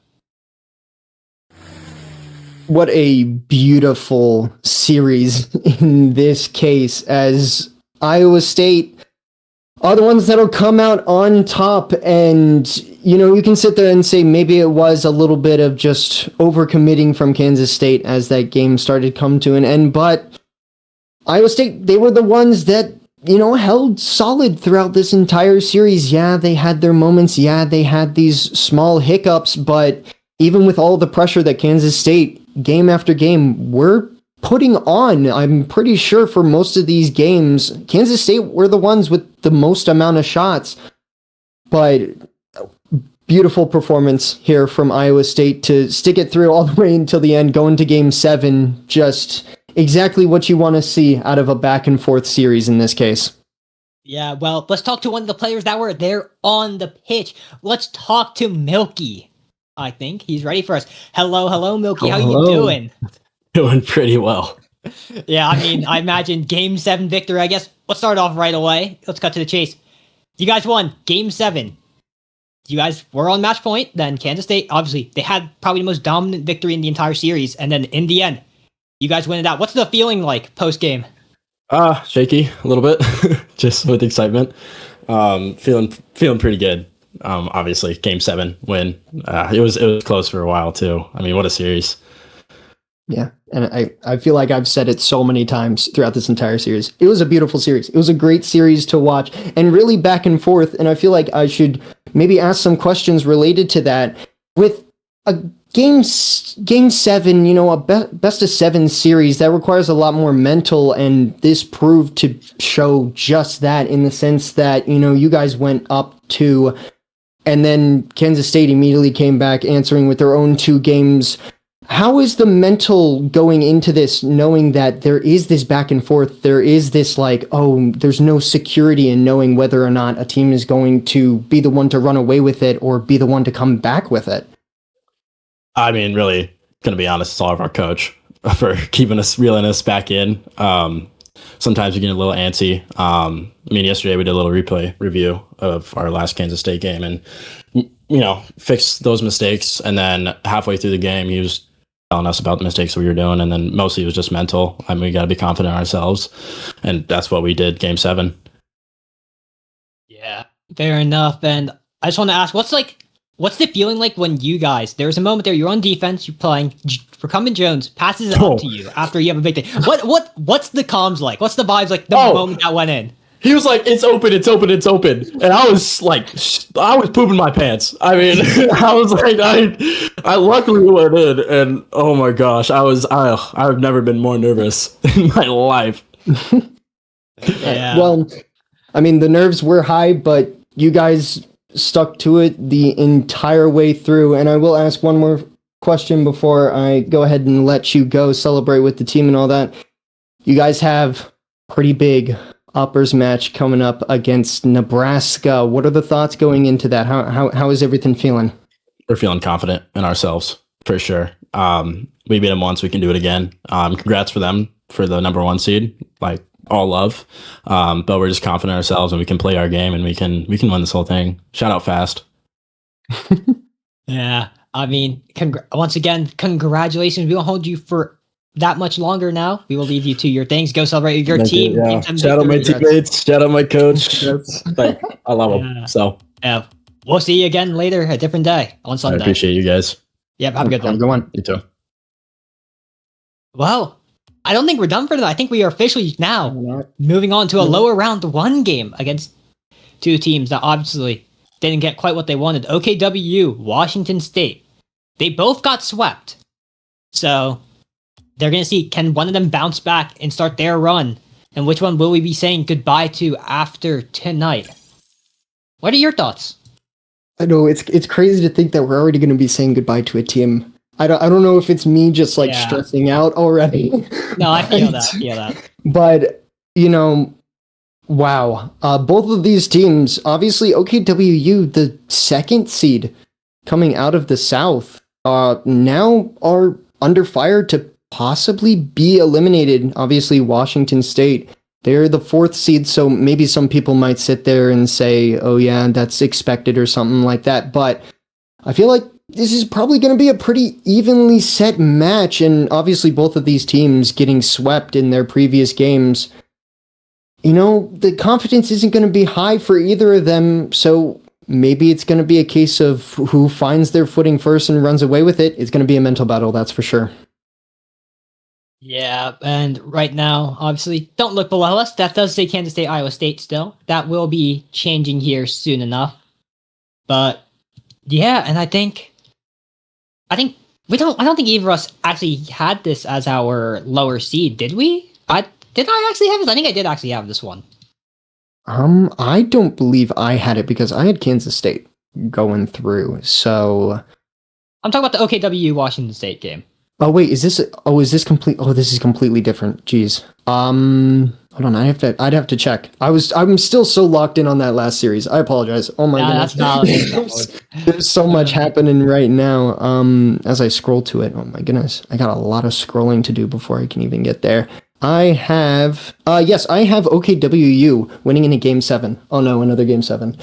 What a beautiful series in this case, as Iowa State are the ones that'll come out on top. And, you can sit there and say maybe it was a little bit of just overcommitting from Kansas State as that game started to come to an end. But Iowa State, they were the ones that, held solid throughout this entire series. Yeah, they had their moments. Yeah, they had these small hiccups. But even with all the pressure that Kansas State, game after game, were putting on, I'm pretty sure for most of these games, Kansas State were the ones with the most amount of shots. But beautiful performance here from Iowa State to stick it through all the way until the end, going to Game 7, just exactly what you want to see out of a back and forth series in this case. Yeah, well, let's talk to one of the players that were there on the pitch. Let's talk to Milky. I think he's ready for us. Hello, Milky. How you doing? Doing pretty well. Yeah, I imagine Game 7 victory, I guess. Let's start off right away. Let's cut to the chase. You guys won Game 7. You guys were on match point. Then Kansas State, obviously, they had probably the most dominant victory in the entire series. And then in the end, you guys win it out. What's the feeling like post-game? Shaky a little bit, just with excitement. Feeling pretty good. Obviously, Game 7 win. It was close for a while too. What a series. Yeah, and I feel like I've said it so many times throughout this entire series. It was a beautiful series. It was a great series to watch and really back and forth. And I feel like I should maybe ask some questions related to that. With a game 7, a best of 7 series, that requires a lot more mental. And this proved to show just that, in the sense that, you guys went up 2, and then Kansas State immediately came back answering with their own 2 games. How is the mental going into this, knowing that there is this back and forth? There is this there's no security in knowing whether or not a team is going to be the one to run away with it or be the one to come back with it. Really, going to be honest, it's all of our coach for reeling us back in. Sometimes we get a little antsy. Yesterday we did a little replay review of our last Kansas State game and, fixed those mistakes. And then halfway through the game, he was telling us about the mistakes we were doing. And then mostly it was just mental. We got to be confident in ourselves. And that's what we did Game 7. Yeah, fair enough. And I just want to ask, what's the feeling like when you guys, there was a moment there, you're on defense, you're playing, Recumbent Jones passes it up to you after you have a big thing. What's the comms like? What's the vibes like the moment that went in? He was like, it's open. And I was pooping my pants. I was like, I luckily went in, and oh my gosh, I've never been more nervous in my life. Yeah. Well, the nerves were high, but you guys stuck to it the entire way through. And I will ask one more question before I go ahead and let you go celebrate with the team and all that. You guys have pretty big uppers match coming up against Nebraska. What are the thoughts going into that? How is everything feeling? We're feeling confident in ourselves for sure. We beat them once, we can do it again. Congrats for them for the number 1 seed. All love. But we're just confident in ourselves, and we can play our game, and we can win this whole thing. Shout out Fast. Yeah. Once again, congratulations. We won't hold you for that much longer now. We will leave you to your things. Go celebrate with your team. Yeah. Shout out my teammates. Shout out my coach. I love him. So yeah. We'll see you again later, a different day on Sunday. I appreciate you guys. Yep, have a good one. Have a good one. You too. Well, I don't think we're done for that. I think we are officially now moving on to a lower round 1 game against 2 teams that obviously didn't get quite what they wanted. OKWU, Washington State. They both got swept. So they're going to see, can one of them bounce back and start their run? And which one will we be saying goodbye to after tonight? What are your thoughts? I know it's crazy to think that we're already going to be saying goodbye to a team. I don't know if it's me just stressing out already. No, I feel that. But, wow. Both of these teams, obviously OKWU, the 2nd seed coming out of the South, now are under fire to possibly be eliminated. Obviously, Washington State, they're the 4th seed, so maybe some people might sit there and say, oh yeah, that's expected or something like that. But I feel like this is probably going to be a pretty evenly set match, and obviously both of these teams getting swept in their previous games. The confidence isn't going to be high for either of them, so maybe it's going to be a case of who finds their footing first and runs away with it. It's going to be a mental battle, that's for sure. Yeah, and right now, obviously, don't look below us. That does say Kansas State, Iowa State still. That will be changing here soon enough. But yeah, and I don't think either of us actually had this as our lower seed, did we? Did I actually have this? I think I did actually have this one. I don't believe I had it because I had Kansas State going through. So I'm talking about the OKW Washington State game. oh wait, is this complete? Oh, this is completely different. Jeez. Hold on, I'd have to check. I'm still so locked in on that last series. I apologize. Oh my goodness. That's There's so much happening right now. As I scroll to it, oh my goodness, I got a lot of scrolling to do before I can even get there. I have OKWU winning in a game 7. Oh no, another game 7.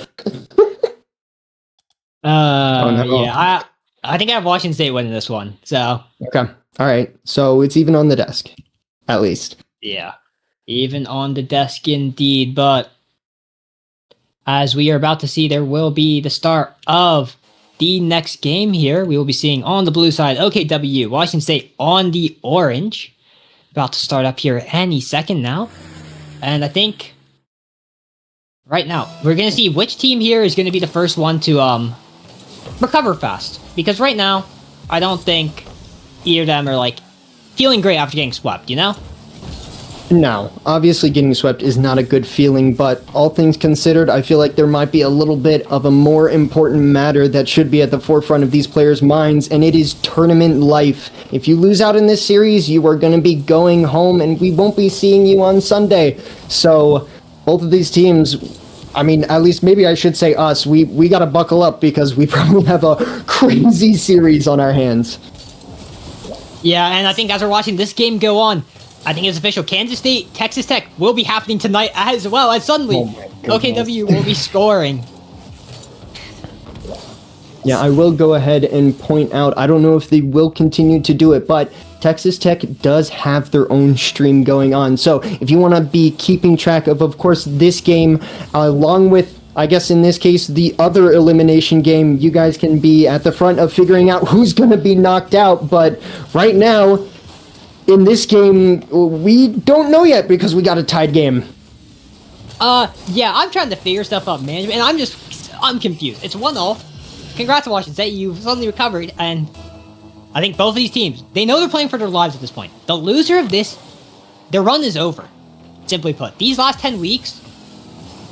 No. Yeah, I think I have Washington State winning this one. So Okay, all right. So it's even on the desk, at least. yeah, even on the desk indeed. But as we are about to see, there will be the start of the next game here. We will be seeing on the blue side OKW, Washington State on the orange. About to start up here any second now. And I think right now we're going to see which team here is going to be the first one to recover fast. Because right now, I don't think either of them are feeling great after getting swept, No, obviously getting swept is not a good feeling, but all things considered, I feel like there might be a little bit of a more important matter that should be at the forefront of these players' minds, and it is tournament life. If you lose out in this series, you are going to be going home, and we won't be seeing you on Sunday. So, both of these teams, I mean, at least maybe I should say us, we got to buckle up because we probably have a crazy series on our hands. Yeah, and I think as we're watching this game go on, I think it's official. Kansas State, Texas Tech will be happening tonight as well. And suddenly, OKW will be scoring. Yeah, I will go ahead and point out, I don't know if they will continue to do it, but Texas Tech does have their own stream going on. So if you want to be keeping track of course, this game, along with, I guess in this case, the other elimination game, you guys can be at the front of figuring out who's going to be knocked out. But right now, in this game, we don't know yet because we got a tied game. Yeah, I'm trying to figure stuff out, man, and I'm confused. It's 1-0. Congrats to Washington State, you've suddenly recovered, and I think both of these teams, they know they're playing for their lives at this point. The loser of this, their run is over. Simply put, these last 10 weeks,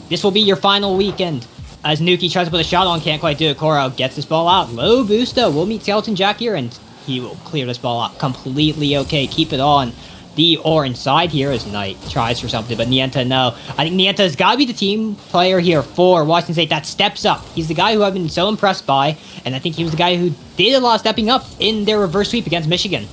this will be your final weekend. As Nuki tries to put a shot on, can't quite do it. Koro gets this ball out. Low boost though. We'll meet Skeleton Jack here, and he will clear this ball out completely okay. Keep it on the orange side here as Knight tries for something, but Nienta, no. I think Nienta has got to be the team player here for Washington State that steps up. He's the guy who I've been so impressed by, and I think he was the guy who did a lot of stepping up in their reverse sweep against Michigan.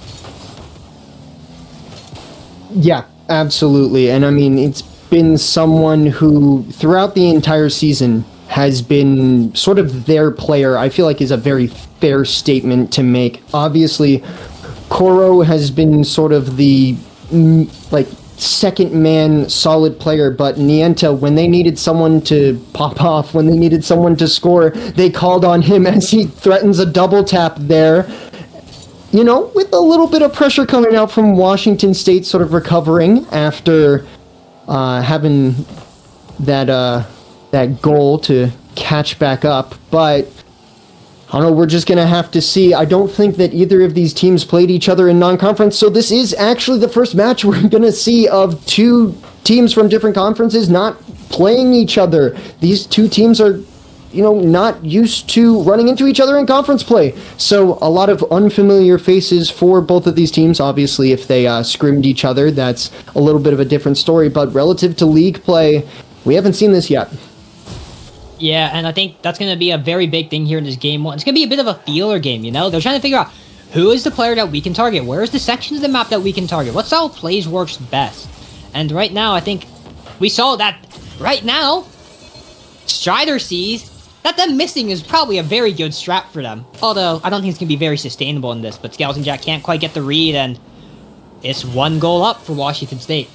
Yeah, absolutely. And I mean, it's been someone who, throughout the entire season, has been sort of their player, I feel like is a very fair statement to make. Obviously, Koro has been sort of the, second man solid player, but Nienta, when they needed someone to pop off, when they needed someone to score, they called on him as he threatens a double tap there. With a little bit of pressure coming out from Washington State sort of recovering after having that goal to catch back up, but I don't know, we're just going to have to see. I don't think that either of these teams played each other in non-conference, so this is actually the first match we're going to see of two teams from different conferences not playing each other. These two teams are, not used to running into each other in conference play, so a lot of unfamiliar faces for both of these teams. Obviously, if they scrimmed each other, that's a little bit of a different story, but relative to league play, we haven't seen this yet. Yeah, and I think that's going to be a very big thing here in this game one. It's going to be a bit of a feeler game, They're trying to figure out who is the player that we can target? Where is the section of the map that we can target? What style of plays works best? And right now, I think we saw that right now, Strider sees that them missing is probably a very good strat for them. Although, I don't think it's going to be very sustainable in this, but Skeleton Jack can't quite get the read, and it's 1 goal up for Washington State.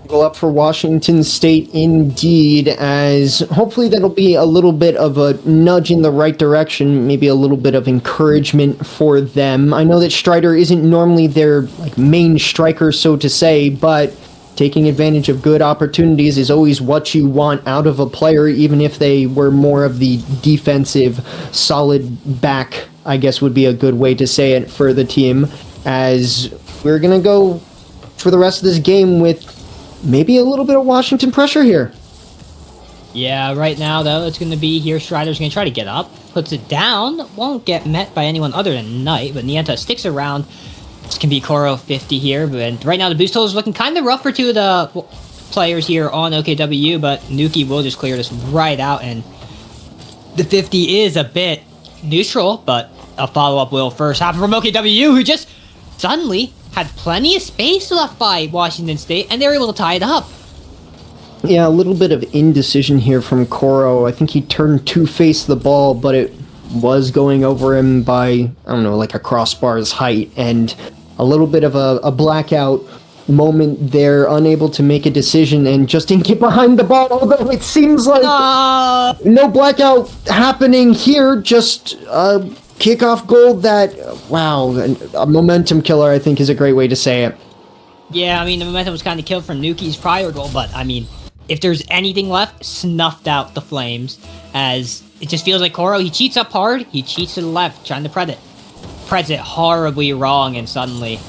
Goal up for Washington State indeed, as hopefully that'll be a little bit of a nudge in the right direction, maybe a little bit of encouragement for them. I know that Strider isn't normally their main striker, so to say, but taking advantage of good opportunities is always what you want out of a player, even if they were more of the defensive, solid back, I guess would be a good way to say it for the team, as we're going to go for the rest of this game with maybe a little bit of Washington pressure here. Yeah, right now, though, it's going to be here. Strider's going to try to get up, puts it down, won't get met by anyone other than Knight, but Nienta sticks around. This can be Koro 50 here, but right now the boost total is looking kind of rough for 2 of the players here on OKW, but Nuki will just clear this right out, and the 50 is a bit neutral, but a follow-up will first happen from OKW, who just suddenly had plenty of space left by Washington State, and they were able to tie it up. Yeah, a little bit of indecision here from Koro. I think he turned to-face the ball, but it was going over him by, I don't know, like a crossbar's height, and a little bit of a blackout moment there, unable to make a decision and just didn't get behind the ball, although it seems like no blackout happening here, just a kickoff goal that, wow, a momentum killer, I think is a great way to say it. Yeah, I mean, the momentum was kind of killed from Nuki's prior goal, but I mean, if there's anything left, snuffed out the Flames, as it just feels like Koro, he cheats up hard, he cheats to the left, trying to preds it horribly wrong, and suddenly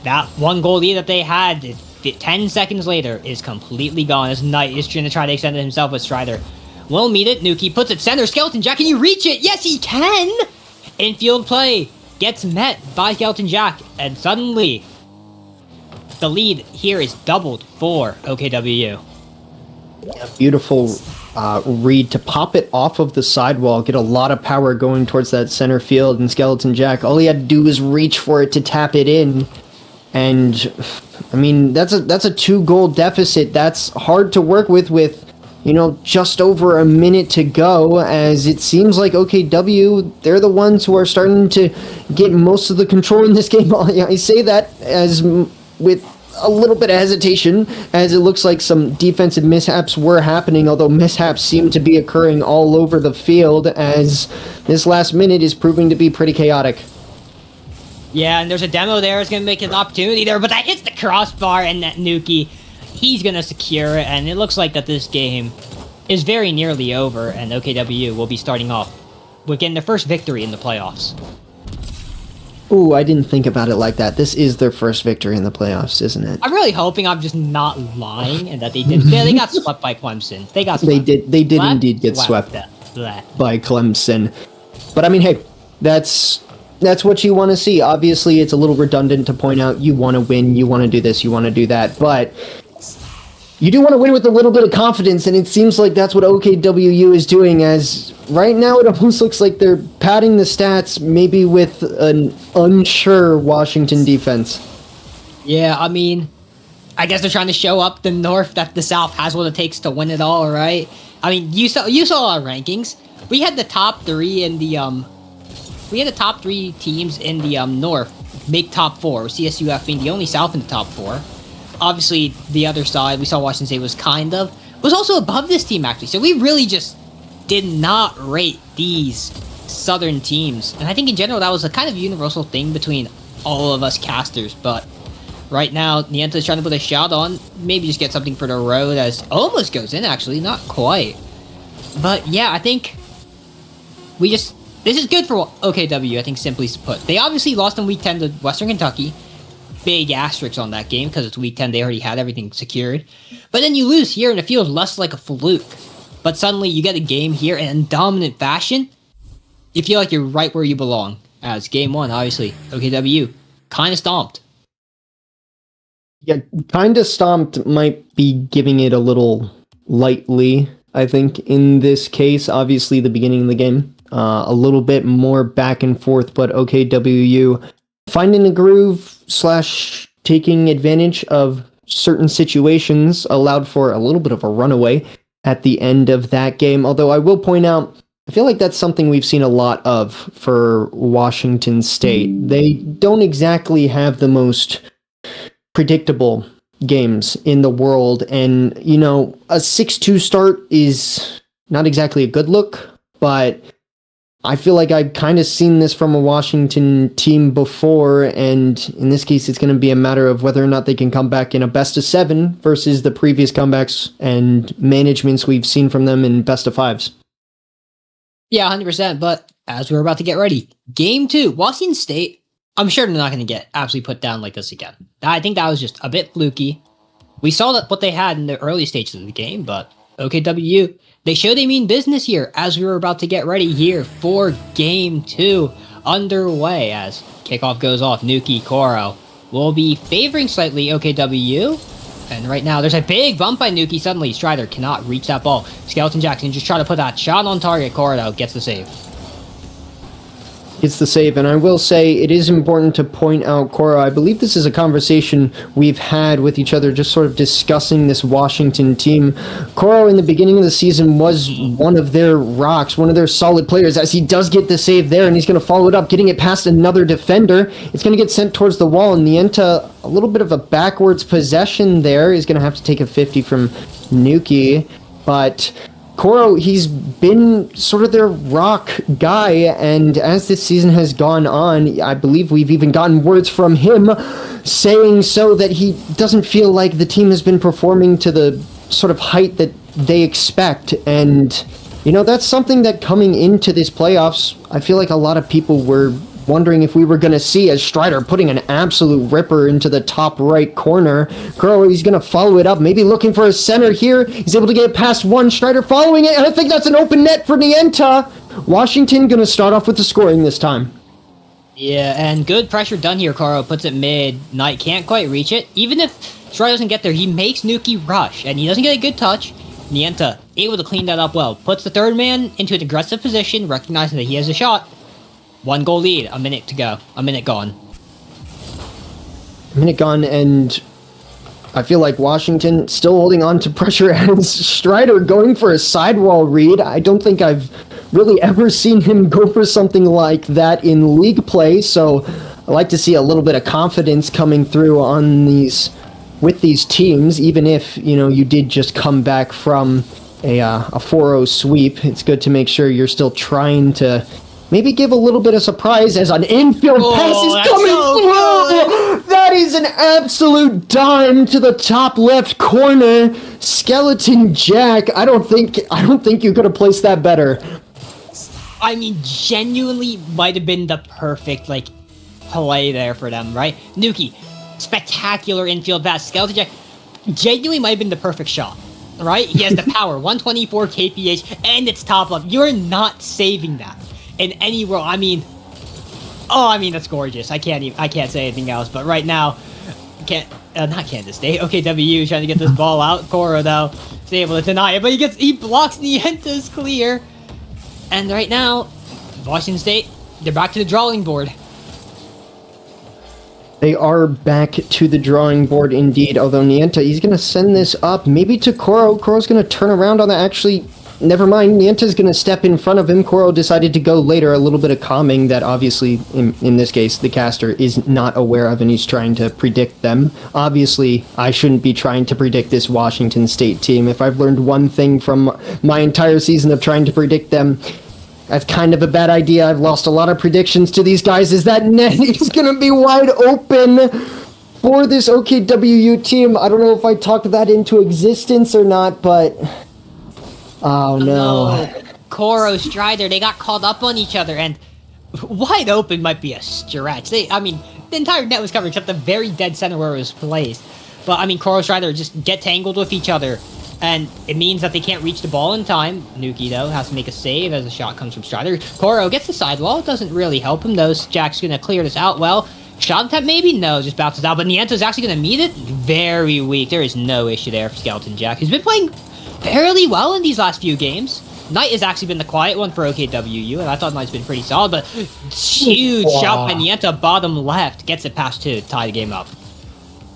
that 1 goal lead that they had 10 seconds later is completely gone, as Knight is trying to extend it himself with Strider. Will meet it, Nuki puts it center, Skeleton Jack, can you reach it? Yes, he can! Infield play gets met by Skeleton Jack, and suddenly the lead here is doubled for OKW. Yeah, beautiful read to pop it off of the sidewall, get a lot of power going towards that center field, and Skeleton Jack, all he had to do was reach for it to tap it in. And I mean, that's a 2-goal deficit. That's hard to work with, you know, just over a minute to go, as it seems like OKW, they're the ones who are starting to get most of the control in this game. I say that as with a little bit of hesitation, as it looks like some defensive mishaps were happening, although mishaps seem to be occurring all over the field, as this last minute is proving to be pretty chaotic. Yeah, and there's a demo there. It's going to make an opportunity there, but that hits the crossbar, and that Nuki, he's going to secure it, and it looks like that this game is very nearly over, and OKW will be starting off with getting their first victory in the playoffs. Ooh, I didn't think about it like that. This is their first victory in the playoffs, isn't it? I'm really hoping I'm just not lying, and that they did. Yeah, they got swept by Clemson. They got swept. They did indeed get swept by Clemson. But I mean, hey, that's what you want to see. Obviously, it's a little redundant to point out you want to win, you want to do this, you want to do that, but you do want to win with a little bit of confidence, and it seems like that's what OKWU is doing, as right now it almost looks like they're padding the stats, maybe with an unsure Washington defense. Yeah, I mean, I guess they're trying to show up the North that the South has what it takes to win it all, right? I mean, you saw our rankings. We had the top 3 in the we had the top 3 teams in the North make top 4, with CSUF being the only South in the top 4. Obviously, the other side, we saw Washington State was also above this team, actually. So we really just did not rate these Southern teams. And I think in general, that was a kind of universal thing between all of us casters. But right now, Nienta is trying to put a shot on, maybe just get something for the road, as almost goes in, actually, not quite. But yeah, I think this is good for OKW, I think, simply put. They obviously lost in Week 10 to Western Kentucky. Big asterisks on that game, because it's Week 10, they already had everything secured. But then you lose here, and it feels less like a fluke. But suddenly, you get a game here, and in dominant fashion, you feel like you're right where you belong. As Game 1, obviously, OKW, kind of stomped. Yeah, kind of stomped might be giving it a little lightly, I think, in this case. Obviously, the beginning of the game, a little bit more back and forth, but OKWU finding the groove / taking advantage of certain situations allowed for a little bit of a runaway at the end of that game. Although I will point out, I feel like that's something we've seen a lot of for Washington State. They don't exactly have the most predictable games in the world, and a 6-2 start is not exactly a good look, but I feel like I've kind of seen this from a Washington team before, and in this case it's going to be a matter of whether or not they can come back in a best of 7 versus the previous comebacks and managements we've seen from them in best of 5s. Yeah, 100%. But as we're about to get ready, game 2, Washington State, I'm sure they're not going to get absolutely put down like this again. I think that was just a bit fluky. We saw that what they had in the early stages of the game, but OKWU, they showed they mean business here as we were about to get ready here for game 2 underway. As kickoff goes off, Nuki Koro will be favoring slightly OKWU. And right now, there's a big bump by Nuki. Suddenly, Strider cannot reach that ball. Skeleton Jackson just try to put that shot on target. Koro gets the save. It's the save, and I will say it is important to point out, Cora, I believe this is a conversation we've had with each other, just sort of discussing this Washington team. Cora, in the beginning of the season, was one of their rocks, one of their solid players, as he does get the save there, and he's going to follow it up, getting it past another defender. It's going to get sent towards the wall, and Nienta, a little bit of a backwards possession there. He's going to have to take a 50 from Nuki, but Koro, he's been sort of their rock guy, and as this season has gone on, I believe we've even gotten words from him saying so that he doesn't feel like the team has been performing to the sort of height that they expect, and that's something that coming into this playoffs, I feel like a lot of people were wondering if we were going to see, as Strider putting an absolute ripper into the top right corner. Kuro, he's going to follow it up, maybe looking for a center here. He's able to get it past one. Strider following it, and I think that's an open net for Nienta. Washington going to start off with the scoring this time. Yeah, and good pressure done here. Koro puts it mid. Knight can't quite reach it. Even if Strider doesn't get there, he makes Nuki rush, and he doesn't get a good touch. Nienta able to clean that up well. Puts the third man into an aggressive position, recognizing that he has a shot. 1 goal lead, a minute to go. A minute gone. And I feel like Washington still holding on to pressure as Strider going for a sidewall read. I don't think I've really ever seen him go for something like that in league play, so I like to see a little bit of confidence coming through on with these teams, even if, you did just come back from a 4-0 sweep. It's good to make sure you're still trying to maybe give a little bit of surprise as an infield pass is coming through. That is an absolute dime to the top left corner. Skeleton Jack. I don't think you could have placed that better. I mean, genuinely might have been the perfect play there for them, right? Nuki, spectacular infield pass. Skeleton Jack genuinely might have been the perfect shot, right? He has the power, 124 kph, and it's top left. You're not saving that in any world. I mean, that's gorgeous. I can't say anything else. But right now, not Kansas State. OKWU trying to get this ball out. Koro though is able to deny it, but he blocks Nienta's clear. And right now, Washington State, they're back to the drawing board. They are back to the drawing board indeed. Although Nienta, he's going to send this up maybe to Koro. Koro's going to turn around on that. Actually, never mind. Nienta's going to step in front of him. Koro decided to go later. A little bit of calming that obviously, in this case, the caster is not aware of, and he's trying to predict them. Obviously, I shouldn't be trying to predict this Washington State team. If I've learned one thing from my entire season of trying to predict them, that's kind of a bad idea. I've lost a lot of predictions to these guys. Is that net is going to be wide open for this OKWU team? I don't know if I talked that into existence or not, but oh no. Koro, Strider, they got called up on each other, and wide open might be a stretch. The entire net was covered except the very dead center where it was placed. But, Koro, Strider just get tangled with each other, and it means that they can't reach the ball in time. Nuki, though, has to make a save as the shot comes from Strider. Koro gets the sidewall. It doesn't really help him, though. Jack's going to clear this out well. Shot attempt, maybe? No, just bounces out. But Nienta's actually going to meet it. Very weak. There is no issue there for Skeleton Jack, who's been playing fairly well in these last few games. Knight has actually been the quiet one for OKWU, and I thought Knight's been pretty solid, but huge shot by Nienta, bottom left, gets it past 2 to tie the game up.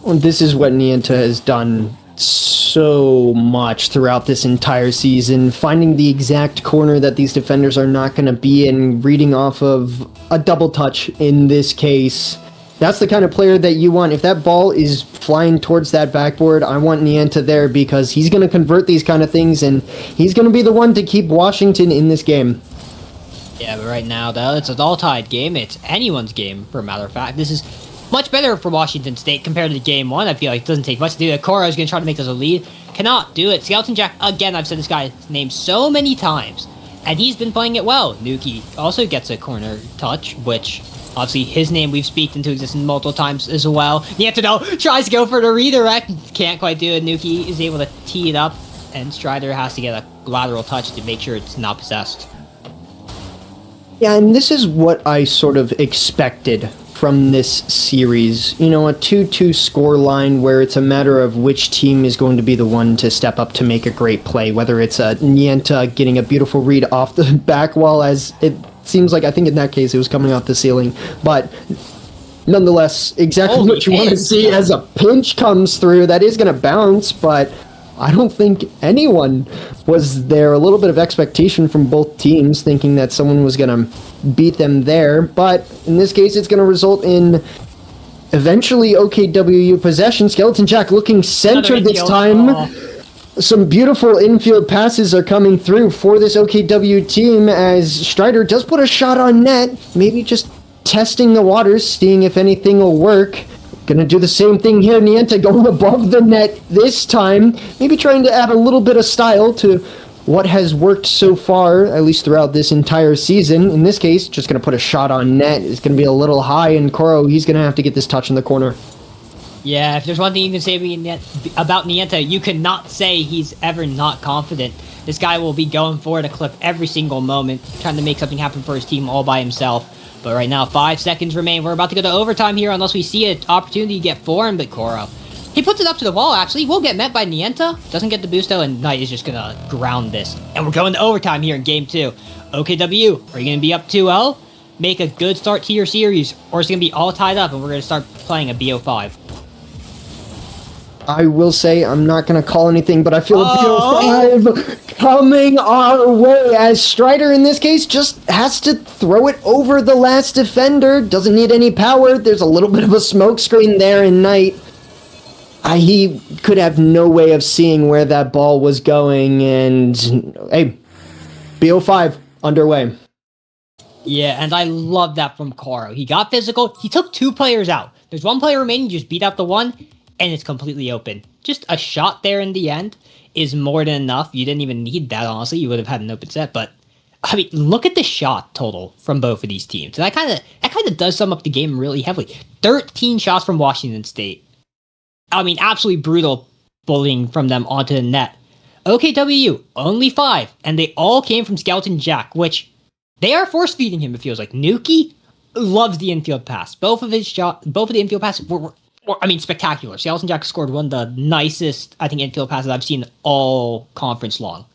Well, this is what Nienta has done so much throughout this entire season, finding the exact corner that these defenders are not going to be in, reading off of a double touch in this case. That's the kind of player that you want. If that ball is flying towards that backboard, I want Nienta there because he's going to convert these kind of things, and he's going to be the one to keep Washington in this game. Yeah, but right now, though, it's an all-tied game. It's anyone's game, for a matter of fact. This is much better for Washington State compared to game 1. I feel like it doesn't take much to do it. Koro is going to try to make this a lead. Cannot do it. Skeleton Jack, again, I've said this guy's name so many times, and he's been playing it well. Nuki also gets a corner touch, which... obviously, his name we've speaked into existence multiple times as well. Nienta tries to go for the redirect. Can't quite do it. Nuki is able to tee it up, and Strider has to get a lateral touch to make sure it's not possessed. Yeah, and this is what I sort of expected from this series. You know, a 2-2 score line where it's a matter of which team is going to be the one to step up to make a great play, whether it's Nienta getting a beautiful read off the back wall, as it seems like, I think in that case it was coming off the ceiling, but nonetheless, exactly what you want to see as a pinch comes through. That is going to bounce, but I don't think anyone was there. A little bit of expectation from both teams, thinking that someone was going to beat them there, but in this case it's going to result in eventually OKWU possession. Skeleton Jack looking centered this time. Some beautiful infield passes are coming through for this OKW team as Strider does put a shot on net, maybe just testing the waters, seeing if anything will work. Gonna do the same thing here. Nienta going above the net this time, maybe trying to add a little bit of style to what has worked so far, at least throughout this entire season. In this case, just gonna put a shot on net. It's gonna be a little high, and Koro, he's gonna have to get this touch in the corner. Yeah, if there's one thing you can say about Nienta, you cannot say he's ever not confident. This guy will be going for it a clip every single moment, trying to make something happen for his team all by himself. But right now, 5 seconds remain. We're about to go to overtime here unless we see an opportunity to get 4 in, but Koro, he puts it up to the wall, actually. Will get met by Nienta. Doesn't get the boost, though, and Knight is just going to ground this. And we're going to overtime here in Game 2. OKW, are you going to be up 2-0? Make a good start to your series, or it's going to be all tied up, and we're going to start playing a BO5. I will say I'm not going to call anything, but I feel a BO5 coming our way as Strider in this case just has to throw it over the last defender. Doesn't need any power. There's a little bit of a smoke screen there in Knight. He could have no way of seeing where that ball was going, and hey, BO5 underway. Yeah, and I love that from Koro. He got physical. He took 2 players out. There's 1 player remaining. Just beat out the 1. And it's completely open. Just a shot there in the end is more than enough. You didn't even need that, honestly. You would have had an open set. But, I mean, look at the shot total from both of these teams. And that kind of does sum up the game really heavily. 13 shots from Washington State. I mean, absolutely brutal bullying from them onto the net. OKWU, only 5. And they all came from Skeleton Jack, which they are force-feeding him, it feels like. Nuki loves the infield pass. Both of the infield passes were spectacular. Skeleton Jack scored one of the nicest, I think, infield passes I've seen all conference long.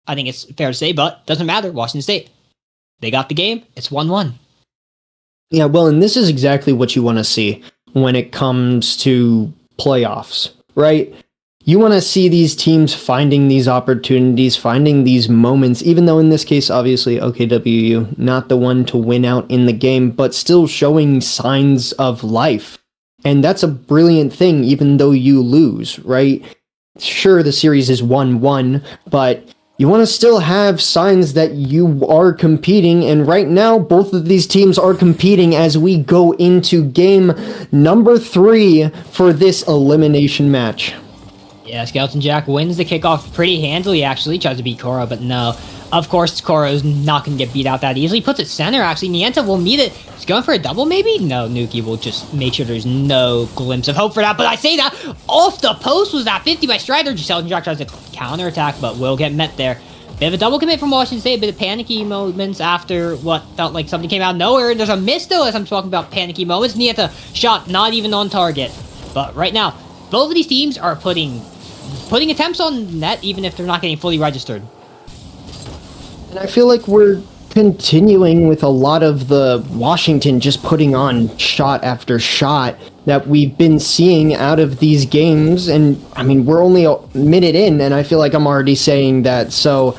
I think it's fair to say, but doesn't matter. Washington State, they got the game. It's 1-1. Yeah, well, and this is exactly what you want to see when it comes to playoffs, right? You want to see these teams finding these opportunities, finding these moments, even though in this case, obviously, OKWU, not the one to win out in the game, but still showing signs of life. And that's a brilliant thing, even though you lose, right? Sure, the series is 1-1, but you want to still have signs that you are competing. And right now, both of these teams are competing as we go into game number 3 for this elimination match. Yeah, Skeleton Jack wins the kickoff pretty handily, actually. Tries to beat Koro, but no. Of course, Koro's not going to get beat out that easily. Puts it center, actually. Nienta will meet it. He's going for a double, maybe? No, Nuki will just make sure there's no glimpse of hope for that. But I say that, off the post was that 50 by Strider. Skeleton Jack tries to counterattack, but will get met there. Bit of a double commit from Washington State. A bit of panicky moments after what felt like something came out of nowhere. And there's a miss, though, as I'm talking about panicky moments. Nienta shot not even on target. But right now, both of these teams are putting attempts on net, even if they're not getting fully registered. And I feel like we're continuing with a lot of the Washington just putting on shot after shot that we've been seeing out of these games. And I mean, we're only a minute in, and I feel like I'm already saying that. So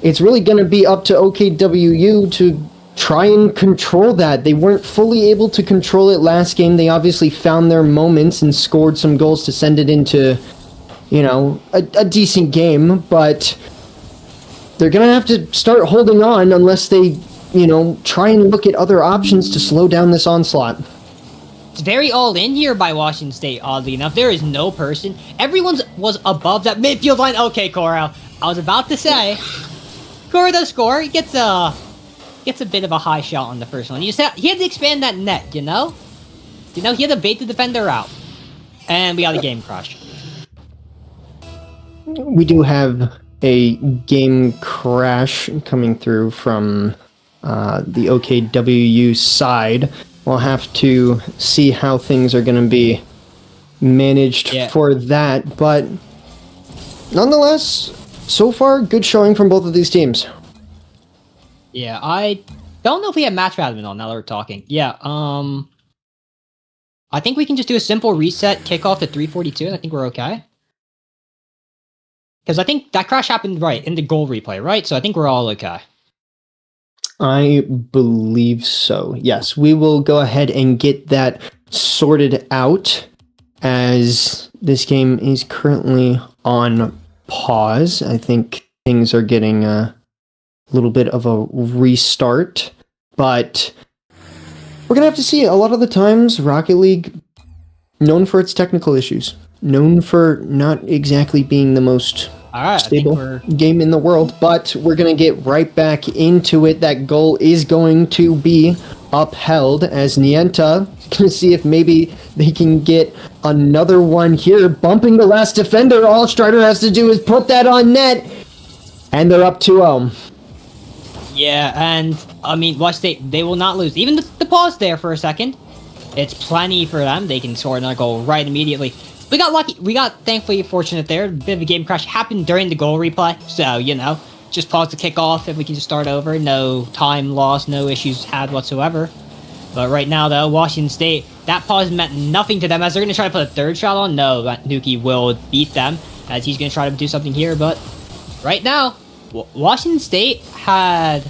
it's really going to be up to OKWU to try and control that. They weren't fully able to control it last game. They obviously found their moments and scored some goals to send it into, you know, a decent game, but they're going to have to start holding on unless they, you know, try and look at other options to slow down this onslaught. It's very all in here by Washington State, oddly enough. There is no person. Everyone's was above that midfield line. Okay, Coral. I was about to say, Cora does score. He gets a bit of a high shot on the first one. He had to expand that net, you know? He had to bait the defender out. And we got a game crush. We do have a game crash coming through from the OKWU side. We'll have to see how things are going to be managed for that. But nonetheless, so far, good showing from both of these teams. Yeah, I don't know if we have match admin on now that we're talking. Yeah, I think we can just do a simple reset, kickoff at 3:42, and I think we're okay. Because I think that crash happened right in the goal replay, right? So I think we're all okay. I believe so. Yes, we will go ahead and get that sorted out as this game is currently on pause. I think things are getting a little bit of a restart, but we're going to have to see. A lot of the times, Rocket League, known for its technical issues, known for not exactly being the most stable game in the world, but we're going to get right back into it. That goal is going to be upheld as Nienta going to see if maybe they can get another one here, bumping the last defender. All Strider has to do is put that on net, and they're up 2-0. Yeah, and I mean, Washington State, they will not lose. Even the pause there for a second, it's plenty for them. They can score another goal right immediately. We got lucky. We got thankfully fortunate there. A bit of a game crash happened during the goal replay. So, you know, just pause the kickoff if we can just start over. No time lost, no issues had whatsoever. But right now, though, Washington State, that pause meant nothing to them as they're going to try to put a third shot on. No, Nuki will beat them as he's going to try to do something here. But right now, Washington State had...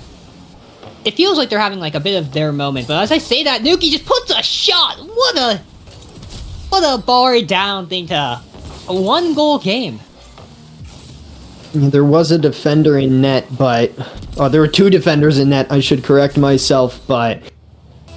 It feels like they're having like a bit of their moment. But as I say that, Nuki just puts a shot. What a bar down thing to a 1-goal game. There was a defender in net, but... Oh, there were 2 defenders in net, I should correct myself, but...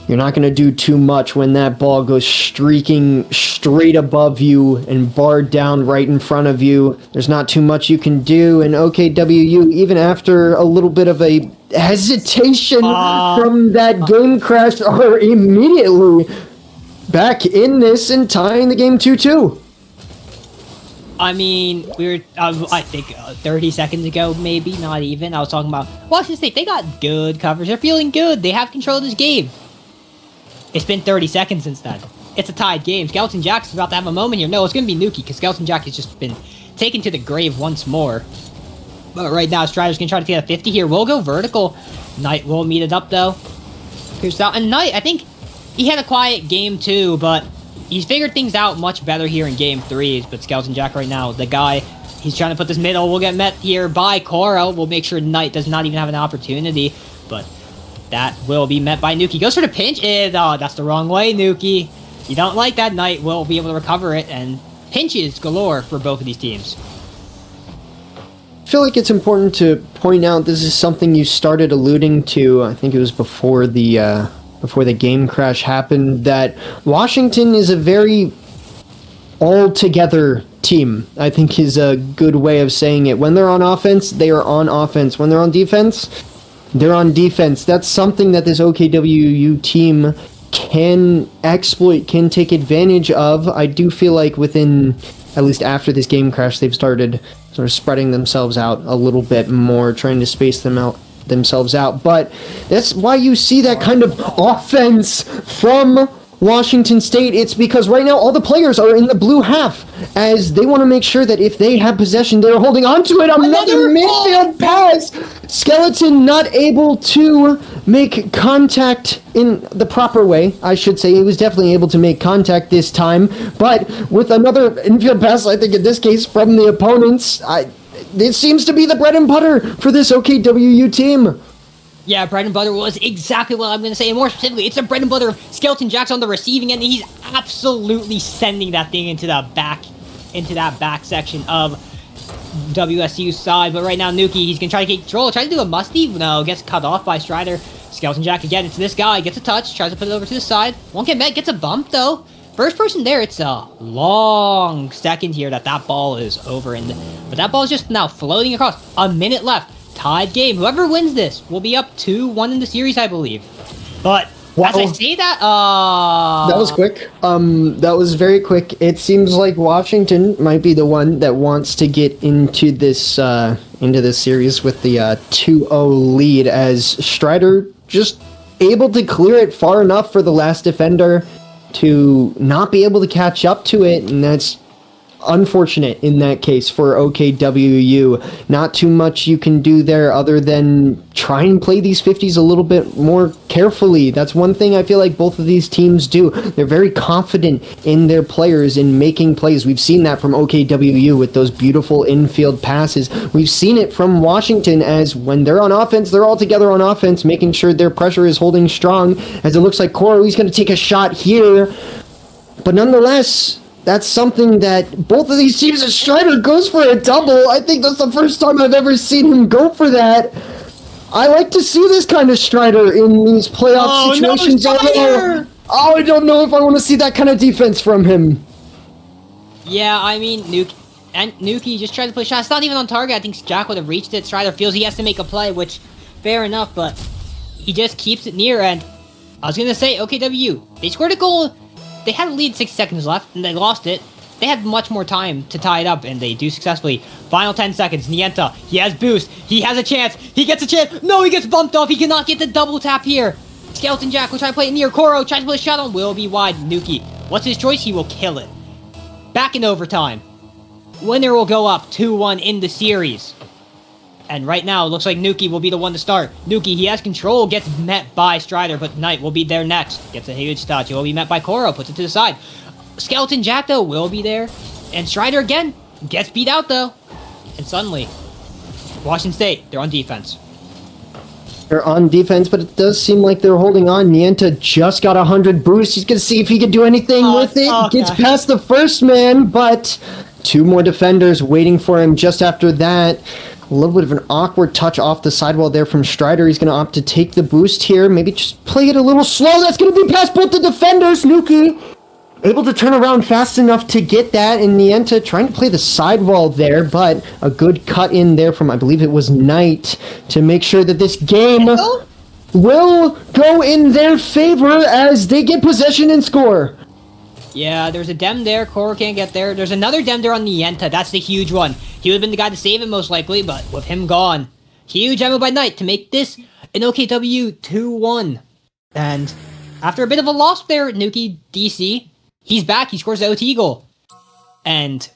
You're not going to do too much when that ball goes streaking straight above you and barred down right in front of you. There's not too much you can do, and OKWU, even after a little bit of a hesitation from that game crash, are immediately back in this and tying the game 2-2. I mean, we were, I think, 30 seconds ago, maybe, not even. I was talking about Washington State. They got good coverage. They're feeling good. They have control of this game. It's been 30 seconds since then. It's a tied game. Skeleton Jack's about to have a moment here. No, it's going to be Nuki, because Skeleton Jack has just been taken to the grave once more. But right now, Strider's going to try to get a 50 here. We'll go vertical. Knight will meet it up, though. Here's out. And Knight, I think he had a quiet game, too, but he's figured things out much better here in game 3. But Skeleton Jack right now, the guy, he's trying to put this middle. We'll get met here by Coral. We'll make sure Knight does not even have an opportunity. But that will be met by Nuki. Goes for the pinch. Oh, that's the wrong way, Nuki. You don't like that. Knight will be able to recover it. And pinches galore for both of these teams. I feel like it's important to point out this is something you started alluding to. I think it was before the game crash happened, that Washington is a very all-together team, I think is a good way of saying it. When they're on offense, they are on offense. When they're on defense, they're on defense. That's something that this OKWU team can exploit, can take advantage of. I do feel like within, at least after this game crash, they've started sort of spreading themselves out a little bit more, trying to space themselves out. But that's why you see that kind of offense from Washington State, it's because right now all the players are in the blue half as they want to make sure that if they have possession, they're holding on to it. Another midfield pass. Skeleton not able to make contact in the proper way, I should say. He was definitely able to make contact this time, but with another infield pass, I think in this case from the opponents, it seems to be the bread and butter for this OKWU team. Yeah, bread and butter was exactly what I'm going to say. And more specifically, it's the bread and butter of Skeleton Jack's on the receiving end. And he's absolutely sending that thing into that back section of WSU's side. But right now, Nuki, he's going to try to get control. Try to do a musty. No, gets cut off by Strider. Skeleton Jack again. It's this guy. Gets a touch. Tries to put it over to the side. Won't get met. Gets a bump, though. First person there, it's a long second here that ball is over. But that ball is just now floating across. A minute left. Tied game. Whoever wins this will be up 2-1 in the series, I believe. But as I say that, that was quick. That was very quick. It seems like Washington might be the one that wants to get into this series with the 2-0 lead, as Strider just able to clear it far enough for the last defender to not be able to catch up to it, and that's unfortunate in that case for OKWU. Not too much you can do there other than try and play these 50s a little bit more carefully. That's one thing I feel like both of these teams do. They're very confident in their players in making plays. We've seen that from OKWU with those beautiful infield passes. We've seen it from Washington, as when they're on offense, they're all together on offense, making sure their pressure is holding strong, as it looks like Koro, he's going to take a shot here. But nonetheless, that's something that both of these teams, as Strider goes for a double. I think that's the first time I've ever seen him go for that. I like to see this kind of Strider in these playoff situations. I don't know if I want to see that kind of defense from him. Yeah, I mean, Nuki just tried to play shots. It's not even on target. I think Jack would have reached it. Strider feels he has to make a play, which, fair enough, but he just keeps it near. And I was going to say, OKW, they scored a goal. They had a lead 6 seconds left, and they lost it. They had much more time to tie it up, and they do successfully. Final 10 seconds. Nienta, he has boost. He has a chance. He gets a chance. No, he gets bumped off. He cannot get the double tap here. Skeleton Jack will try to play it near. Koro tries to put a shot on. Will be wide. Nuki, what's his choice? He will kill it. Back in overtime. Winner will go up 2-1 in the series. And right now, it looks like Nuki will be the one to start. Nuki, he has control, gets met by Strider, but Knight will be there next. Gets a huge touch. He will be met by Koro, puts it to the side. Skeleton Jack, though, will be there. And Strider, again, gets beat out, though. And suddenly, Washington State, they're on defense. They're on defense, but it does seem like they're holding on. Nienta just got 100 boost. He's going to see if he can do anything with it. Gets past the first man, but 2 more defenders waiting for him just after that. A little bit of an awkward touch off the sidewall there from Strider. He's going to opt to take the boost here. Maybe just play it a little slow. That's going to be past both the defenders. Nuki able to turn around fast enough to get that. And Nienta trying to play the sidewall there, but a good cut in there from, I believe it was Knight, to make sure that this game will go in their favor as they get possession and score. Yeah, there's a dem there. Koro can't get there. There's another dem there on Nienta. That's the huge one. He would have been the guy to save it most likely, but with him gone, huge ammo by Knight to make this an OKW 2-1. And after a bit of a loss there, Nuki DC, he's back. He scores the OT goal. And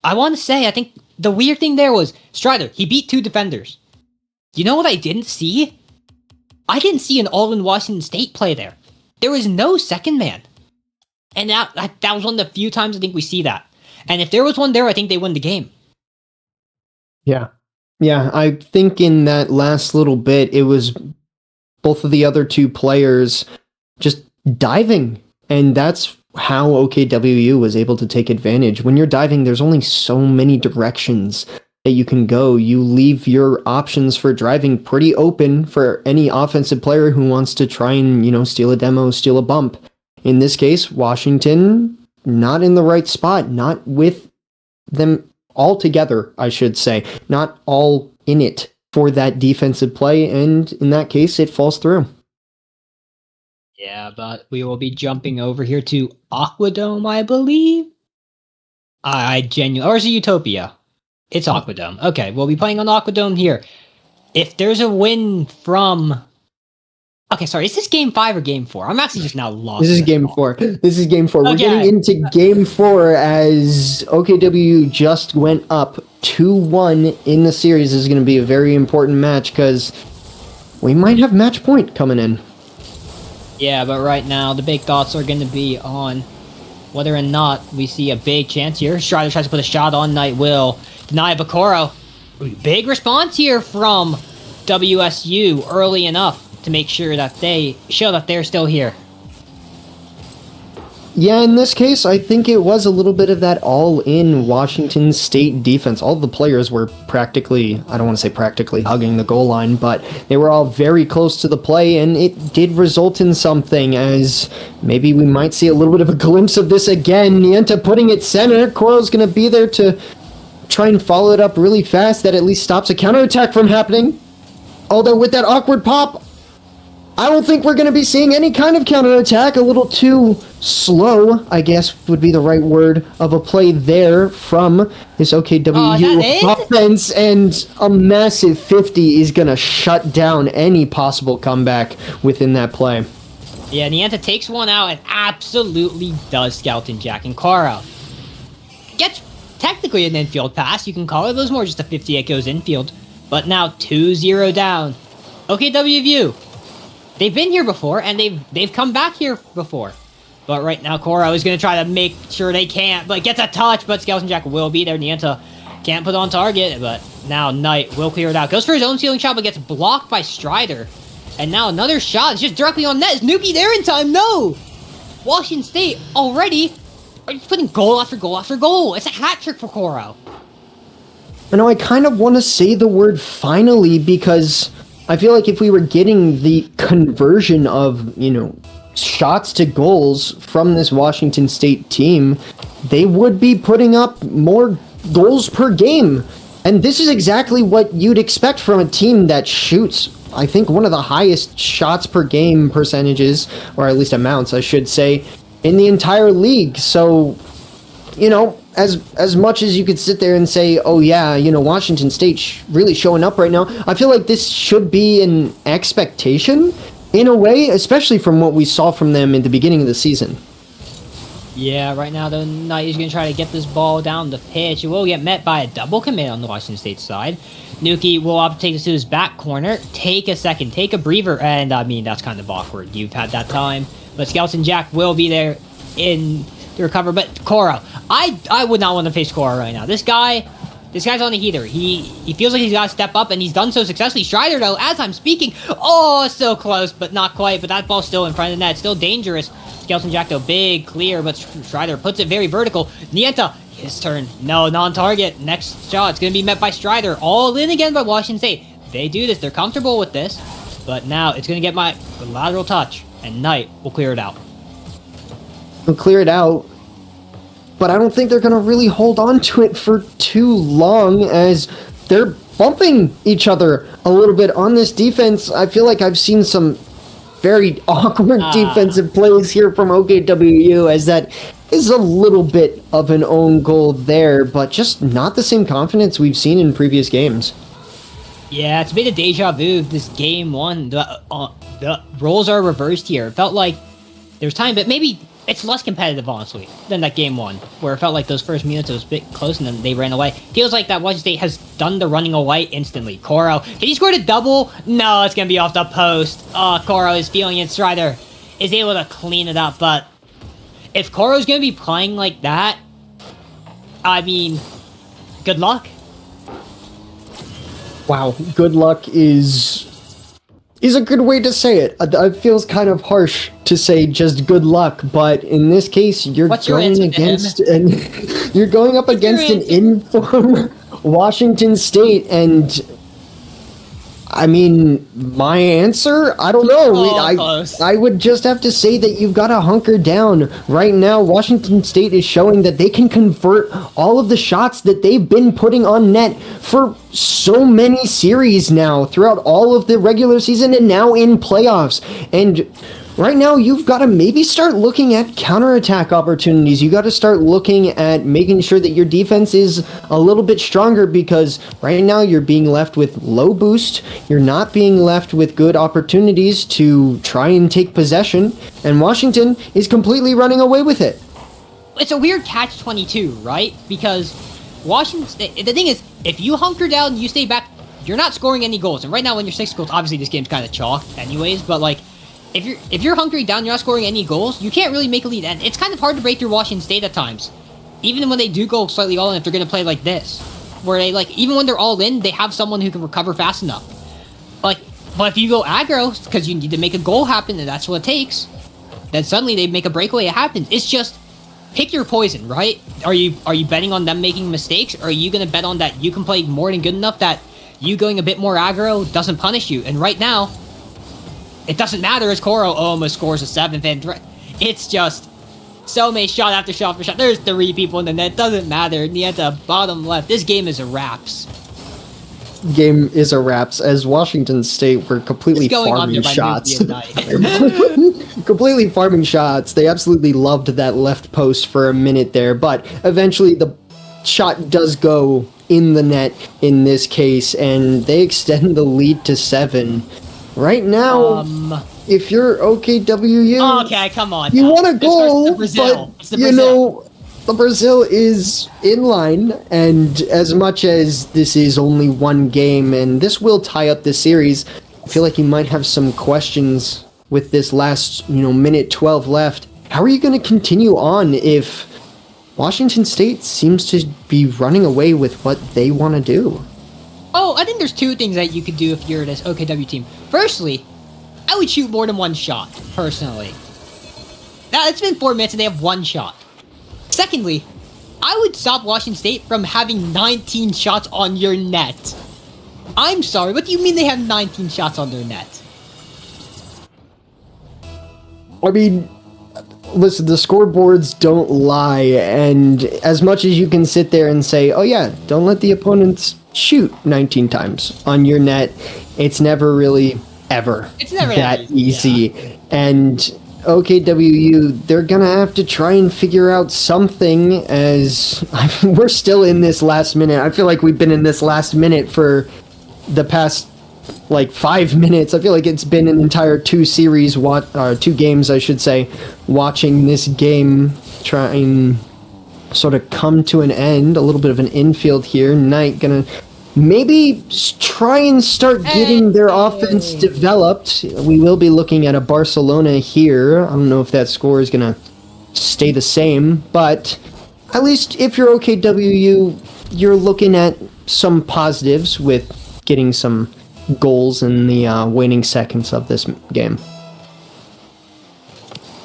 I want to say, I think the weird thing there was Strider, he beat 2 defenders. You know what I didn't see? I didn't see an all-in Washington State play there. There was no second man. And that was one of the few times I think we see that. And if there was one there, I think they win the game. Yeah. Yeah, I think in that last little bit, it was both of the other 2 players just diving. And that's how OKWU was able to take advantage. When you're diving, there's only so many directions that you can go. You leave your options for driving pretty open for any offensive player who wants to try and, steal a demo, steal a bump. In this case, Washington, not in the right spot, not with them all together, I should say, not all in it for that defensive play, and in that case, it falls through. Yeah, but we will be jumping over here to Aquadome, I believe. I genuinely, or is it Utopia? It's Aquadome. Okay, we'll be playing on Aquadome here. If there's a win from Okay, sorry. Is this game 5 or game 4? I'm actually just now lost. This is game 4. This is game 4. We're Okay. getting into game 4 as OKW just went up 2-1 in the series. This is going to be a very important match because we might have match point coming in. Yeah, but right now the big thoughts are going to be on whether or not we see a big chance here. Strider tries to put a shot on Knight, will deny Bakoro. Big response here from WSU early enough to make sure that they show that they're still here. Yeah, in this case, I think it was a little bit of that all-in Washington State defense. All the players were practically, I don't want to say practically hugging the goal line, but they were all very close to the play, and it did result in something, as maybe we might see a little bit of a glimpse of this again. Nienta putting it center. Koro's going to be there to try and follow it up really fast. That at least stops a counterattack from happening. Although with that awkward pop, I don't think we're going to be seeing any kind of counterattack. A little too slow, I guess would be the right word, of a play there from this OKW offense, and a massive 50 is going to shut down any possible comeback within that play. Yeah, Nienta takes one out and absolutely does Skeleton Jack, and Koro gets technically an infield pass. You can call it. It was more just a 50 that goes infield. But now 2-0 down. OKW View. They've been here before, and they've come back here before. But right now, Koro is going to try to make sure they can't, but gets a touch, but Skeleton Jack will be there. Nienta can't put on target, but now Knight will clear it out. Goes for his own ceiling shot, but gets blocked by Strider. And now another shot is just directly on net. Is Nuki there in time? No! Washington State already are just putting goal after goal after goal. It's a hat trick for Koro. I know I kind of want to say the word finally, because I feel like if we were getting the conversion of, shots to goals from this Washington State team, they would be putting up more goals per game. And this is exactly what you'd expect from a team that shoots, I think, one of the highest shots per game percentages, or at least amounts, I should say, in the entire league. So, as much as you could sit there and say, oh yeah, Washington State really showing up right now, I feel like this should be an expectation in a way, especially from what we saw from them in the beginning of the season. Yeah, right now the Knight is going to try to get this ball down the pitch. It will get met by a double commit on the Washington State side. Nuki will opt to take this to his back corner. Take a second, take a breather, and I mean, that's kind of awkward. You've had that time. But Skeleton Jack will be there in the recover. But Koro, I would not want to face Koro right now. This guy's on the heater. He feels like he's got to step up, and he's done so successfully. Strider, though, as I'm speaking, so close, but not quite. But that ball's still in front of the net. Still dangerous. Skeleton Jack, though, big clear, but Strider puts it very vertical. Nienta, his turn. No, non-target. Next shot, it's going to be met by Strider. All in again by Washington State. They do this. They're comfortable with this. But now it's going to get my lateral touch, and Knight will clear it out. They'll clear it out, but I don't think they're going to really hold on to it for too long, as they're bumping each other a little bit on this defense. I feel like I've seen some very awkward defensive plays here from OKWU, as that is a little bit of an own goal there, but just not the same confidence we've seen in previous games. Yeah, it's a bit of deja vu. This game one, the roles are reversed here. It felt like there's time, but maybe it's less competitive, honestly, than that game one, where it felt like those first minutes it was a bit close and then they ran away. Feels like that Washington State has done the running away instantly. Koro, can he score a double? No, it's going to be off the post. Koro is feeling it. Strider is able to clean it up, but if Koro's going to be playing like that, I mean, good luck. Wow, good luck is a good way to say it. It feels kind of harsh to say just good luck, but in this case, you're going against you're going up against an informed Washington State, and I mean, my answer, I don't know. I would just have to say that you've got to hunker down. Right now, Washington State is showing that they can convert all of the shots that they've been putting on net for so many series now, throughout all of the regular season and now in playoffs. And right now you've got to maybe start looking at counterattack opportunities. You got to start looking at making sure that your defense is a little bit stronger, because right now you're being left with low boost. You're not being left with good opportunities to try and take possession, and Washington is completely running away with it. It's a weird catch-22, right? Because Washington, the thing is, if you hunker down, you stay back, you're not scoring any goals. And right now, when you're 6 goals, obviously this game's kind of chalked anyways, but like, if you're hunkering down, you're not scoring any goals, you can't really make a lead. And it's kind of hard to break through Washington State at times. Even when they do go slightly all in, if they're going to play like this. Where they, like, even when they're all in, they have someone who can recover fast enough. Like, but if you go aggro, because you need to make a goal happen, and that's what it takes, then suddenly they make a breakaway, it happens. It's just, pick your poison, right? Are you betting on them making mistakes, or are you going to bet on that you can play more than good enough that you going a bit more aggro doesn't punish you? And right now, it doesn't matter as Koro almost scores a 7th, and it's just so many shot after shot after shot. There's 3 people in the net, doesn't matter. Nienta, bottom left. This game is a wraps. Game is a wraps, as Washington State were completely farming shots. Completely farming shots. They absolutely loved that left post for a minute there, but eventually the shot does go in the net in this case, and they extend the lead to 7. Right now, if you're OKWU, okay, come on, you want a goal, Brazil. But you know, the Brazil is in line, and as much as this is only one game, and this will tie up this series, I feel like you might have some questions with this last, minute 12 left. How are you going to continue on if Washington State seems to be running away with what they want to do? Oh, I think there's 2 things that you could do if you're this OKW team. Firstly, I would shoot more than 1 shot, personally. Now, it's been 4 minutes and they have 1 shot. Secondly, I would stop Washington State from having 19 shots on your net. I'm sorry, what do you mean they have 19 shots on their net? I mean, listen, the scoreboards don't lie, and as much as you can sit there and say, oh yeah, don't let the opponents shoot 19 times on your net, it's never really, ever that easy. Yeah. And OKWU, they're gonna have to try and figure out something, as we're still in this last minute. I feel like we've been in this last minute for the past 5 minutes. I feel like it's been an entire 2 games, I should say, watching this game try and sort of come to an end. A little bit of an infield here. Knight gonna maybe try and start getting their offense developed. We will be looking at a Barcelona here. I don't know if that score is gonna stay the same, but at least if you're OKWU, you're looking at some positives with getting some goals in the waning seconds of this game.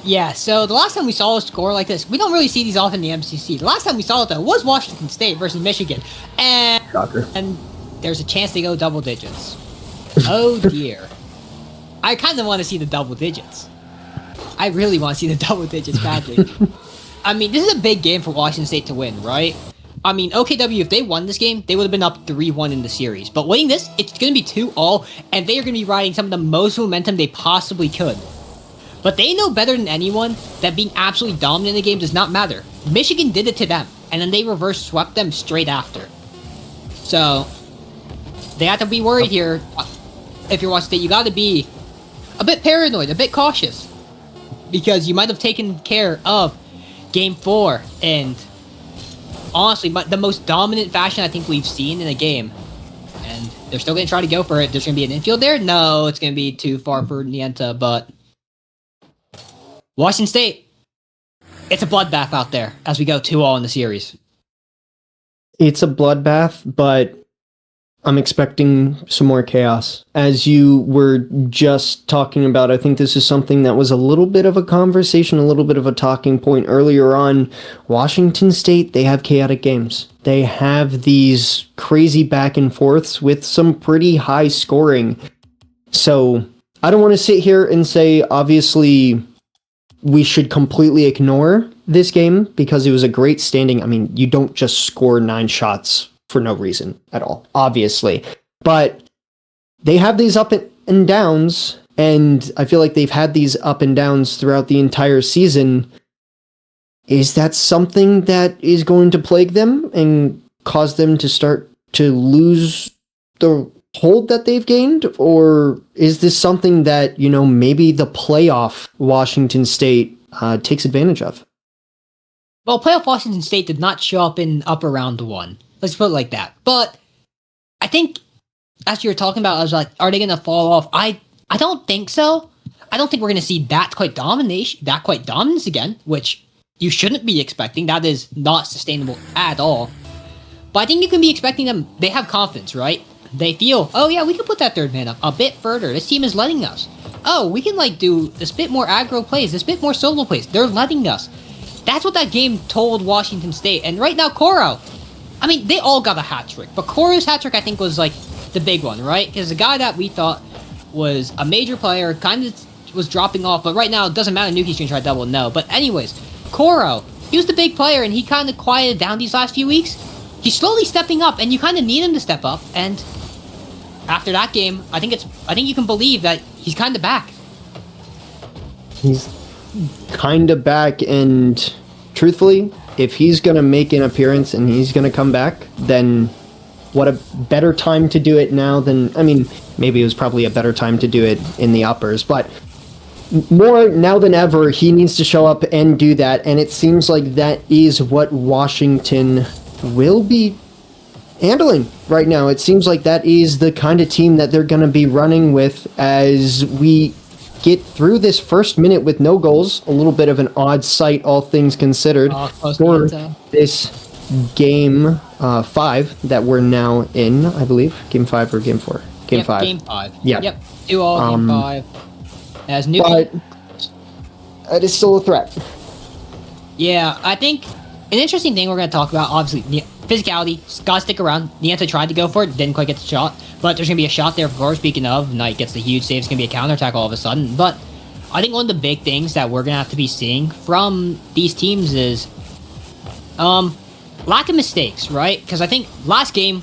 Yeah, so the last time we saw a score like this, we don't really see these often in the MCC. The last time we saw it, though, was Washington State versus Michigan. And there's a chance they go double digits. Oh, dear. I kind of want to see the double digits. I really want to see the double digits badly. I mean, this is a big game for Washington State to win, right? I mean, OKW, if they won this game, they would have been up 3-1 in the series. But winning this, it's going to be 2-all, and they are going to be riding some of the most momentum they possibly could. But they know better than anyone that being absolutely dominant in the game does not matter. Michigan did it to them, and then they reverse swept them straight after. So, they have to be worried here. If you're Washington State, you got to be a bit paranoid, a bit cautious. Because you might have taken care of Game 4, and honestly, the most dominant fashion I think we've seen in a game. And they're still going to try to go for it. There's going to be an infield there? No, it's going to be too far for Nienta, but Washington State, it's a bloodbath out there as we go 2-all in the series. It's a bloodbath, but I'm expecting some more chaos. As you were just talking about, I think this is something that was a little bit of a conversation, a little bit of a talking point earlier on. Washington State, they have chaotic games. They have these crazy back and forths with some pretty high scoring. So I don't want to sit here and say, obviously, we should completely ignore this game because it was a great standing. I mean, you don't just score 9 shots for no reason at all, obviously. But they have these up and downs, And I feel like they've had these up and downs throughout the entire season. Is that something that is going to plague them and cause them to start to lose the hold that they've gained? Or is this something that, maybe the playoff Washington State takes advantage of? Well, playoff Washington State did not show up in upper round one. Let's put it like that. But I think, as you were talking about, I was like, are they going to fall off? I don't think so. I don't think we're going to see that quite dominance again, which you shouldn't be expecting. That is not sustainable at all. But I think you can be expecting them. They have confidence, right? They feel, oh yeah, we can put that third man up a bit further. This team is letting us. Oh, we can do this bit more aggro plays, this bit more solo plays. They're letting us. That's what that game told Washington State. And right now, Coro, I mean, they all got a hat trick. But Coro's hat trick, I think, was the big one, right? Because the guy that we thought was a major player kind of was dropping off. But right now, it doesn't matter. Nuki's going to try double, no. But anyways, Coro, he was the big player, and he kind of quieted down these last few weeks. He's slowly stepping up, and you kind of need him to step up. And after that game, I think you can believe that he's kind of back. He's kind of back, and truthfully, if he's going to make an appearance and he's going to come back, then what a better time to do it now than, maybe it was probably a better time to do it in the uppers, but more now than ever, he needs to show up and do that, and it seems like that is what Washington will be handling right now. It seems like that is the kind of team that they're going to be running with as we get through this first minute with no goals. A little bit of an odd sight, all things considered, for this game 5 that we're now in, I believe. Game 5 or Game 4? Game 5. Game 5. Yeah. Yep. 2-all, Game 5. As Nuki. But it is still a threat. Yeah, I think an interesting thing we're going to talk about, obviously, physicality, gotta stick around. Nienta tried to go for it, didn't quite get the shot, but there's going to be a shot there, of course. Speaking of, Knight gets the huge save, it's going to be a counterattack all of a sudden. But I think one of the big things that we're going to have to be seeing from these teams is lack of mistakes, right? Because I think last game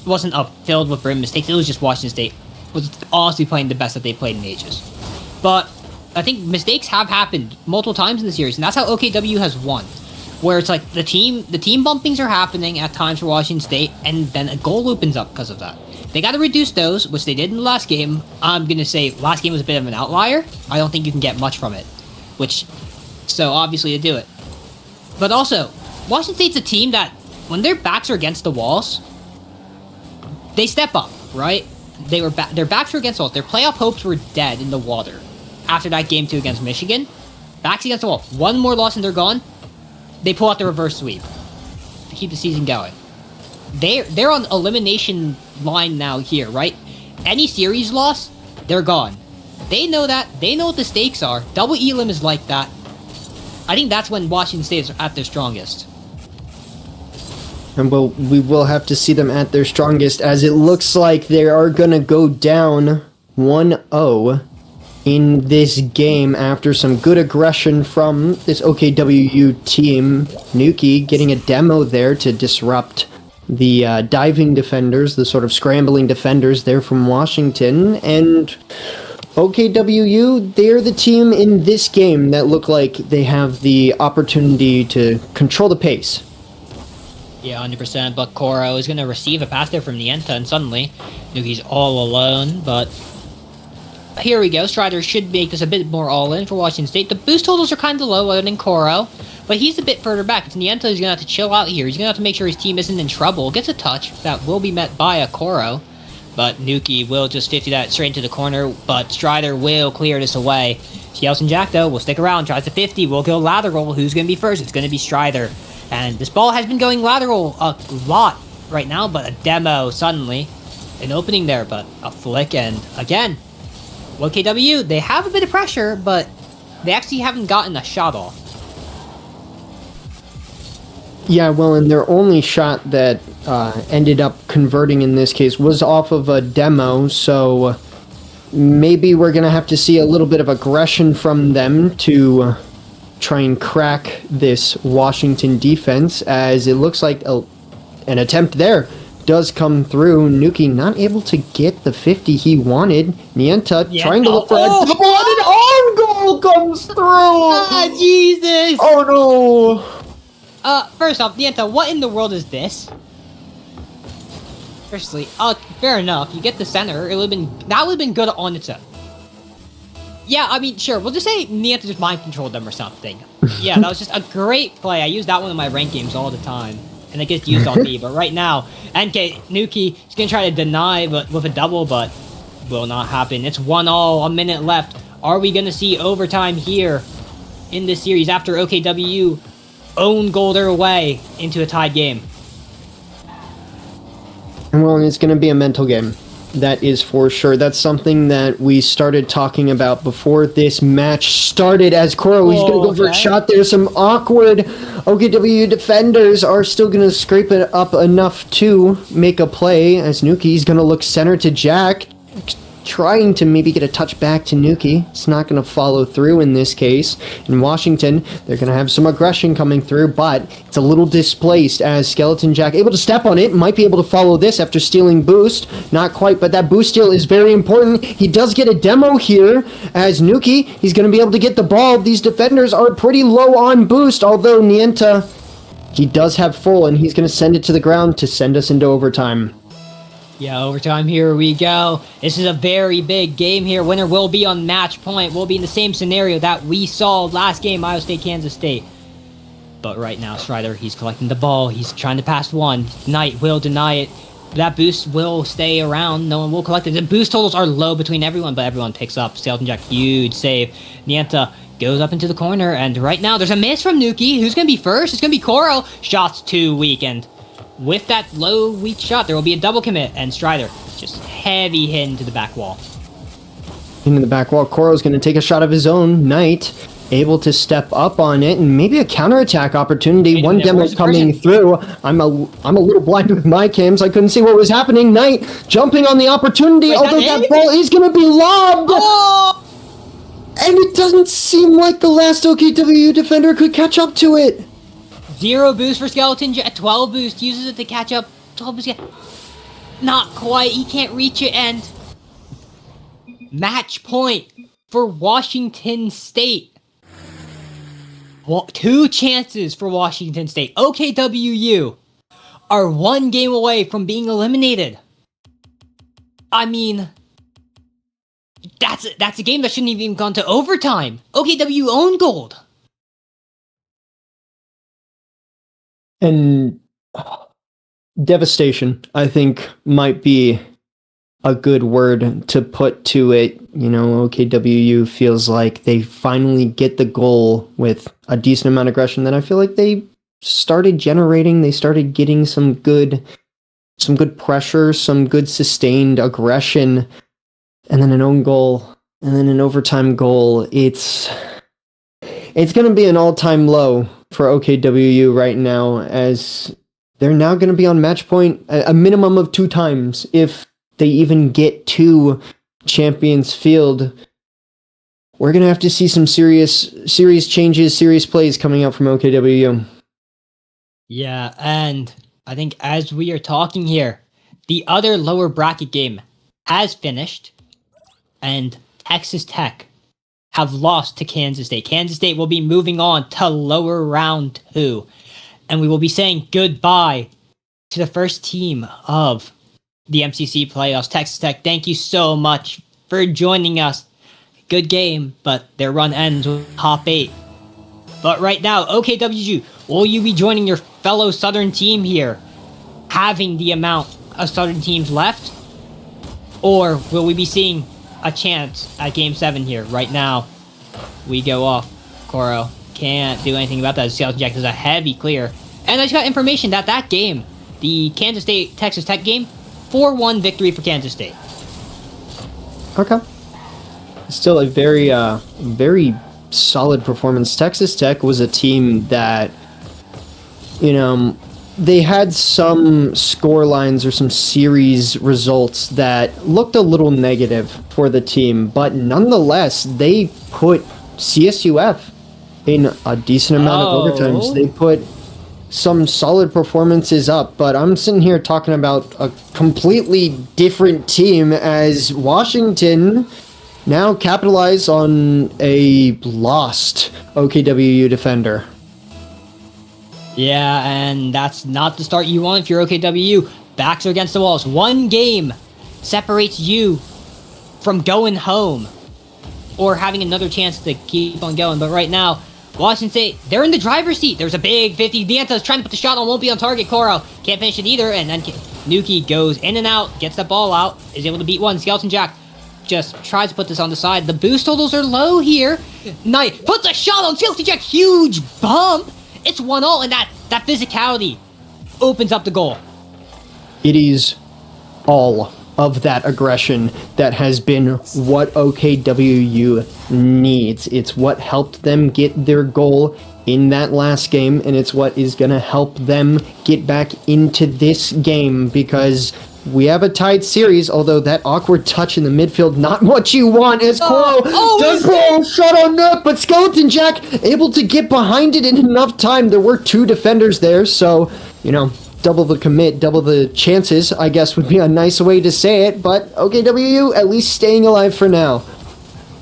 wasn't filled with brim mistakes. It was just Washington State was honestly playing the best that they played in ages. But I think mistakes have happened multiple times in the series, and that's how OKW has won. Where it's like the team bumpings are happening at times for Washington State, and then a goal opens up because of that. They got to reduce those, which they did in the last game. I'm going to say last game was a bit of an outlier. I don't think you can get much from it, so obviously to do it. But also, Washington State's a team that, when their backs are against the walls, they step up, right? Their backs were against the walls. Their playoff hopes were dead in the water after that game 2 against Michigan. Backs against the wall. One more loss and they're gone. They pull out the reverse sweep to keep the season going. They're on elimination line now here, right? Any series loss, they're gone. They know that. They know what the stakes are. Double Elam is like that. I think that's when Washington State is at their strongest. And we will have to see them at their strongest, as it looks like they are going to go down 1-0 in this game after some good aggression from this OKWU team. Nuki getting a demo there to disrupt the diving defenders, the sort of scrambling defenders there from Washington. And OKWU, they're the team in this game that look like they have the opportunity to control the pace. Yeah, 100%, but Coro is going to receive a pass there from Nienta, and suddenly Nuki's all alone, but here we go. Strider should make this a bit more all-in for Washington State. The boost totals are kind of low other than Coro, but he's a bit further back. It's Nienta who's going to have to chill out here. He's going to have to make sure his team isn't in trouble. Gets a touch that will be met by a Coro, but Nuki will just 50 that straight into the corner, but Strider will clear this away. Skelson Jack, though, will stick around, tries to 50, will go lateral. Who's going to be first? It's going to be Strider. And this ball has been going lateral a lot right now, but a demo suddenly. An opening there, but a flick, and again, OKW, they have a bit of pressure, but they actually haven't gotten a shot off. Yeah, well, and their only shot that ended up converting in this case was off of a demo, so maybe we're going to have to see a little bit of aggression from them to try and crack this Washington defense, as it looks like an attempt there does come through. Nuki not able to get the 50 he wanted. Nienta trying to look for a double, and an own goal comes through! Ah, Jesus! Oh no! First off, Nienta, what in the world is this? Firstly, fair enough. You get the center. That would have been good on its own. Yeah, I mean, sure. We'll just say Nienta just mind controlled them or something. Yeah, that was just a great play. I use that one in my ranked games all the time, and it gets used on me. But right now, Nuki is gonna try to deny, but with a double, but will not happen. It's 1-1. A minute left. Are we gonna see overtime here in this series after OKW own goal their way into a tied game? Well, it's going to be a mental game. That is for sure. That's something that we started talking about before this match started. As Koro, he's going to go for a shot. There's some awkward OKW defenders are still going to scrape it up enough to make a play. As Nuki's going to look center to Jack, trying to maybe get a touch back to Nuki. It's not going to follow through in this case. In Washington, they're going to have some aggression coming through, but it's a little displaced as Skeleton Jack able to step on it, might be able to follow this after stealing boost. Not quite, but that boost steal is very important. He does get a demo here as Nuki. He's going to be able to get the ball. These defenders are pretty low on boost, although Nienta, he does have full, and he's going to send it to the ground to send us into overtime. Yeah, overtime, here we go. This is a very big game here. Winner will be on match point. We'll be in the same scenario that we saw last game, Iowa State, Kansas State. But right now, Strider, he's collecting the ball. He's trying to pass one. Knight will deny it. That boost will stay around. No one will collect it. The boost totals are low between everyone, but everyone picks up. Skeleton Jack, huge save. Nienta goes up into the corner, and right now, there's a miss from Nuki. Who's going to be first? It's going to be Koro. Shots too weak, and with that low, weak shot, there will be a double commit, and Strider just heavy hit into the back wall. Into the back wall, Koro's going to take a shot of his own. Knight able to step up on it, and maybe a counterattack opportunity. One demo coming through. I'm a little blind with my cams. I couldn't see what was happening. Knight jumping on the opportunity, although that ball is going to be lobbed. Oh! And it doesn't seem like the last OKW defender could catch up to it. 0 boost for Skeleton Jack. 12 boost. Uses it to catch up. 12 boost. Not quite. He can't reach it. And match point for Washington State. Well, 2 chances for Washington State. OKWU are 1 game away from being eliminated. I mean, that's a game that shouldn't have even gone to overtime. OKW own gold. And devastation, I think, might be a good word to put to it. You know, OKWU feels like they finally get the goal with a decent amount of aggression that I feel like they started generating. They started getting some good pressure, some good sustained aggression, and then an own goal, and then an overtime goal. It's going to be an all-time low for OKWU right now, as they're now going to be on match point a minimum of 2 times if they even get to Champions Field. We're going to have to see some serious changes, serious plays coming out from OKWU. Yeah, and I think as we are talking here, the other lower bracket game has finished, and Texas Tech have lost to Kansas State. Kansas State will be moving on to lower round 2. And we will be saying goodbye to the first team of the MCC playoffs. Texas Tech, thank you so much for joining us. Good game, but their run ends with top 8. But right now, OKWU, will you be joining your fellow Southern team here, having the amount of Southern teams left? Or will we be seeing a chance at Game 7 here? Right now, we go off. Koro can't do anything about that. Skeleton Jack does a heavy clear. And I just got information that game, the Kansas State Texas Tech game, 4-1 victory for Kansas State. Okay. Still a very solid performance. Texas Tech was a team that, you know, they had some score lines or some series results that looked a little negative for the team, but nonetheless, they put CSUF in a decent amount of overtimes. They put some solid performances up, but I'm sitting here talking about a completely different team as Washington now capitalize on a lost OKWU defender. Yeah, and that's not the start you want if you're OKWU. Backs are against the walls. One game separates you from going home or having another chance to keep on going. But right now, Washington State, they're in the driver's seat. There's a big 50. Nienta's trying to put the shot on, won't be on target. Koro can't finish it either. And then Nuki goes in and out, gets the ball out, is able to beat one. Skeleton Jack just tries to put this on the side. The boost totals are low here. Knight puts a shot on Skeleton Jack. Huge bump. It's 1-0, and that physicality opens up the goal. It is all of that aggression that has been what OKWU needs. It's what helped them get their goal in that last game, and it's what is going to help them get back into this game, because we have a tied series, although that awkward touch in the midfield, not what you want, as Koro does pull a shot on net, but Skeleton Jack able to get behind it in enough time. There were two defenders there, so, double the commit, double the chances, I guess would be a nice way to say it, but OKWU at least staying alive for now.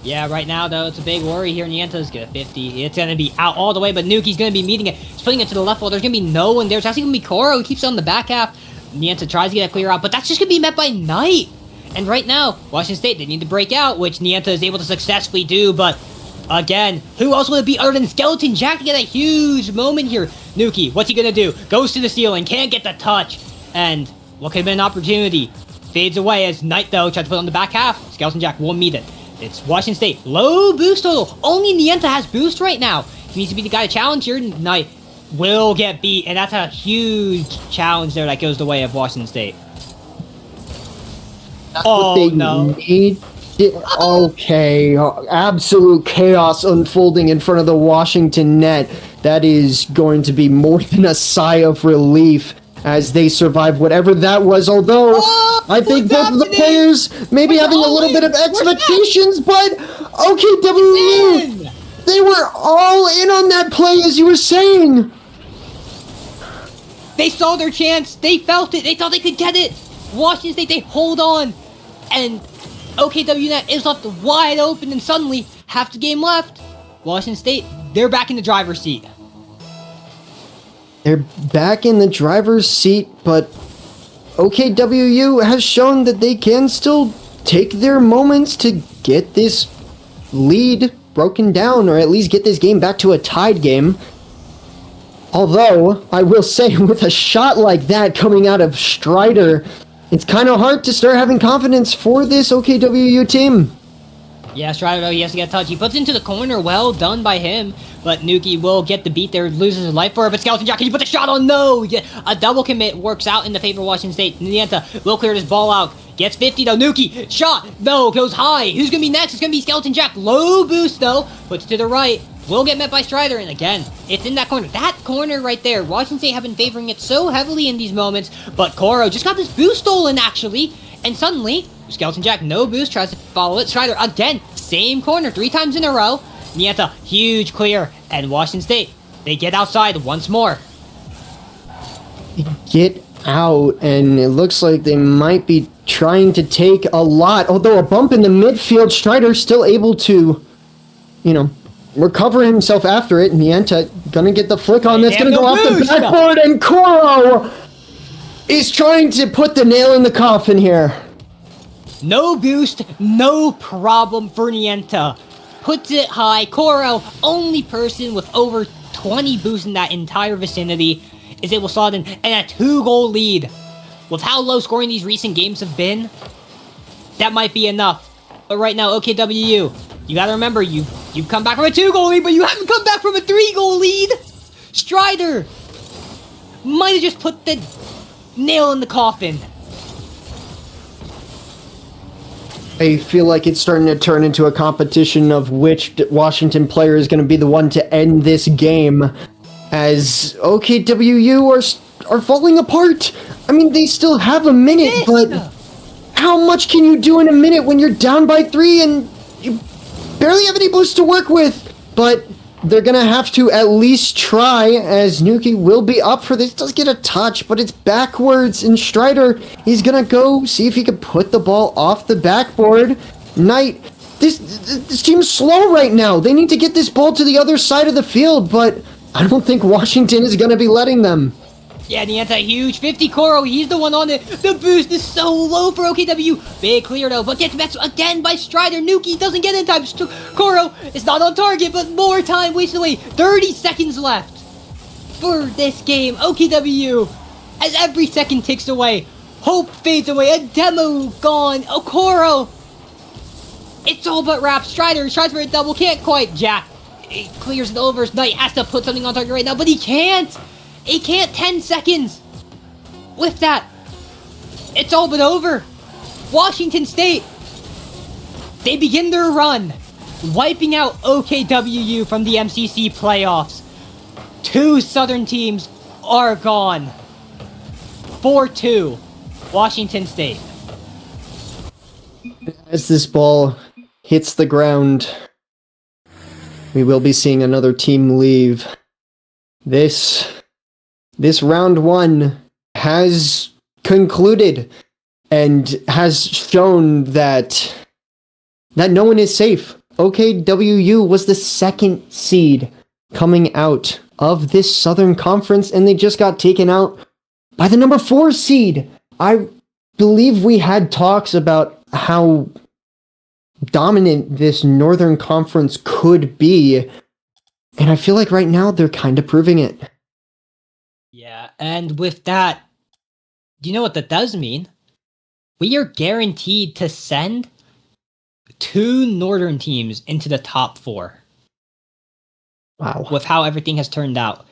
Yeah, right now, though, it's a big worry here. Nienta's got 50. It's going to be out all the way, but Nuki's going to be meeting it. He's putting it to the left wall. There's going to be no one there. It's actually going to be Koro who keeps it on the back half. Nienta tries to get a clear out, but that's just going to be met by Knight. And right now, Washington State, they need to break out, which Nienta is able to successfully do, but again, who else would it be other than Skeleton Jack to get a huge moment here? Nuki, what's he going to do? Goes to the ceiling, can't get the touch, and what could have been an opportunity? Fades away as Knight, though, tries to put it on the back half. Skeleton Jack won't meet it. It's Washington State. Low boost total. Only Nienta has boost right now. He needs to be the guy to challenge here. Knight will get beat, and that's a huge challenge there that goes the way of Washington State. Need. Okay, absolute chaos unfolding in front of the Washington net. That is going to be more than a sigh of relief as they survive whatever that was, although I think both of the players maybe having a little bit of expectations, but OKWU, they were all in on that play, as you were saying. They saw their chance. They felt it. They thought they could get it. Washington State, they hold on. And OKWnet is left wide open, and suddenly, half the game left. Washington State, they're back in the driver's seat. They're back in the driver's seat, but OKWU has shown that they can still take their moments to get this lead broken down, or at least get this game back to a tied game. Although, I will say, with a shot like that coming out of Strider, it's kind of hard to start having confidence for this OKWU team. Yeah, Strider, though, he has to get a touch. He puts it into the corner. Well done by him. But Nuki will get the beat there, loses his life for it. But Skeleton Jack, can you put the shot on? No! A double commit works out in the favor of Washington State. Nienta will clear his ball out. Gets 50, though. Nuki, shot! No, goes high. Who's going to be next? It's going to be Skeleton Jack. Low boost, though. Puts to the right. Will get met by Strider, and again, it's in that corner. That corner right there. Washington State have been favoring it so heavily in these moments, but Koro just got this boost stolen, actually, and suddenly, Skeleton Jack, no boost, tries to follow it. Strider, again, same corner, 3 times in a row. Nienta, huge clear, and Washington State, they get outside once more. Get out, and it looks like they might be trying to take a lot, although a bump in the midfield, Strider still able to, recover himself after it. Nienta gonna get the flick on this, gonna go off the backboard, and Koro is trying to put the nail in the coffin here. No boost, no problem for Nienta. Puts it high. Koro, only person with over 20 boosts in that entire vicinity, is able to slot in, and a 2-goal lead. With how low scoring these recent games have been, that might be enough. But right now, OKWU, you gotta remember, you've come back from a 2-goal lead, but you haven't come back from a 3-goal lead! Strider might have just put the nail in the coffin. I feel like it's starting to turn into a competition of which Washington player is going to be the one to end this game, as OKWU are falling apart. I mean, they still have a minute, but how much can you do in a minute when you're down by 3 and you barely have any boosts to work with? But they're going to have to at least try, as Nuki will be up for this. Does get a touch, but it's backwards, and Strider, he's going to go see if he can put the ball off the backboard. Knight, this team's slow right now. They need to get this ball to the other side of the field, but I don't think Washington is going to be letting them. Yeah, the anti-huge 50 Koro, he's the one on it. The boost is so low for OKW. Big clear though, but gets messed again by Strider. Nuki doesn't get in time. Koro is not on target, but more time wasted away. 30 seconds left for this game. OKW, as every second ticks away, hope fades away. A demo gone. Okoro, it's all but wrapped. Strider tries for a double, can't quite. Jack, he clears it over. Knight has to put something on target right now, but he can't. He can't. 10 seconds. With that, it's all but over. Washington State, they begin their run, wiping out OKWU from the MCC playoffs. 2 Southern teams are gone. 4-2, Washington State. As this ball hits the ground, we will be seeing another team leave. This round 1 has concluded and has shown that no one is safe. OKWU was the 2nd seed coming out of this Southern Conference, and they just got taken out by the number 4 seed. I believe we had talks about how dominant this Northern Conference could be, and I feel like right now they're kind of proving it. Yeah, and with that, do you know what that does mean? We are guaranteed to send 2 Northern teams into the top 4. Wow. With how everything has turned out.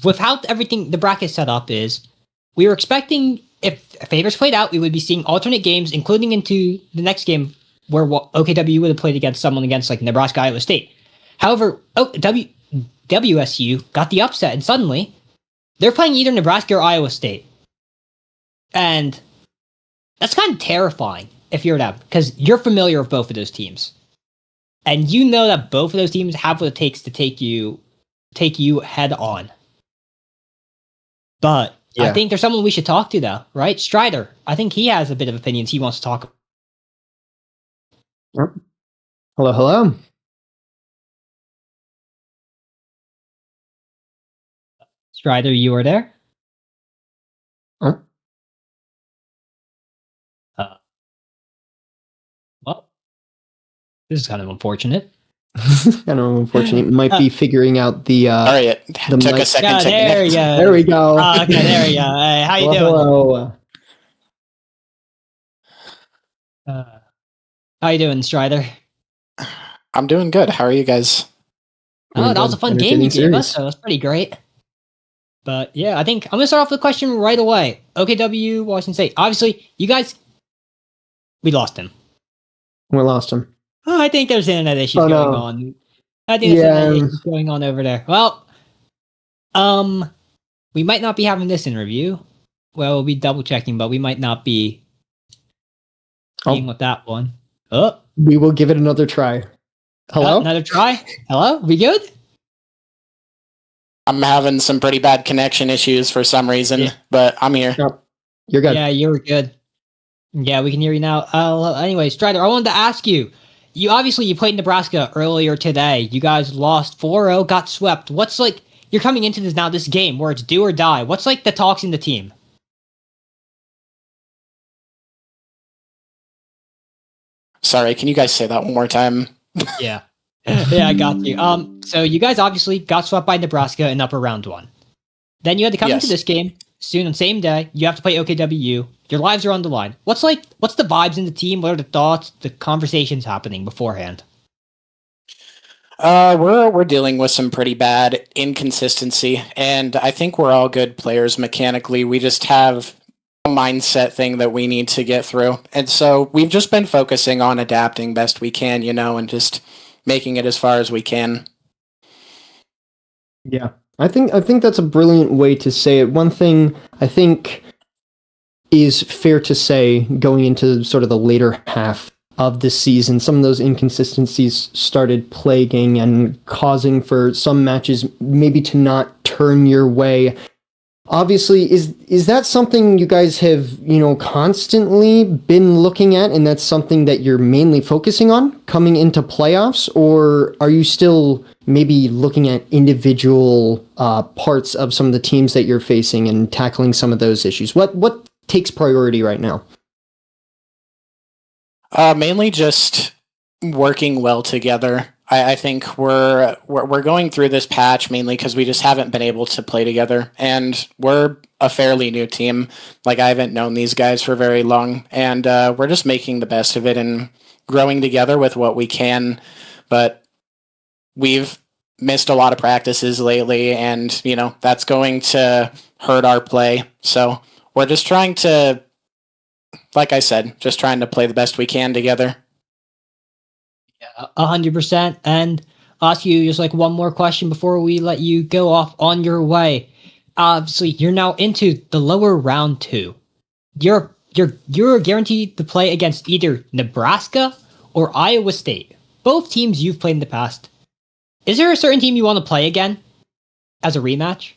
With how everything, the bracket set up is, we were expecting, if favors played out, we would be seeing alternate games, including into the next game where OKW would have played against someone against like Nebraska, Iowa State. However, WSU got the upset, and suddenly they're playing either Nebraska or Iowa State. And that's kind of terrifying if you're them, because you're familiar with both of those teams. And you know that both of those teams have what it takes to take you head on. But yeah. I think there's someone we should talk to, though, right? Strider. I think he has a bit of opinions he wants to talk about. Hello. Strider, you are there? Huh? Well, this is kind of unfortunate. Kind of unfortunate. Might be figuring out the. Sorry, it took mic. a second Yeah, to there connect. you go. There we go. Okay, there you go. Hey, how you doing? Hello. How you doing, Strider? I'm doing good. How are you guys? Oh, that was a fun game you Entertaining gave us, series. so that's pretty great. But yeah, I think I'm gonna start off with a question right away. OKW, Washington State. Obviously, you guys, we lost him. We lost him. Oh, I think there's internet issues Oh, going no. on. I think there's internet issues going on over there. Well, we might not be having this interview. Well, we'll be double checking, but we might not be being with that one. Oh, We will give it another try. Hello? another try. Hello, we good? I'm having some pretty bad connection issues for some reason, Yeah. but I'm here. You're good. Yeah, you're good. Yeah, we can hear you now. Anyway, Strider, I wanted to ask you. You played Nebraska earlier today. You guys lost 4-0, got swept. What's like, you're coming into this game where it's do or die. What's like the talks in the team? Sorry, can you guys say that one more time? Yeah. Yeah, I got you. So you guys obviously got swept by Nebraska in upper round 1. Then you had to come into Yes. this game soon on the same day. You have to play OKWU. Your lives are on the line. What's the vibes in the team? What are the thoughts, the conversations happening beforehand? We're dealing with some pretty bad inconsistency, and I think we're all good players mechanically. We just have a mindset thing that we need to get through. And so we've just been focusing on adapting best we can, and just making it as far as we can. Yeah. I think that's a brilliant way to say it. One thing I think is fair to say going into sort of the later half of the season, some of those inconsistencies started plaguing and causing for some matches maybe to not turn your way. Obviously, is that something you guys have, constantly been looking at, and that's something that you're mainly focusing on coming into playoffs, or are you still maybe looking at individual parts of some of the teams that you're facing and tackling some of those issues? What takes priority right now? Mainly just working well together. I think we're going through this patch mainly because we just haven't been able to play together, and we're a fairly new team. Like, I haven't known these guys for very long, and we're just making the best of it and growing together with what we can. But we've missed a lot of practices lately, and that's going to hurt our play. So we're just trying to, like I said, just trying to play the best we can together. 100%. And ask you just like one more question before we let you go off on your way. Obviously, you're now into the lower round 2. You're guaranteed to play against either Nebraska or Iowa State. Both teams you've played in the past. Is there a certain team you want to play again as a rematch?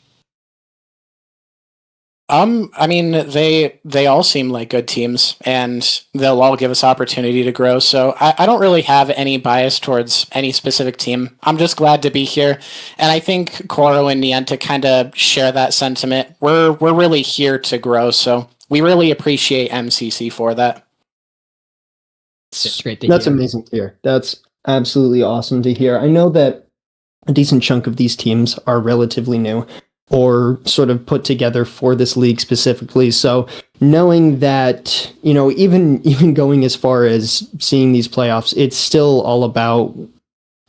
I mean, they all seem like good teams, and they'll all give us opportunity to grow. So I don't really have any bias towards any specific team. I'm just glad to be here, and I think Koro and Nienta kind of share that sentiment. We're really here to grow, so we really appreciate MCC for that. It's great to That's hear. amazing to hear. That's absolutely awesome to hear. I know that a decent chunk of these teams are relatively new or sort of put together for this league specifically. So knowing that, even going as far as seeing these playoffs, it's still all about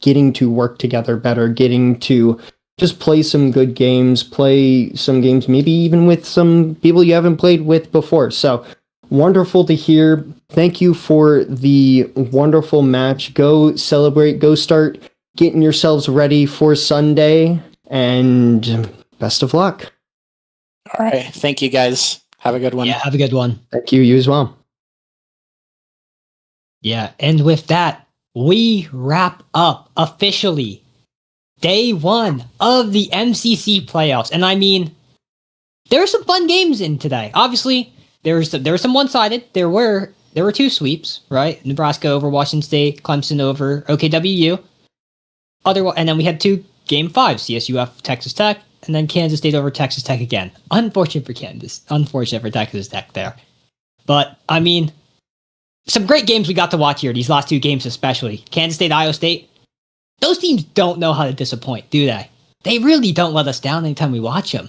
getting to work together better, getting to just play some good games, play some games, maybe even with some people you haven't played with before. So wonderful to hear. Thank you for the wonderful match. Go celebrate, go start getting yourselves ready for Sunday, and best of luck. All right. Thank you, guys. Have a good one. Yeah, have a good one. Thank you. You as well. Yeah, and with that, we wrap up officially day 1 of the MCC playoffs. And I mean, there were some fun games in today. Obviously, there were some one-sided. There were 2 sweeps, right? Nebraska over Washington State, Clemson over OKWU. And then we had 2 game 5, CSUF Texas Tech, and then Kansas State over Texas Tech again. Unfortunate for Kansas. Unfortunate for Texas Tech there. But, I mean, some great games we got to watch here, these last 2 games especially. Kansas State, Iowa State. Those teams don't know how to disappoint, do they? They really don't let us down anytime we watch them.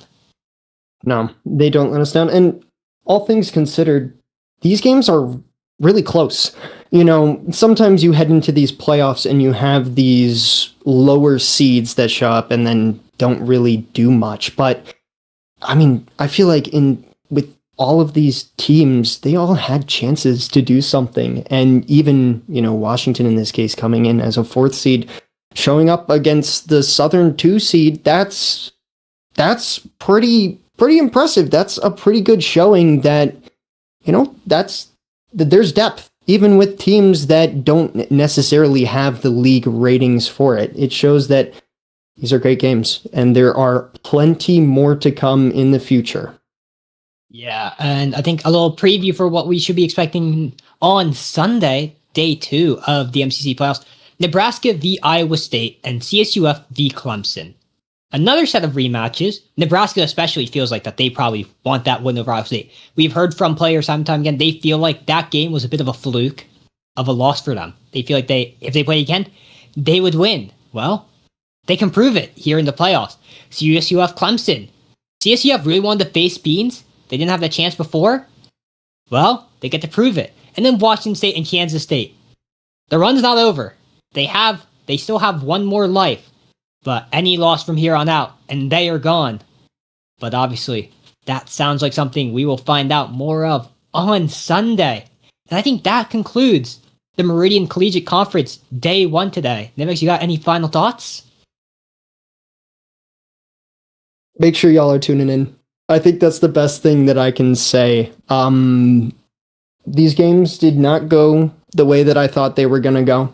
No, they don't let us down. And all things considered, these games are really close. Sometimes you head into these playoffs and you have these lower seeds that show up and then don't really do much. But I mean, I feel like with all of these teams, they all had chances to do something. And even, Washington in this case coming in as a 4th seed, showing up against the Southern 2 seed, that's pretty impressive. That's a pretty good showing that, there's depth, even with teams that don't necessarily have the league ratings for it. It shows that these are great games, and there are plenty more to come in the future. Yeah, and I think a little preview for what we should be expecting on Sunday, day 2 of the MCC playoffs. Nebraska v. Iowa State and CSUF v. Clemson. Another set of rematches. Nebraska especially feels like that they probably want that win over Iowa State. We've heard from players time and time again, they feel like that game was a bit of a fluke, of a loss for them. They feel like if they play again, they would win. Well, they can prove it here in the playoffs. CSUF Clemson. CSUF really wanted to face Beans. They didn't have that chance before. Well, they get to prove it. And then Washington State and Kansas State. The run's not over. They still have one more life. But any loss from here on out, and they are gone. But obviously, that sounds like something we will find out more of on Sunday. And I think that concludes the Meridian Collegiate Conference day 1 today. Nimex, you got any final thoughts? Make sure y'all are tuning in. I think that's the best thing that I can say. These games did not go the way that I thought they were going to go.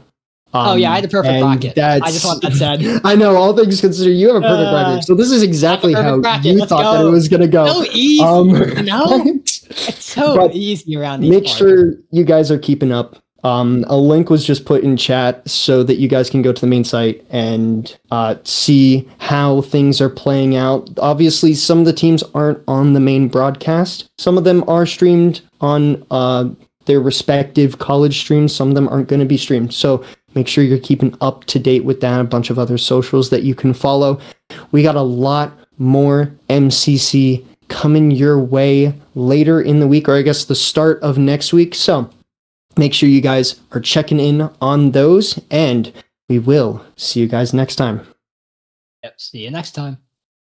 Oh yeah, I had a perfect bracket. I just want that said. I know, all things considered, you have a perfect bracket. So this is exactly how bracket. you Let's thought that go. it was going to go. So easy. It's so But easy around these make parts. sure you guys are keeping up. A link was just put in chat so that you guys can go to the main site and see how things are playing out. Obviously, some of the teams aren't on the main broadcast. Some of them are streamed on their respective college streams. Some of them aren't going to be streamed. So make sure you're keeping up to date with that. A bunch of other socials that you can follow. We got a lot more MCC coming your way later in the week, or I guess the start of next week. So make sure you guys are checking in on those, and we will see you guys next time. Yep. See you next time.